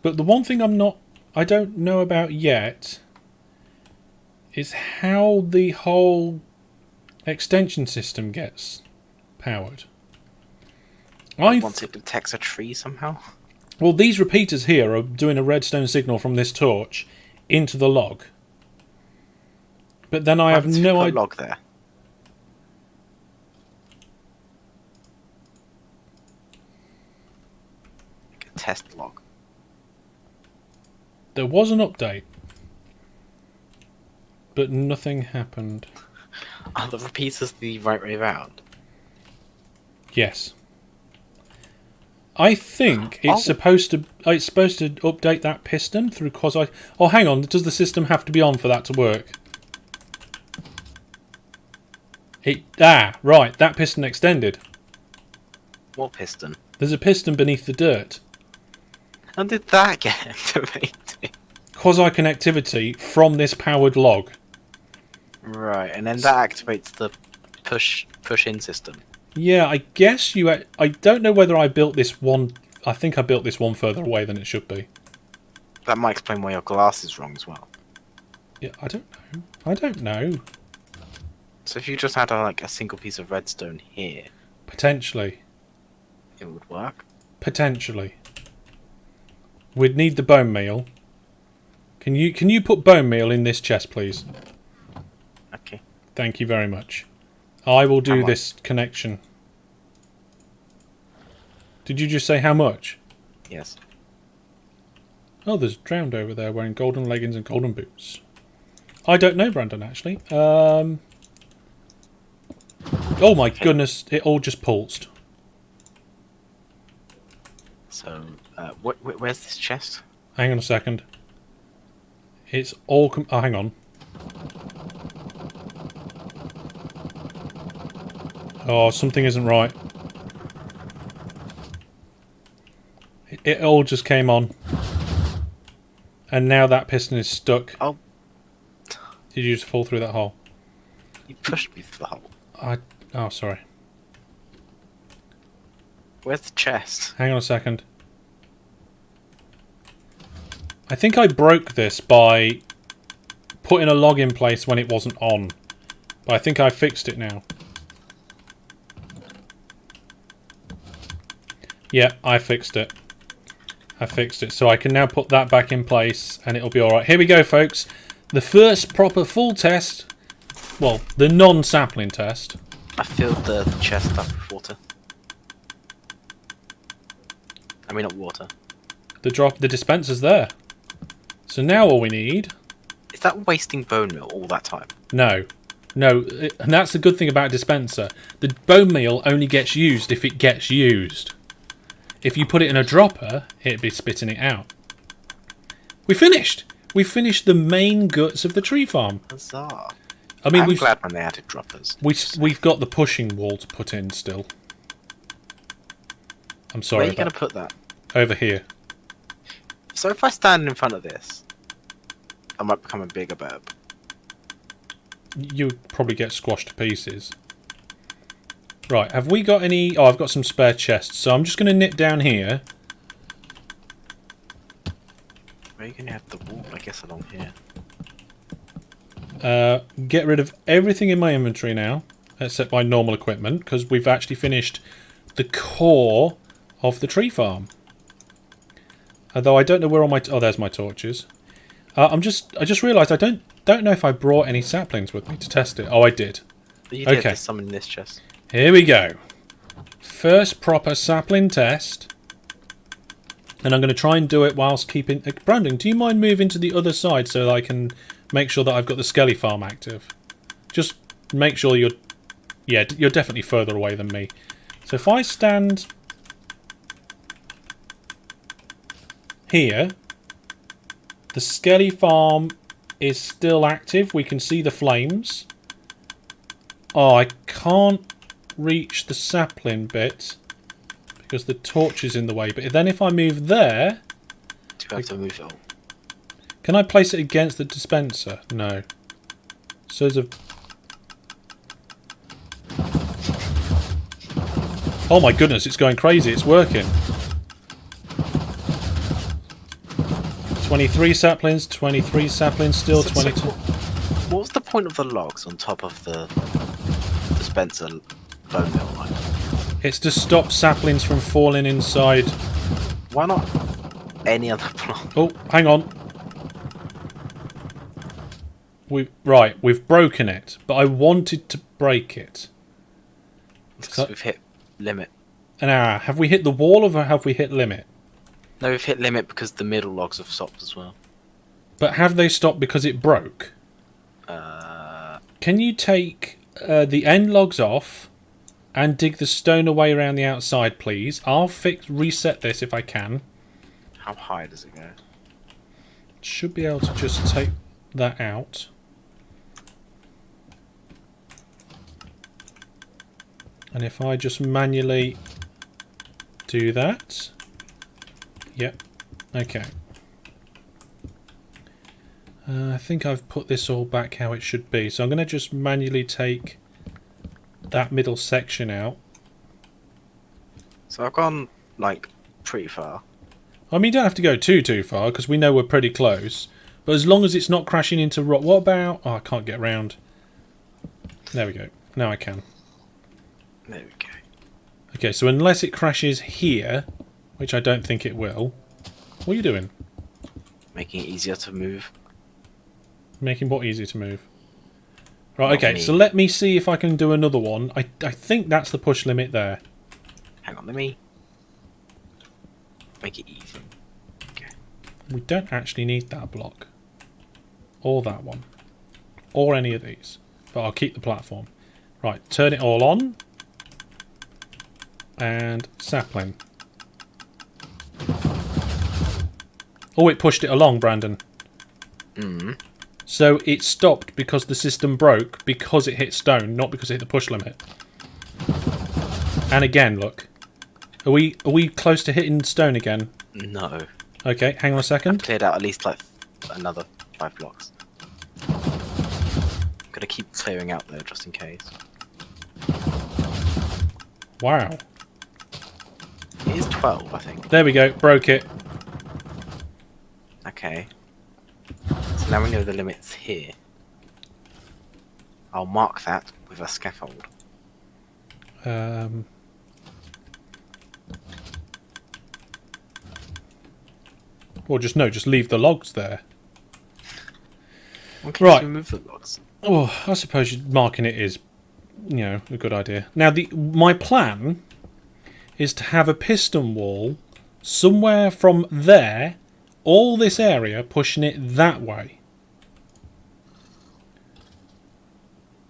But the one thing I don't know about yet is how the whole extension system gets powered. once it detects a tree somehow. Well, these repeaters here are doing a redstone signal from this torch into the log. But then I have no idea. Log there. Like a test log. There was an update, but nothing happened. Are the repeaters the right way around? Yes. I think it's supposed to update that piston through quasi. Oh, hang on. Does the system have to be on for that to work? Right. That piston extended. What piston? There's a piston beneath the dirt. How did that get activated? Quasi connectivity from this powered log. Right, and then that activates the push in system. Yeah, I guess I don't know whether I built this one I think I built this one further away than it should be. That might explain why your glass is wrong as well. Yeah, I don't know. I don't know. So if you just had like a single piece of redstone here, Potentially. it would work. Potentially. We'd need the bone meal. Can you put bone meal in this chest, please? Okay. Thank you very much. I will do How this connection. Did you just say how much? Yes. Oh, there's Drowned over there wearing golden leggings and golden boots. I don't know, Brandon, actually. Oh my goodness, it all just pulsed. So, where's this chest? Hang on a second. It's all... oh, hang on. Oh, something isn't right. It all just came on. And now that piston is stuck. Oh. Did you just fall through that hole? You pushed me through the hole. Oh, sorry. Where's the chest? Hang on a second. I think I broke this by putting a log in place when it wasn't on. But I think I fixed it now. Yeah, I fixed it. I fixed it. So I can now put that back in place and it'll be alright. Here we go, folks. The first proper full test. Well, the non-sapling test. I filled the chest up with water. I mean, not water. The dispenser's there. So now all we need... Is that wasting bone meal all that time? No. No, and that's the good thing about a dispenser. The bone meal only gets used if it gets used. If you put it in a dropper, it'd be spitting it out. We finished! We finished the main guts of the tree farm. Huzzah. I mean, I'm glad when they added droppers. We've got the pushing wall to put in still. I'm sorry. Where are you going to put that? Over here. So if I stand in front of this, I might become a bigger burb. You would probably get squashed to pieces. Right, have we got any... Oh, I've got some spare chests, so I'm just going to nip down here. Where are you going to have the wall? I guess along here. Get rid of everything in my inventory now, except my normal equipment, because we've actually finished the core of the tree farm. Although I don't know where all my... Oh, there's my torches. I just realised I don't know if I brought any saplings with me to test it. Oh, I did. But you did. Okay. There's some in this chest. Here we go. First proper sapling test. And I'm going to try and do it whilst keeping... Brandon, do you mind moving to the other side so that I can make sure that I've got the Skelly farm active? Just make sure you're... Yeah, you're definitely further away than me. So if I stand... here... The Skelly farm is still active. We can see the flames. Oh, I can't reach the sapling bit because the torch is in the way. But then if I move there... Do you have to move it all? Can I place it against the dispenser? No. So there's a... Oh my goodness, it's going crazy. It's working. 23 saplings, still 22. What was the point of the logs on top of the dispenser bone meal line? It's to stop saplings from falling inside. Why not any other block? Oh, hang on. We've broken it, but I wanted to break it. Because we've hit limit. And have we hit the wall or have we hit limit? No, we've hit limit because the middle logs have stopped as well. But have they stopped because it broke? Can you take the end logs off and dig the stone away around the outside, please? I'll reset this if I can. How high does it go? Should be able to just take that out. And if I just manually do that... Yep. Okay. I think I've put this all back how it should be. So I'm going to just manually take that middle section out. So I've gone, like, pretty far. I mean, you don't have to go too far, because we know we're pretty close. But as long as it's not crashing into rock... What about... Oh, I can't get round. There we go. Now I can. There we go. Okay, so unless it crashes here, which I don't think it will... What are you doing? Making it easier to move. Making what easy to move? Right, Not okay, me. so let me see if I can do another one. I think that's the push limit there. Hang on, let me make it easy. Okay. We don't actually need that block. Or that one. Or any of these. But I'll keep the platform. Right, turn it all on. And sapling. Oh, it pushed it along, Brandon. So it stopped because the system broke because it hit stone, not because it hit the push limit. And again, look. Are we close to hitting stone again? No. Okay, hang on a second. Cleared out at least like another 5 blocks. Gotta keep clearing out though, just in case. Wow. It is 12, I think. There we go, broke it. Okay. So now we know the limit's here. I'll mark that with a scaffold. Or just leave the logs there. Why can't you Right. remove the logs? Oh, I suppose marking it is, a good idea. Now, my plan is to have a piston wall somewhere from there, all this area, pushing it that way.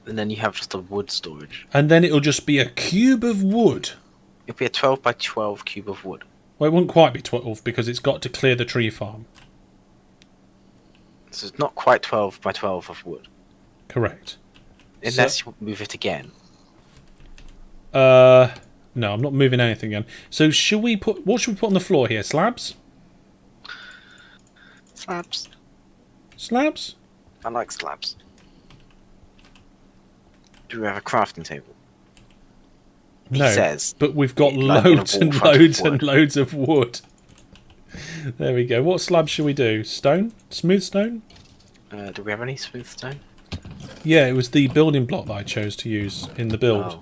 And then you have just a wood storage. And then it'll just be a cube of wood. It'll be a 12 by 12 cube of wood. Well, it wouldn't quite be 12 because it's got to clear the tree farm. So it's not quite 12 by 12 of wood. Correct. Unless you move it again. No, I'm not moving anything again. So should we put... What should we put on the floor here? Slabs? Slabs. Slabs? I like slabs. Do we have a crafting table? No, He says. but we've got like in a loads and wall front of loads and wood. loads of wood. There we go. What slabs should we do? Stone? Smooth stone? Do we have any smooth stone? Yeah, it was the building block that I chose to use in the build.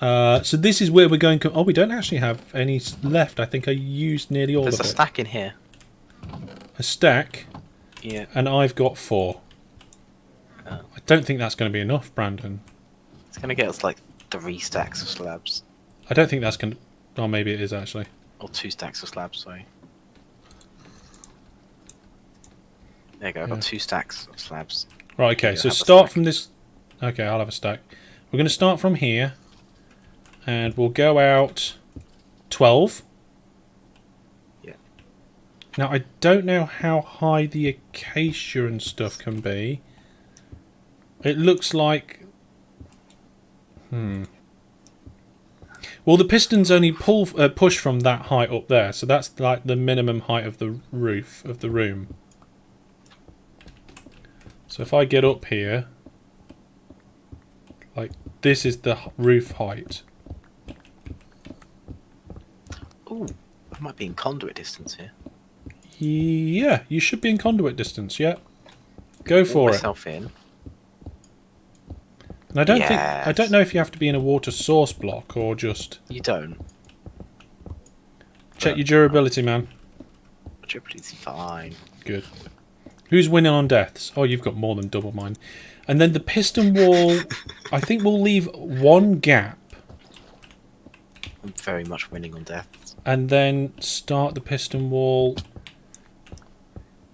Oh. So this is where we're going... Oh, we don't actually have any left. I think I used nearly all There's of a it. stack in here. A stack? Yeah. And I've got 4. Oh. I don't think that's going to be enough, Brandon. It's gonna get us like 3 stacks of slabs. I don't think that's going to... Oh, maybe it is, actually. Or 2 stacks of slabs, sorry. There you go, I've Yeah. got 2 stacks of slabs. Right, okay, You so have a start stack. from this... Okay, I'll have a stack. We're going to start from here. And we'll go out 12. Yeah. Now, I don't know how high the acacia and stuff can be. It looks like... Well, the pistons only push from that height up there, so that's like the minimum height of the roof of the room. So if I get up here, like this is the roof height. Ooh, I might be in conduit distance here. Yeah, you should be in conduit distance. Yeah, go for it. myself in. And I don't Yes. know if you have to be in a water source block or just You don't. check your durability, man. Tripoli's fine. Good. Who's winning on deaths? Oh, you've got more than double mine. And then the piston wall, I think we'll leave one gap I'm very much winning on deaths. and then start the piston wall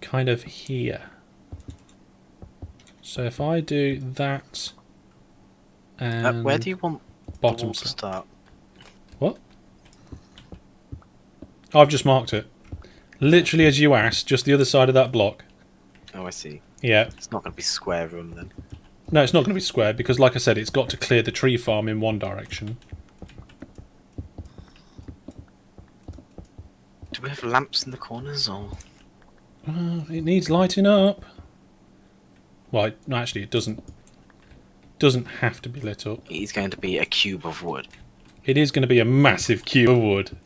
kind of here. So if I do that and Where do you want the bottom wall to slab. start? What? Oh, I've just marked it. Literally as you asked, just the other side of that block. Oh, I see. Yeah. It's not going to be square room then. No, it's not going to be square because, like I said, it's got to clear the tree farm in one direction. Do we have lamps in the corners or? It needs lighting up. Well, actually, it doesn't have to be lit up. It is going to be a cube of wood. It is going to be a massive cube of wood.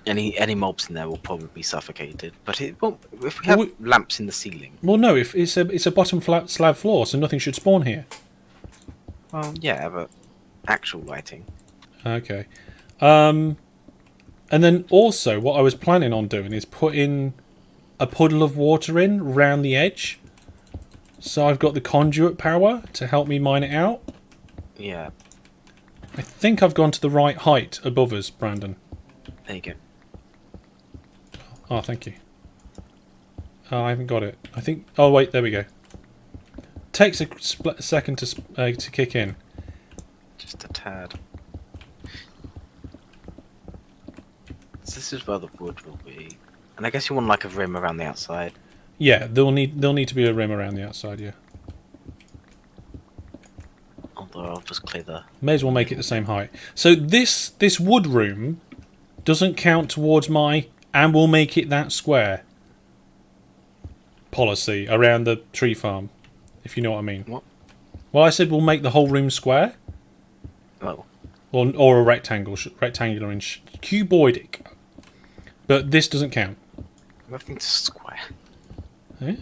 Any mobs in there will probably be suffocated. But it won't, if we have Well, lamps in the ceiling. Well, no, if it's a bottom flat slab floor, so nothing should spawn here. Well, yeah, but actual lighting. Okay. And then also, what I was planning on doing is putting a puddle of water in round the edge. So I've got the conduit power to help me mine it out. Yeah, I think I've gone to the right height above us, Brandon. there you go. Oh, thank you. Oh, I haven't got it. I think... Oh, wait, there we go. Takes a second to kick in. Just a tad. So this is where the wood will be. And I guess you want like a rim around the outside. Yeah, there'll need to be a rim around the outside, yeah. Although I'll just clear the... May as well make it the same height. So this wood room doesn't count towards my and we'll make it that square policy around the tree farm, if you know what I mean. What? Well, I said we'll make the whole room square. Oh. Or a rectangular and cuboidic. But this doesn't count. Everything's square. Eh?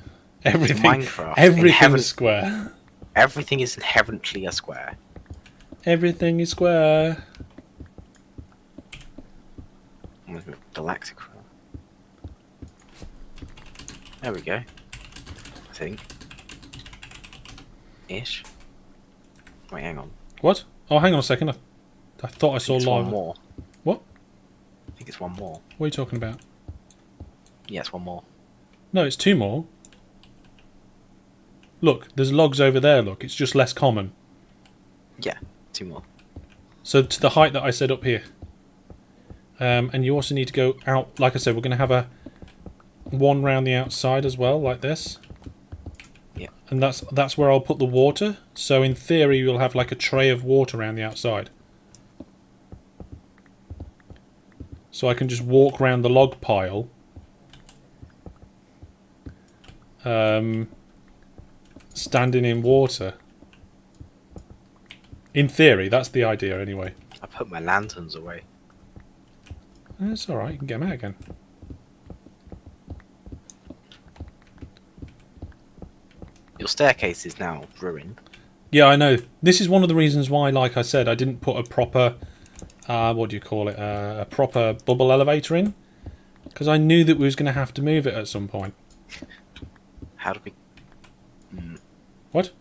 Everything, Minecraft. everything's square. Everything is inherently a square. Everything is square. Galactic. There we go. I think. Ish. Wait, hang on. What? Oh, hang on a second. I thought I saw It's lava. one more. What? I think it's one more. What are you talking about? Yeah, it's one more. No, it's two more. Look, there's logs over there, look. It's just less common. Yeah, two more. So to the height that I said up here. And you also need to go out. Like I said, we're going to have a one round the outside as well, like this. Yeah. And that's where I'll put the water. So in theory, you'll have like a tray of water around the outside. So I can just walk around the log pile. Standing in water. In theory, that's the idea anyway. I put my lanterns away. It's alright, you can get them out again. Your staircase is now ruined. Yeah, I know. This is one of the reasons why, like I said, I didn't put a proper, what do you call it, a proper bubble elevator in. Because I knew that we was going to have to move it at some point. How do we... What?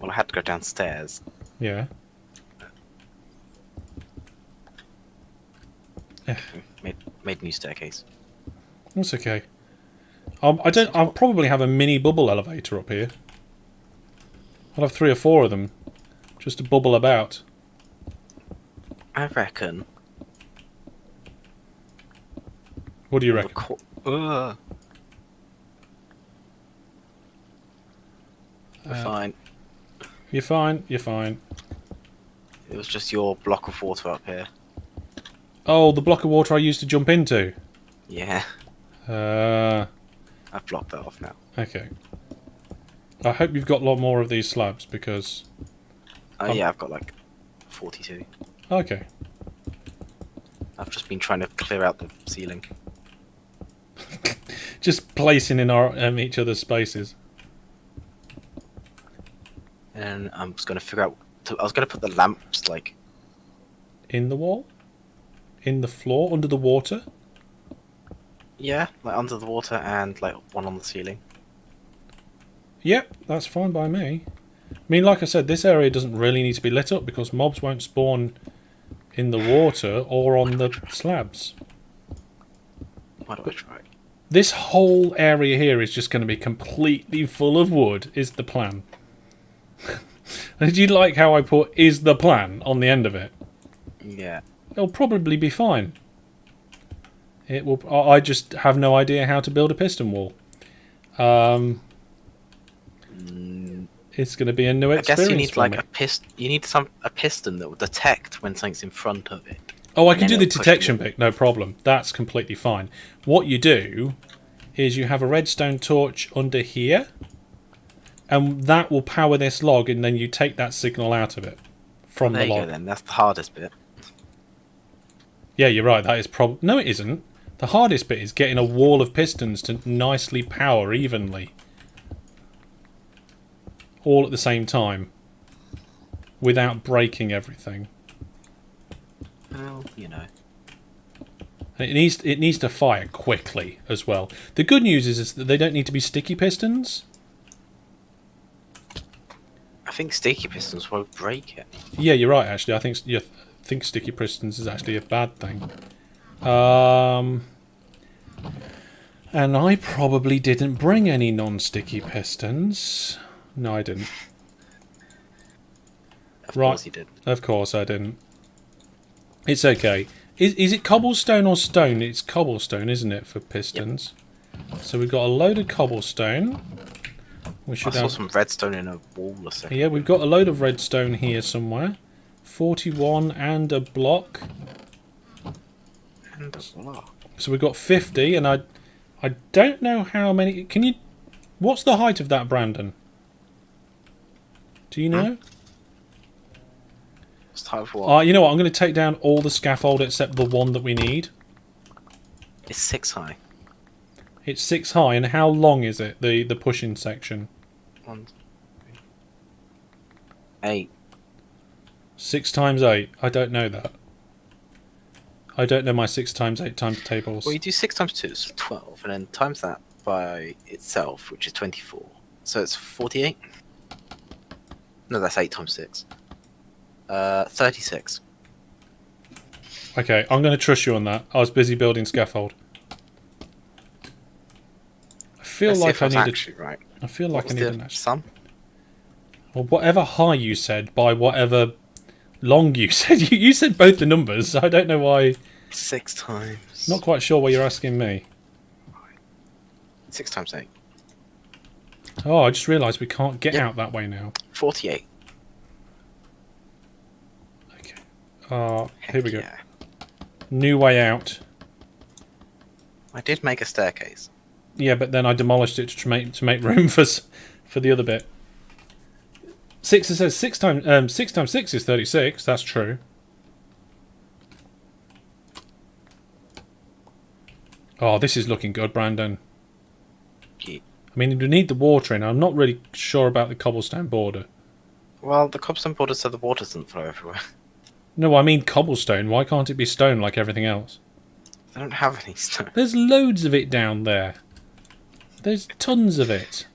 Well, I had to go downstairs. Yeah. Made a new staircase. That's okay. I'll probably have a mini bubble elevator up here. I'll have 3 or 4 of them. Just to bubble about. I reckon... What do you reckon? We're fine. You're fine, you're fine. It was just your block of water up here. Oh, the block of water I used to jump into. Yeah, Uh, I've blocked that off now. okay. I hope you've got a lot more of these slabs because... Oh yeah, I've got like 42. Okay. I've just been trying to clear out the ceiling. Just placing in our each other's spaces. And I'm just going to figure out... I was going to put the lamps like... In the wall? In the floor? Under the water? Yeah, like under the water and like one on the ceiling. Yep, that's fine by me. I mean, like I said, this area doesn't really need to be lit up because mobs won't spawn in the water or on the slabs. Why do I try? This whole area here is just going to be completely full of wood, is the plan. Did you like how I put "is the plan" on the end of it? Yeah. It'll probably be fine. It will. I just have no idea how to build a piston wall. It's going to be a new I experience. guess you need for like me. a piston that will detect when something's in front of it. Oh, I and can then do the it'll push detection the wall. bit, no problem. That's completely fine. What you do is you have a redstone torch under here, and that will power this log, and then you take that signal out of it from There the you lot. go then. That's the hardest bit. Yeah, you're right. That is no, it isn't. The hardest bit is getting a wall of pistons to nicely power evenly, all at the same time, without breaking everything. Well, you know. And it needs to fire quickly as well. The good news is that they don't need to be sticky pistons. I think sticky pistons won't break it. Yeah, you're right. Actually, I think sticky pistons is actually a bad thing. And I probably didn't bring any non-sticky pistons. No, I didn't. Of course you did. Of course I didn't. It's okay. Is it cobblestone or stone? It's cobblestone, isn't it, for pistons? Yep. So we've got a load of cobblestone. We should I saw have some redstone in a wall a second. Yeah, we've got a load of redstone here somewhere. 41 and a block. And a block. So we've got 50, and I don't know how many. Can you? What's the height of that, Brandon? Do you know? What's the height of what? You know what? I'm going to take down all the scaffold except the one that we need. It's 6 high. It's 6 high, and how long is it? The pushing section. 1, 3, 8. 6 times 8. I don't know that. I don't know my 6 times 8 times tables. Well, you do 6 times 2 is 12, and then times that by itself, which is 24. So it's 48? No, that's 8 times 6. 36. Okay, I'm going to trust you on that. I was busy building scaffold. I feel Let's see like if I was need actually right. I feel What like I was need the an actual. sum? Well, whatever high you said by whatever long you said. You said both the numbers. I don't know why. 6 times. Not quite sure what you're asking me. 6 times 8. Oh, I just realised we can't get Yep. out that way now. 48. Okay. Here we go. Yeah. New way out. I did make a staircase. Yeah, but then I demolished it to make room for the other bit. It says 6 times 6 is 36. That's true. Oh, this is looking good, Brandon. Yeah. I mean, we need the water in. I'm not really sure about the cobblestone border. Well, the cobblestone border so the water doesn't flow everywhere. No, I mean cobblestone. Why can't it be stone like everything else? They don't have any stone. There's loads of it down there. There's tons of it.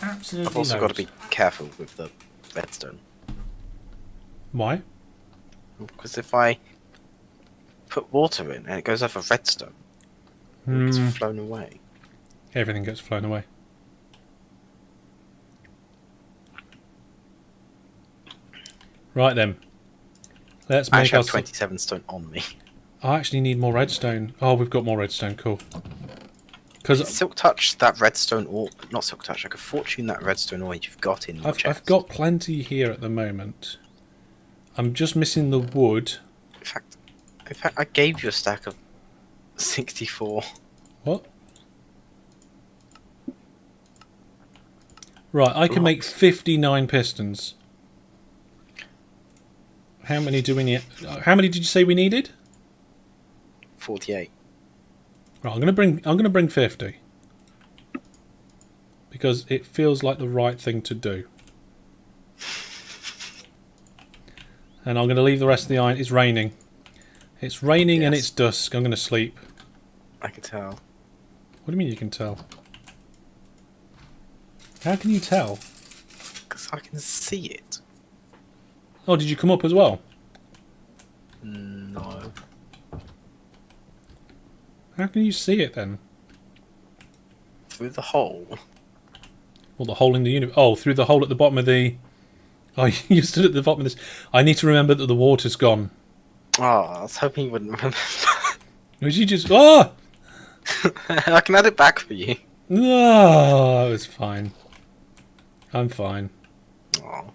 Absolutely. I've also got to be careful with the redstone. Why? Because if I put water in and it goes over redstone, it's flown away. Everything gets flown away. Right then. Let's I make actually our... have 27 stone on me. I actually need more redstone. Oh, we've got more redstone. Cool. Because Silk touch that redstone ore, not silk touch. I could fortune that redstone ore you've got in your chest. I've got plenty here at the moment. I'm just missing the wood. In fact, I gave you a stack of 64. What? Right, I can make 59 pistons. How many do we need? How many did you say we needed? 48. Right, I'm gonna bring 50. Because it feels like the right thing to do. And I'm gonna leave the rest of the iron. It's raining. It's raining and Yes. it's dusk. I'm gonna sleep. I can tell. What do you mean you can tell? How can you tell? Because I can see it. Oh, did you come up as well? No. How can you see it then? Through the hole. Well, the hole in the universe. Oh, through the hole at the bottom of the... Oh, you stood at the bottom of this. I need to remember that the water's gone. Oh, I was hoping you wouldn't remember. Would you just... Oh! I can add it back for you. No, it was fine. I'm fine. Oh,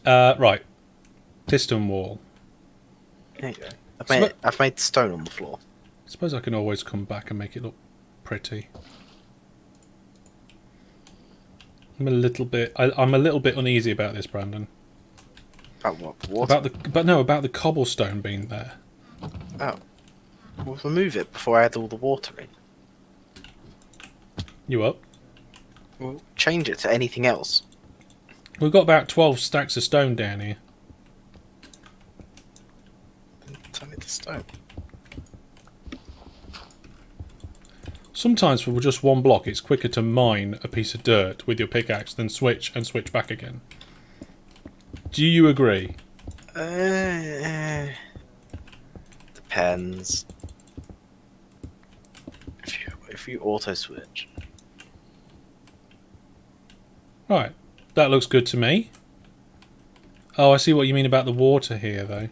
Right. Piston wall. there you go. I've made stone on the floor. Suppose I can always come back and make it look pretty. I'm a little bit. I'm a little bit uneasy about this, Brandon. About what? Water? About the cobblestone being there. Oh. We'll remove it before I add all the water in. You up? We'll change it to anything else. We've got about 12 stacks of stone down here. Turn it to stone. Sometimes for just one block, it's quicker to mine a piece of dirt with your pickaxe than switch back again. Do you agree? Depends. If you auto switch. Right. That looks good to me. Oh, I see what you mean about the water here, though.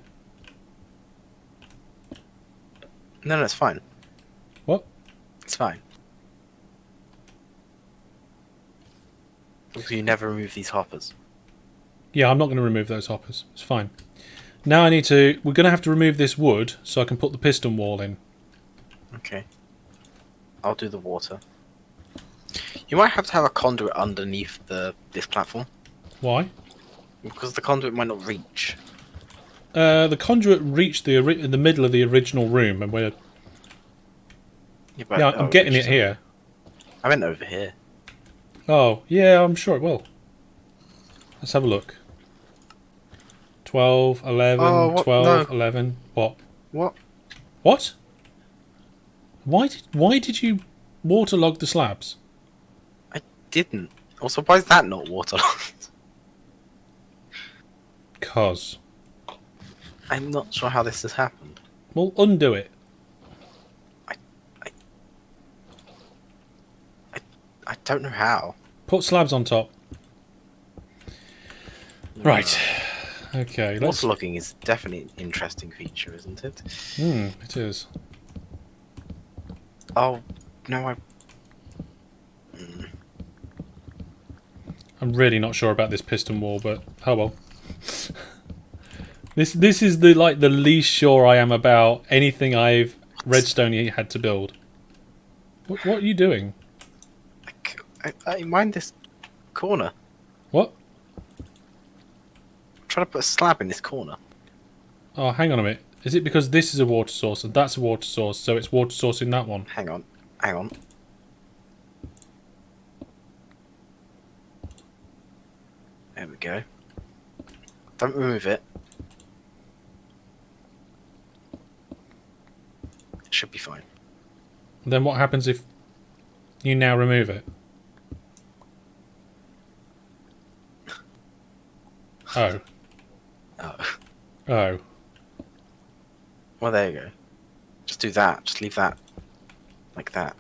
No, it's fine. What? It's fine. Because you never remove these hoppers. Yeah, I'm not going to remove those hoppers. It's fine. Now I need to... We're going to have to remove this wood so I can put the piston wall in. Okay. I'll do the water. You might have to have a conduit underneath this platform. Why? Because the conduit might not reach. The conduit reached the middle of the original room, and we're... Yeah, I'm getting it here. I meant over here. Oh, yeah, I'm sure it will. Let's have a look. 12, 11, Oh, what? 12, No. 11... What? What? What? Why did you waterlog the slabs? I didn't. Also, why is that not waterlogged? 'Cause. I'm not sure how this has happened. Well, undo it. I don't know how. Put slabs on top. Right. Okay, let's... Waterlogging is definitely an interesting feature, isn't it? It is. Oh, no, I'm really not sure about this piston wall, but oh well. This is the least sure I am about anything I've redstone had to build. What are you doing? I mind this corner. What? I'm trying to put a slab in this corner. Oh, hang on a minute. Is it because this is a water source and that's a water source, so it's water source in that one? Hang on. There we go. Don't remove it. It should be fine. Then what happens if you now remove it? Oh. Oh. Oh. Well, there you go. Just do that. Just leave that like that.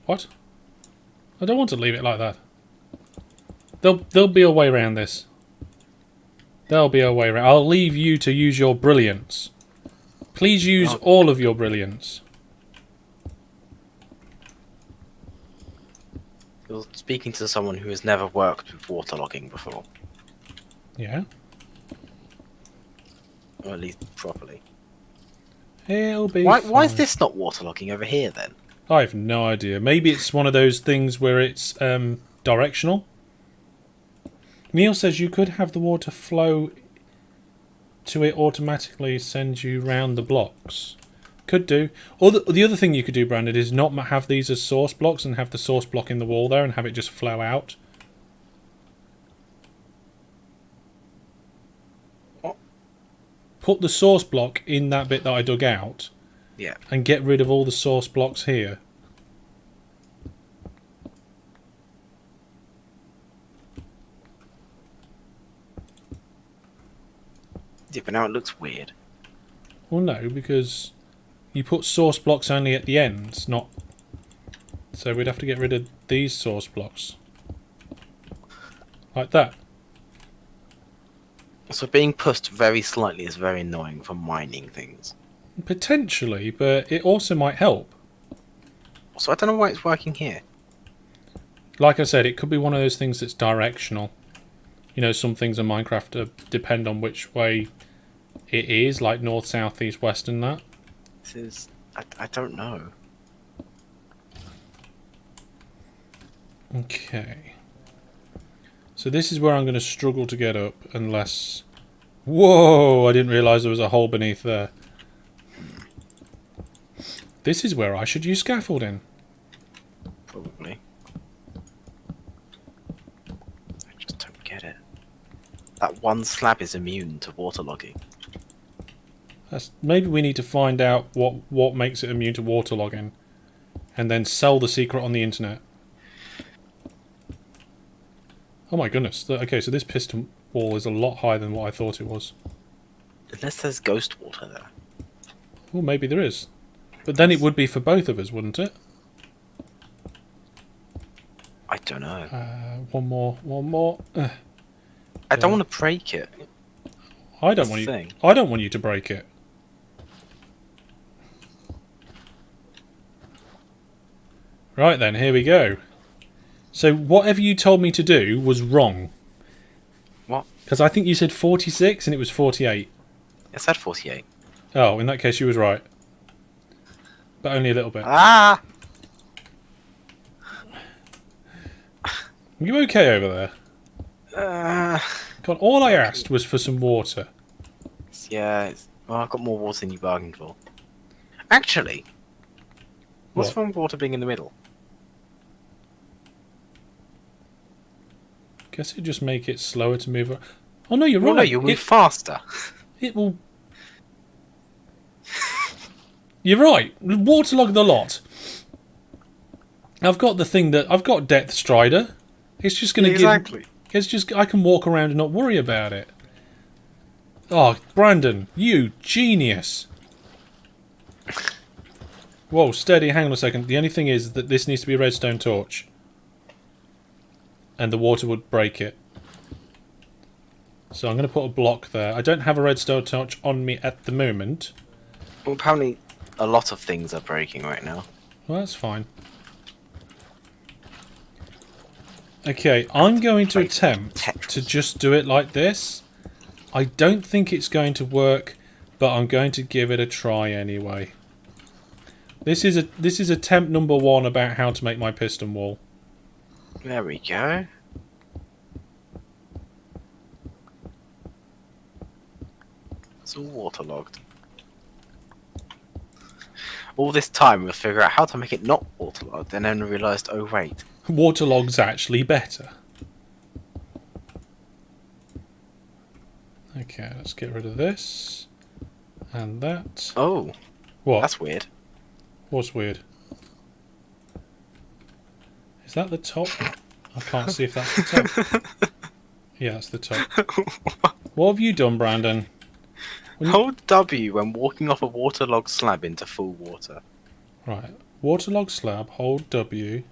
What? I don't want to leave it like that. There'll be a way around this. There'll be a way around. I'll leave you to use your brilliance. Please use all of your brilliance. You're speaking to someone who has never worked with waterlogging before. Yeah? Or at least properly. It'll be Why is fine. this not waterlogging over here then? I have no idea. Maybe it's one of those things where it's directional. Neil says you could have the water flow to it automatically send you round the blocks. Could do. Or the other thing you could do, Brandon, is not have these as source blocks and have the source block in the wall there and have it just flow out. What? Put the source block in that bit that I dug out. Yeah. And get rid of all the source blocks here. Yeah, but now it looks weird. Well, no, because you put source blocks only at the ends, not... So we'd have to get rid of these source blocks. Like that. So being pushed very slightly is very annoying for mining things. Potentially, but it also might help. So I don't know why it's working here. Like I said, it could be one of those things that's directional. You know, some things in Minecraft depend on which way it is, like north, south, east, west and that. This is... I don't know. Okay. So this is where I'm going to struggle to get up unless... Whoa! I didn't realise there was a hole beneath there. This is where I should use scaffolding. Probably. I just don't get it. That one slab is immune to waterlogging. Maybe we need to find out what makes it immune to waterlogging. And then sell the secret on the internet. Oh my goodness. Okay, so this piston wall is a lot higher than what I thought it was. Unless there's ghost water there. Well, maybe there is. But then it would be for both of us, wouldn't it? I don't know. One more. I don't want to break it. I That's don't want the you. thing. I don't want you to break it. Right then, here we go. So whatever you told me to do was wrong. What? Because I think you said 46 and it was 48. It said 48. Oh, in that case you was right. But only a little bit. Ah! Are you okay over there? God, all I asked was for some water. Yeah, well, I've got more water than you bargained for. Actually, what's What? wrong with water being in the middle? Guess it just make it slower to move. Oh no, you're Well, right. no, you'll move faster. It will. You're right. Waterlog the lot. I've got the thing that I've got. Depth Strider. It's just going to Exactly. It's just I can walk around and not worry about it. Oh, Brandon, you genius! Whoa, steady. Hang on a second. The only thing is that this needs to be a redstone torch, and the water would break it. So I'm going to put a block there. I don't have a redstone torch on me at the moment. Well, apparently, a lot of things are breaking right now. Well, that's fine. Okay, I'm going to attempt to just do it like this. I don't think it's going to work, but I'm going to give it a try anyway. This is attempt number 1 about how to make my piston wall. There we go. It's all waterlogged. All this time we'll figure out how to make it not waterlogged, and then we realised, oh wait. Waterlog's actually better. Okay, let's get rid of this. And that. Oh, What? that's weird. What's weird? Is that the top? I can't see if that's the top. Yeah, that's the top. What have you done, Brandon? Hold W when walking off a waterlogged slab into full water. Right. Waterlog slab, hold W.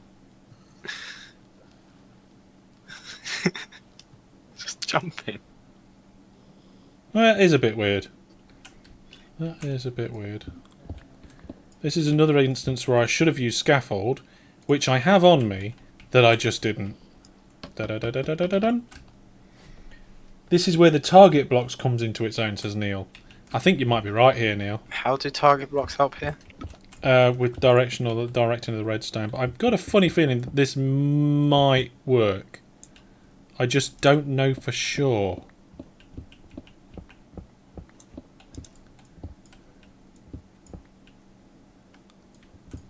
Just jump in. Well, that is a bit weird. That is a bit weird. This is another instance where I should have used scaffold, which I have on me, that I just didn't. Da-da-da-da-da-da-dun. This is where the target blocks comes into its own, says Neil. I think you might be right here, Neil. How do target blocks help here? With direction or the directing of the redstone, but I've got a funny feeling that this might work. I just don't know for sure.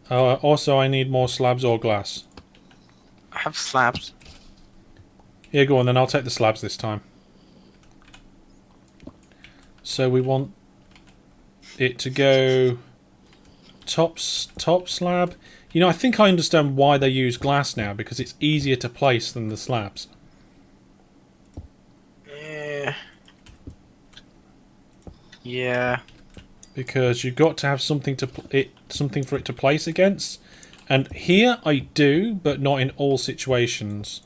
Also, I need more slabs or glass. I have slabs. Yeah, go on then. I'll take the slabs this time. So we want it to go top slab. You know, I think I understand why they use glass now, because it's easier to place than the slabs. Yeah. Because you've got to have something for it to place against. And here I do, but not in all situations.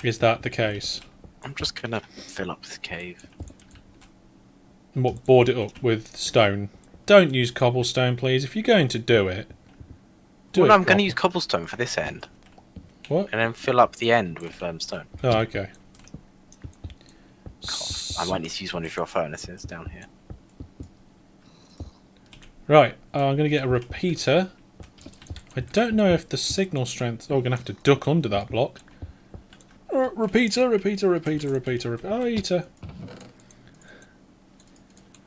Is that the case? I'm just gonna fill up this cave. And what, board it up with stone? Don't use cobblestone, please. If you're going to do it, Well, it I'm going proper. to use cobblestone for this end. What? And then fill up the end with stone. Oh, okay. I might need to use one of your furnaces down here. Right, I'm going to get a repeater. I don't know if the signal strength... Oh, I'm going to have to duck under that block. Repeater. Oh, eater.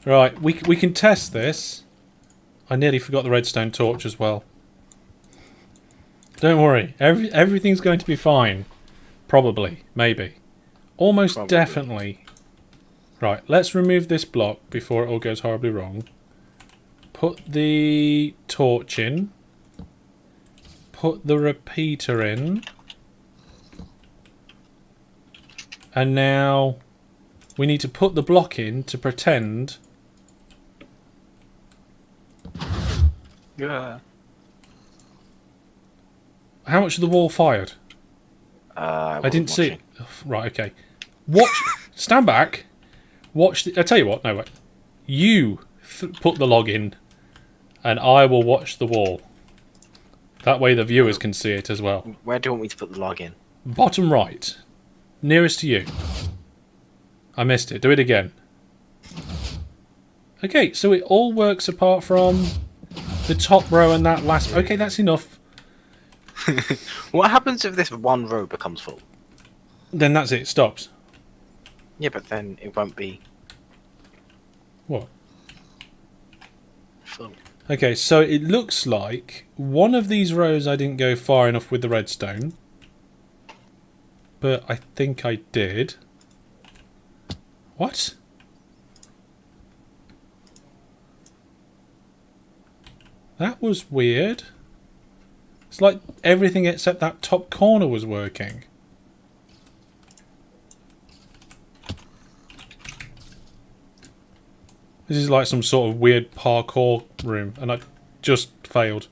Right, we can test this. I nearly forgot the redstone torch as well. Don't worry, everything's going to be fine. Probably, maybe. Almost Probably. definitely. Right, let's remove this block before it all goes horribly wrong. Put the torch in. Put the repeater in. And now we need to put the block in to pretend. Yeah. How much of the wall fired? I didn't see it. Right, okay. Watch. Stand back. Watch. I tell you what. No, wait. You put the log in, and I will watch the wall. That way the viewers can see it as well. Where do you want me to put the log in? Bottom right. Nearest to you. I missed it. Do it again. Okay, so it all works apart from the top row and that last... Okay, that's enough. What happens if this one row becomes full? Then that's it. It stops. Yeah, but then it won't be What? full. Okay, so it looks like one of these rows I didn't go far enough with the redstone. But I think I did. What? That was weird. It's like everything except that top corner was working. This is like some sort of weird parkour room, and I just failed.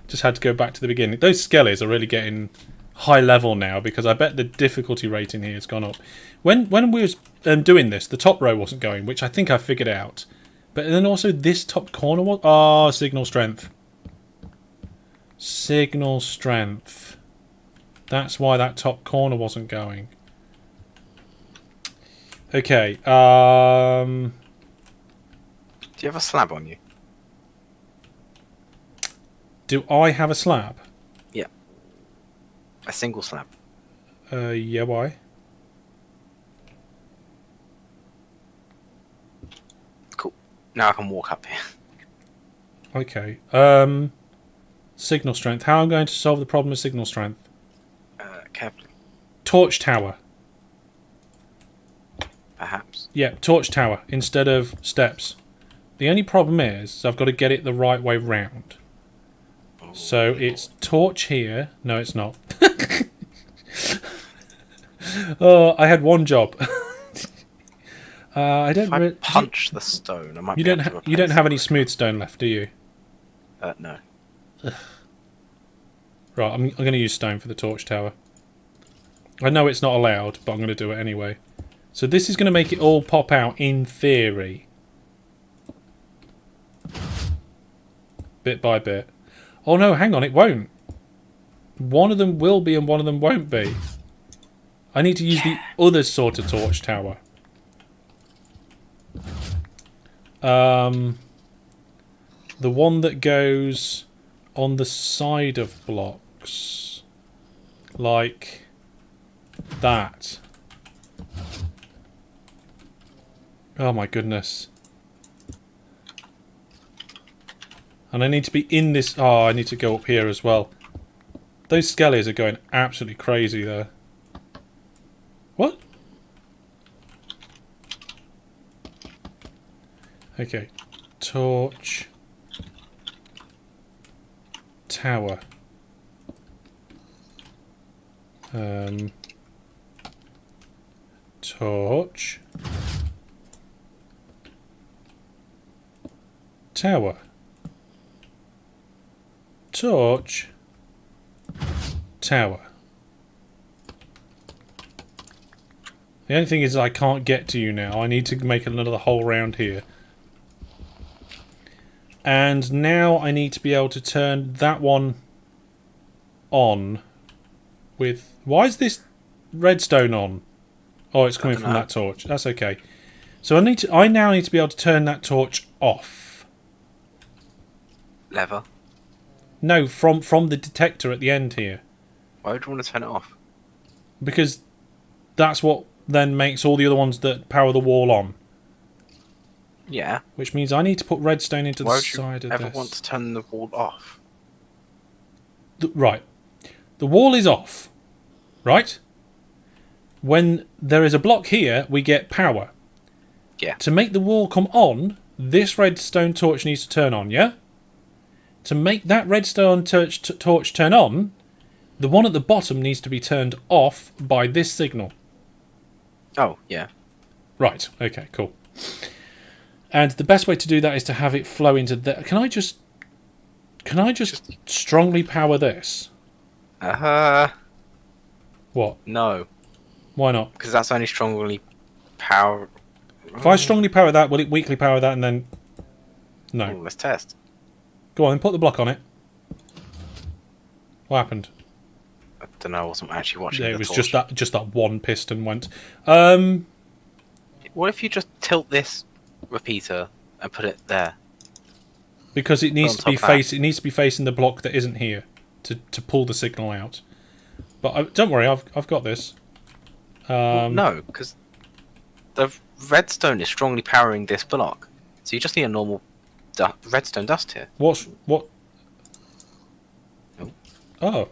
Just had to go back to the beginning. Those skellies are really getting high level now, because I bet the difficulty rating here has gone up. When we was doing this, the top row wasn't going, which I think I figured out. But then also this top corner was... Oh, signal strength. Signal strength. That's why that top corner wasn't going. Okay, Do you have a slab on you? do I have a slab? Yeah. A single slab. Yeah, why? Cool. Now I can walk up here. Okay. Signal strength. How am I going to solve the problem of signal strength? Carefully. Torch tower. Perhaps. Yeah, torch tower instead of steps. The only problem is I've got to get it the right way round. So it's torch here. No, it's not. Oh, I had one job. I don't. If I punch the stone, I might. You be don't. able to You don't replace have it. any smooth stone left, do you? No. Right, I'm going to use stone for the torch tower. I know it's not allowed, but I'm going to do it anyway. So this is going to make it all pop out in theory. Bit by bit. Oh no, hang on, it won't. One of them will be and one of them won't be. I need to use the other sort of torch tower. The one that goes on the side of blocks. Like that. Oh my goodness. And I need to be in this... Oh, I need to go up here as well. Those skellies are going absolutely crazy there. What? Okay. Torch. Tower. Torch. Tower. Torch. Tower. The only thing is I can't get to you now. I need to make another hole round here. And now I need to be able to turn that one on with... Why is this redstone on? Oh, it's coming from that torch. That's okay. So I now need to be able to turn that torch off. Lever. No, from the detector at the end here. Why would you want to turn it off? Because that's what then makes all the other ones that power the wall on. Yeah. Which means I need to put redstone into Why the would you side of ever this. want to turn the wall off? Right. The wall is off. Right? When there is a block here, we get power. Yeah. To make the wall come on, this redstone torch needs to turn on, yeah? To make that redstone torch turn on, the one at the bottom needs to be turned off by this signal. Oh, yeah. Right, okay, cool. And the best way to do that is to have it flow into there. Can I just strongly power this? What? No. Why not? Because that's only strongly power... If I strongly power that, will it weakly power that and then... No. Ooh, let's test. Go on, then put the block on it. What happened? I don't know, I wasn't actually watching Yeah, the it was torch. just that one piston went. What if you just tilt this repeater and put it there? Because it needs On to be top of that. it needs to be facing the block that isn't here to pull the signal out. But don't worry, I've got this. Well, no, because the redstone is strongly powering this block. So you just need a normal redstone dust here. What? Oh. Oh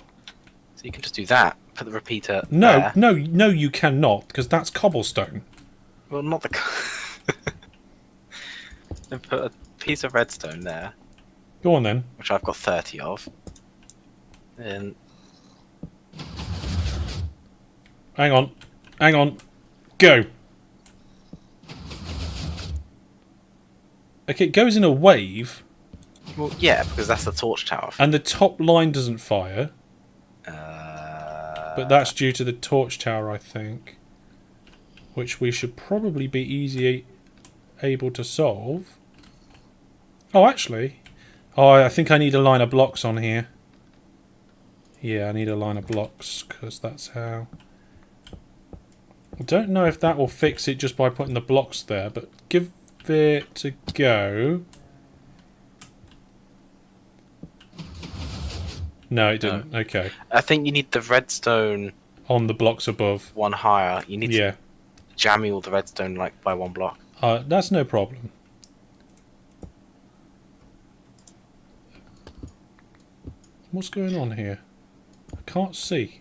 So you can just do that. Put the repeater no, there. no, you cannot, because that's cobblestone. Well, not the... Then put a piece of redstone there, Go on then. which I've got 30 of. And Hang on, go. Okay, it goes in a wave, well, yeah, because that's the torch tower. and the top line doesn't fire, but that's due to the torch tower, I think, which we should probably be easily able to solve. Oh, actually, I think I need a line of blocks on here. Yeah, I need a line of blocks, because that's how... I don't know if that will fix it just by putting the blocks there, but give it a go. No, it didn't. Okay. I think you need the redstone On the blocks above. one higher. You need Yeah. to jammy all the redstone like by one block. That's no problem. What's going on here? I can't see.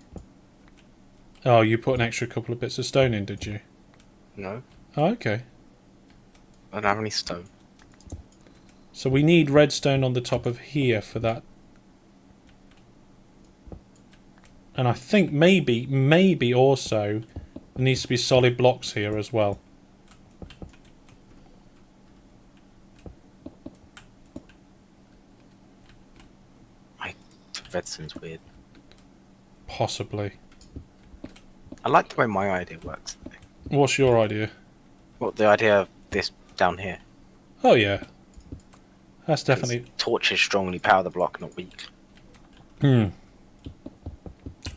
Oh, you put an extra couple of bits of stone in, did you? No, Oh, okay. I don't have any stone. So we need redstone on the top of here for that. And I think maybe also there needs to be solid blocks here as well. The redstone's weird. Possibly. I like the way my idea works. What's your idea? Well, the idea of this down here. Oh yeah. That's 'Cause definitely... torches strongly power the block, not weak. Hmm.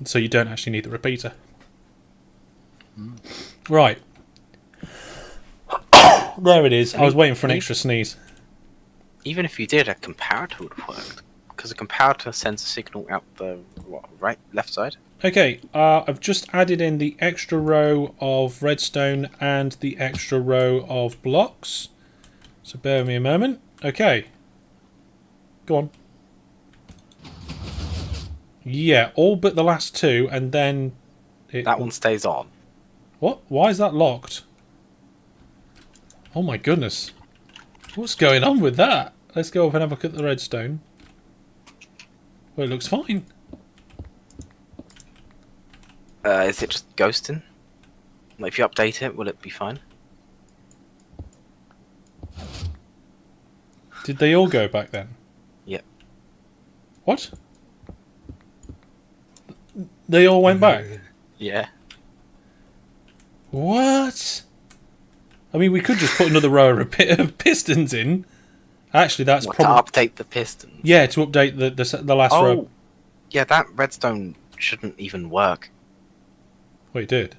So you don't actually need the repeater. Right. There it is. I was waiting for an extra sneeze. Even if you did, a comparator would have worked. Because a comparator sends a signal out the left side. Okay, I've just added in the extra row of redstone and the extra row of blocks. So bear with me a moment. Okay. Go on. Yeah, all but the last two, and then... That one stays on. What? Why is that locked? Oh my goodness. What's going on with that? Let's go up and have a look at the redstone. Well, it looks fine. Is it just ghosting? Like, if you update it, will it be fine? Did they all go back then? Yep. What? They all went back? Yeah. What? I mean, we could just put another row of pistons in. Actually, that's What, probably... to update the pistons? Yeah, to update the last row. Oh! Yeah, that redstone shouldn't even work. Wait, it did?